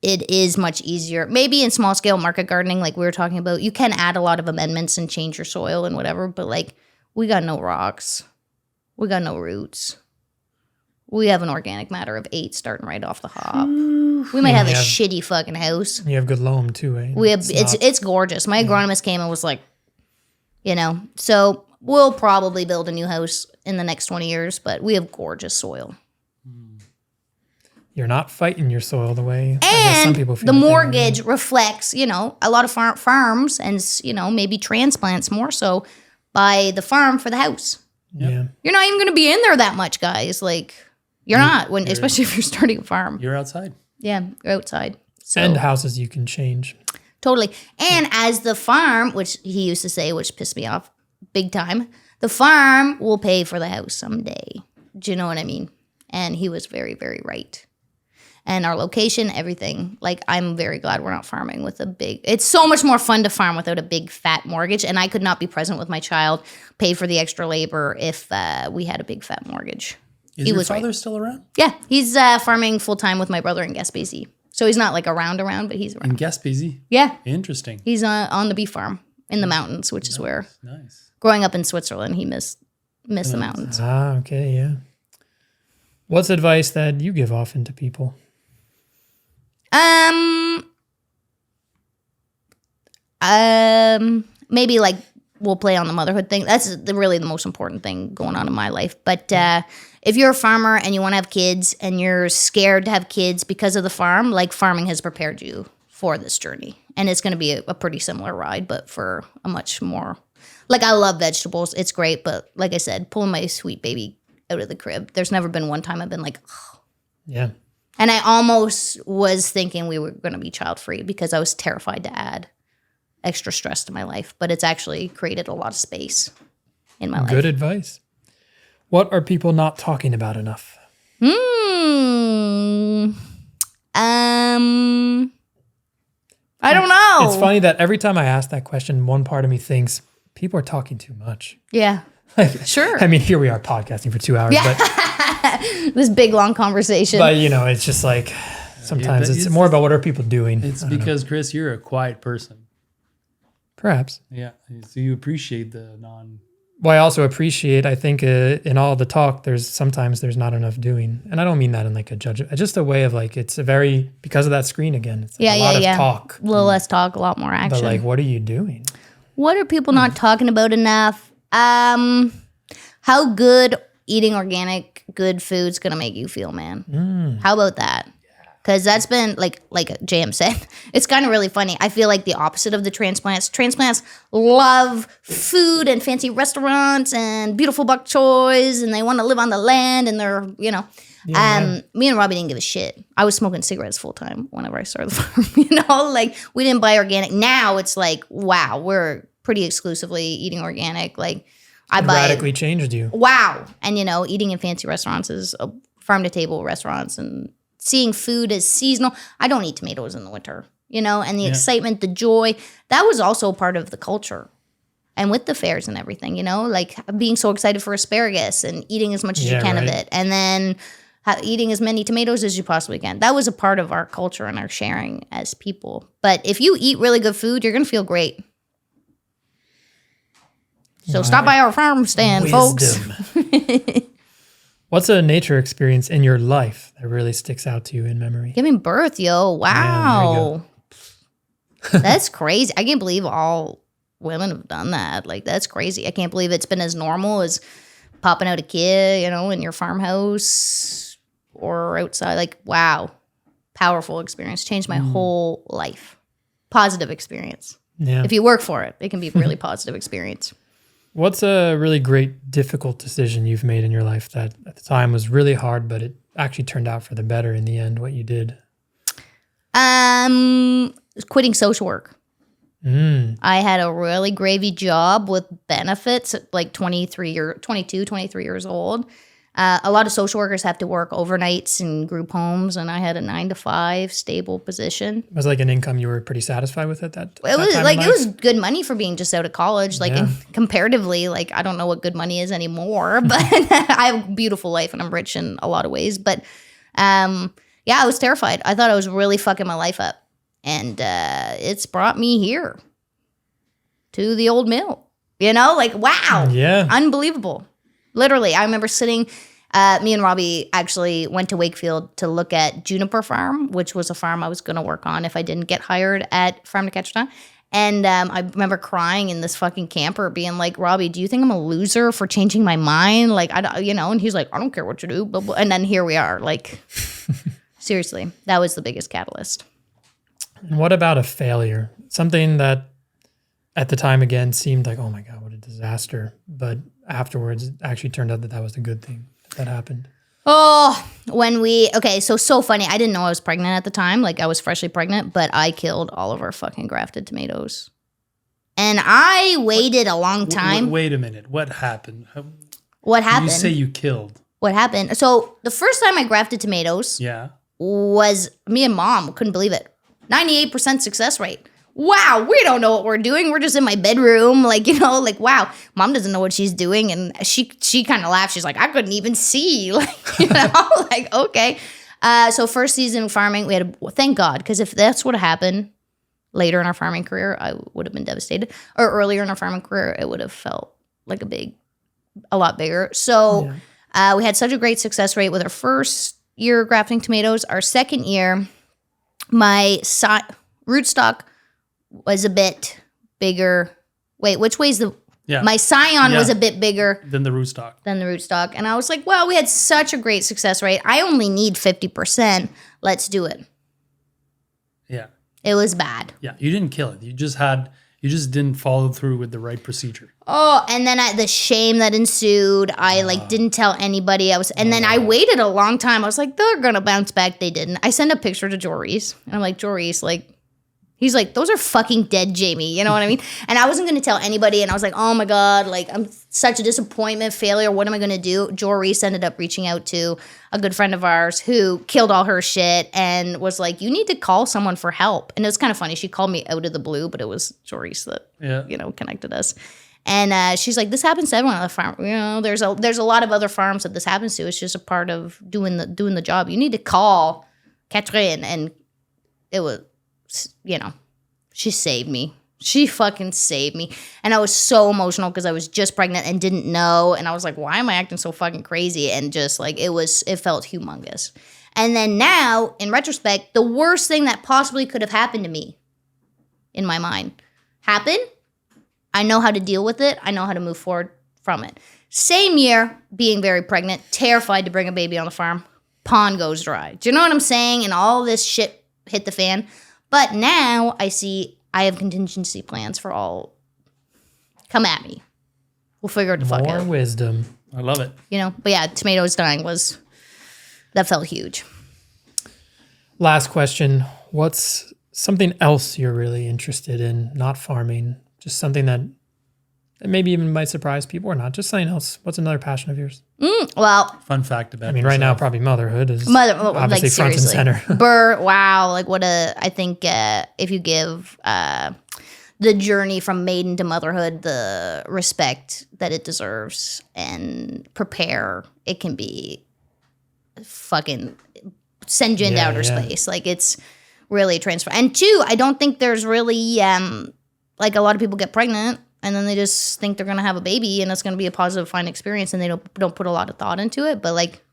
S1: it is much easier. Maybe in small scale market gardening, like we were talking about, you can add a lot of amendments and change your soil and whatever, but like, we got no rocks. We got no roots. We have an organic matter of 8 starting right off the hop. We might have a shitty fucking house.
S3: You have good loam too, eh?
S1: It's gorgeous. My agronomist came and was like, so we'll probably build a new house in the next 20 years, but we have gorgeous soil.
S3: You're not fighting your soil the way
S1: and
S3: I guess some people feel.
S1: The mortgage reflects, a lot of farms and maybe transplants more so buy the farm for the house.
S3: Yeah.
S1: You're not even going to be in there that much, guys. Like, you're not, especially if you're starting a farm.
S2: You're outside.
S1: Yeah, you're outside. So,
S3: and houses you can change.
S1: Totally. And as the farm, which he used to say, which pissed me off big time, the farm will pay for the house someday. Do you know what I mean? And he was very, very right. And our location, everything. Like, I'm very glad we're not farming with it's so much more fun to farm without a big fat mortgage. And I could not be present with my child, pay for the extra labor if we had a big fat mortgage.
S2: Is your father still around?
S1: Yeah, he's farming full time with my brother in Gaspésie. So he's not like around, but he's around.
S2: In Gaspésie?
S1: Yeah.
S2: Interesting.
S1: He's on the beef farm in the mountains, which is where growing up in Switzerland, he missed the mountains.
S3: Ah, okay, yeah. What's advice that you give often to people?
S1: Maybe like we'll play on the motherhood thing. That's really the most important thing going on in my life. But if you're a farmer and you want to have kids and you're scared to have kids because of the farm, like farming has prepared you for this journey. And it's going to be a pretty similar ride, but for a much more, like I love vegetables. It's great. But like I said, pulling my sweet baby out of the crib, there's never been one time I've been like, oh.
S3: Yeah.
S1: And I almost was thinking we were going to be child-free because I was terrified to add extra stress to my life. But it's actually created a lot of space in my life.
S3: Good advice. What are people not talking about enough?
S1: I don't know.
S3: It's funny that every time I ask that question, one part of me thinks people are talking too much.
S1: Yeah. Sure.
S3: I mean, here we are podcasting for 2 hours, but
S1: this big long conversation.
S3: But it's just like sometimes it's more about what are people doing.
S2: It's because Chris, you're a quiet person.
S3: Perhaps.
S2: Yeah. So you appreciate the non.
S3: Well, I also appreciate. I think in all the talk, sometimes there's not enough doing, and I don't mean that in like a judge. Just a way of like it's a very because of that screen again. It's like a lot of talk,
S1: a little less talk, a lot more action.
S3: But like, what are you doing?
S1: What are people not talking about enough? How good eating organic, good food's gonna make you feel, man. How about that? Because that's been, like JM said, it's kind of really funny. I feel like the opposite of the transplants. Transplants love food and fancy restaurants and beautiful bok choys, and they want to live on the land, and they're, Me and Robbie didn't give a shit. I was smoking cigarettes full time whenever I started the farm. Like we didn't buy organic. Now it's like, wow, we're pretty exclusively eating organic. Like I buy
S3: radically changed you.
S1: Wow. And eating in fancy restaurants is farm to table restaurants and seeing food as seasonal. I don't eat tomatoes in the winter, and the excitement, the joy, that was also part of the culture. And with the fairs and everything, like being so excited for asparagus and eating as much as you can of it. And then eating as many tomatoes as you possibly can. That was a part of our culture and our sharing as people. But if you eat really good food, you're going to feel great. So stop by our farm stand, folks.
S3: What's a nature experience in your life that really sticks out to you in memory?
S1: Giving birth, yo. Wow. That's crazy. I can't believe all women have done that. Like, that's crazy. I can't believe it's been as normal as popping out a kid, in your farmhouse or outside. Like, wow. Powerful experience. Changed my whole life. Positive experience.
S3: Yeah.
S1: If you work for it, it can be a really positive experience.
S3: What's a really great, difficult decision you've made in your life that at the time was really hard, but it actually turned out for the better in the end, what you did?
S1: Quitting social work. I had a really gravy job with benefits at like 23 years old. A lot of social workers have to work overnights in group homes, and I had a 9-to-5 stable position.
S3: Was it like an income you were pretty satisfied with at that time?
S1: It was good money for being just out of college. Like comparatively, like I don't know what good money is anymore, but I have a beautiful life and I'm rich in a lot of ways. But I was terrified. I thought I was really fucking my life up, and it's brought me here to the old mill. Like wow, unbelievable. Literally, I remember sitting, me and Robbie actually went to Wakefield to look at Juniper Farm, which was a farm I was going to work on if I didn't get hired at Farm to Catch. And I remember crying in this fucking camper being like, Robbie, do you think I'm a loser for changing my mind? Like, and he's like, I don't care what you do. And then here we are. Like, seriously, that was the biggest catalyst.
S3: And what about a failure? Something that at the time, again, seemed like, oh my God, what a disaster. But afterwards, it actually turned out that was a good thing that happened.
S1: Oh, so funny. I didn't know I was pregnant at the time. Like I was freshly pregnant, but I killed all of our fucking grafted tomatoes. And I waited a long time.
S2: Wait a minute. What happened?
S1: What happened?
S2: You say you killed.
S1: What happened? So the first time I grafted tomatoes was me and Mom couldn't believe it. 98% success rate. Wow, we don't know what we're doing. We're just in my bedroom, like, wow, Mom doesn't know what she's doing. And she kind of laughed. She's like, I couldn't even see, like, okay. So first season of farming, we had thank God, because if that's what happened later in our farming career, I would have been devastated. Or earlier in our farming career, it would have felt like a lot bigger. So we had such a great success rate with our first year grafting tomatoes. Our second year, my rootstock was a bit bigger. Wait, which way's my scion was a bit bigger
S2: than the rootstock.
S1: And I was like, well, we had such a great success rate. I only need 50%. Let's do it.
S2: Yeah.
S1: It was bad.
S2: Yeah. You didn't kill it. You just didn't follow through with the right procedure.
S1: Oh, and then the shame that ensued, I didn't tell anybody. Then I waited a long time. I was like, they're going to bounce back. They didn't. I sent a picture to Joris and I'm like, Joris, he's like, those are fucking dead, Jaymie. You know what I mean? And I wasn't going to tell anybody. And I was like, oh my God, I'm such a disappointment, failure. What am I going to do? Joris ended up reaching out to a good friend of ours who killed all her shit and was like, you need to call someone for help. And it was kind of funny. She called me out of the blue, but it was Joris that, connected us. And she's like, this happens to everyone on the farm. There's a lot of other farms that this happens to. It's just a part of doing the job. You need to call Catherine. And it was... she saved me. She fucking saved me. And I was so emotional because I was just pregnant and didn't know. And I was like, why am I acting so fucking crazy? And just it felt humongous. And then now, in retrospect, the worst thing that possibly could have happened to me, in my mind, happened. I know how to deal with it. I know how to move forward from it. Same year, being very pregnant, terrified to bring a baby on the farm, pond goes dry. Do you know what I'm saying? And all this shit hit the fan. But now I have contingency plans for all. Come at me. We'll figure it the fuck out.
S3: More wisdom.
S2: I love it.
S1: But yeah, tomatoes dying was that felt huge.
S3: Last question. What's something else you're really interested in, not farming, just something that maybe even might surprise people or not, just something else? What's another passion of yours?
S1: Well,
S2: Fun fact about
S3: Right now, probably motherhood is obviously
S1: like,
S3: front and
S1: seriously.
S3: center.
S1: Wow. Like I think if you give the journey from maiden to motherhood the respect that it deserves and prepare, it can be fucking send you into outer space. Like it's really transfer. And two, I don't think there's really like a lot of people get pregnant and then they just think they're gonna have a baby and it's gonna be a positive, fine experience, and they don't put a lot of thought into it. But like,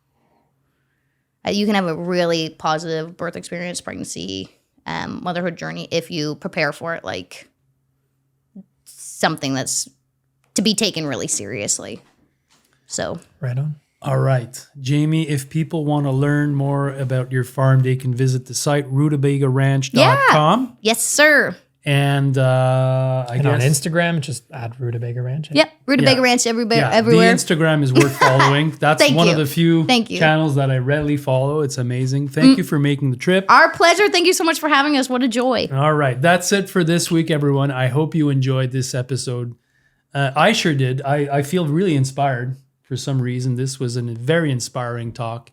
S1: you can have a really positive birth experience, pregnancy, motherhood journey if you prepare for it like something that's to be taken really seriously. So
S3: Right on.
S2: All right, Jaymie, if people want to learn more about your farm, they can visit the site rutabagaranch.com.
S1: Yes, sir.
S2: And I guess
S3: on Instagram, just add Rutabaga Ranch.
S1: Yep, Rutabaga Ranch everywhere.
S2: the Instagram is worth following. That's
S1: Thank
S2: one
S1: you.
S2: of the few
S1: Thank you.
S2: channels that I readily follow. It's amazing. Thank you for making the trip.
S1: Our pleasure. Thank you so much for having us. What a joy.
S2: All right, that's it for this week, everyone. I hope you enjoyed this episode. I sure did. I feel really inspired for some reason. This was a very inspiring talk.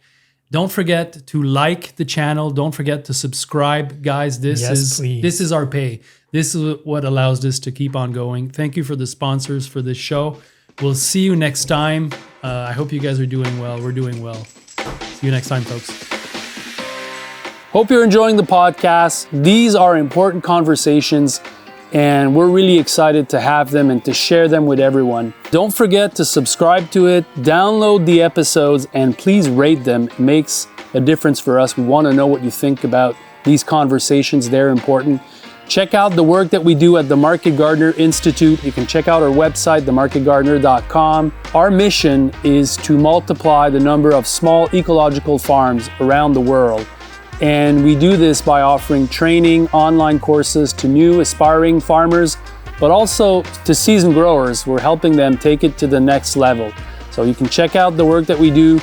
S2: Don't forget to like the channel. Don't forget to subscribe, guys. This is our pay. This is what allows this to keep on going. Thank you for the sponsors for this show. We'll see you next time. I hope you guys are doing well. We're doing well. See you next time, folks. Hope you're enjoying the podcast. These are important conversations, and we're really excited to have them and to share them with everyone. Don't forget to subscribe to it, download the episodes, and please rate them. It makes a difference for us. We want to know what you think about these conversations. They're important. Check out the work that we do at the Market Gardener Institute. You can check out our website, themarketgardener.com. Our mission is to multiply the number of small ecological farms around the world. And we do this by offering training, online courses to new aspiring farmers, but also to seasoned growers. We're helping them take it to the next level. So you can check out the work that we do.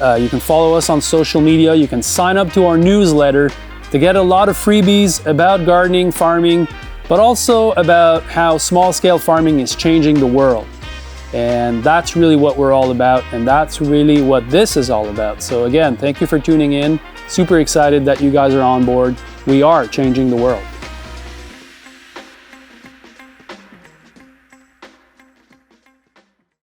S2: You can follow us on social media. You can sign up to our newsletter to get a lot of freebies about gardening, farming, but also about how small-scale farming is changing the world. And that's really what we're all about, and that's really what this is all about. So again, thank you for tuning in. Super excited that you guys are on board. We are changing the world.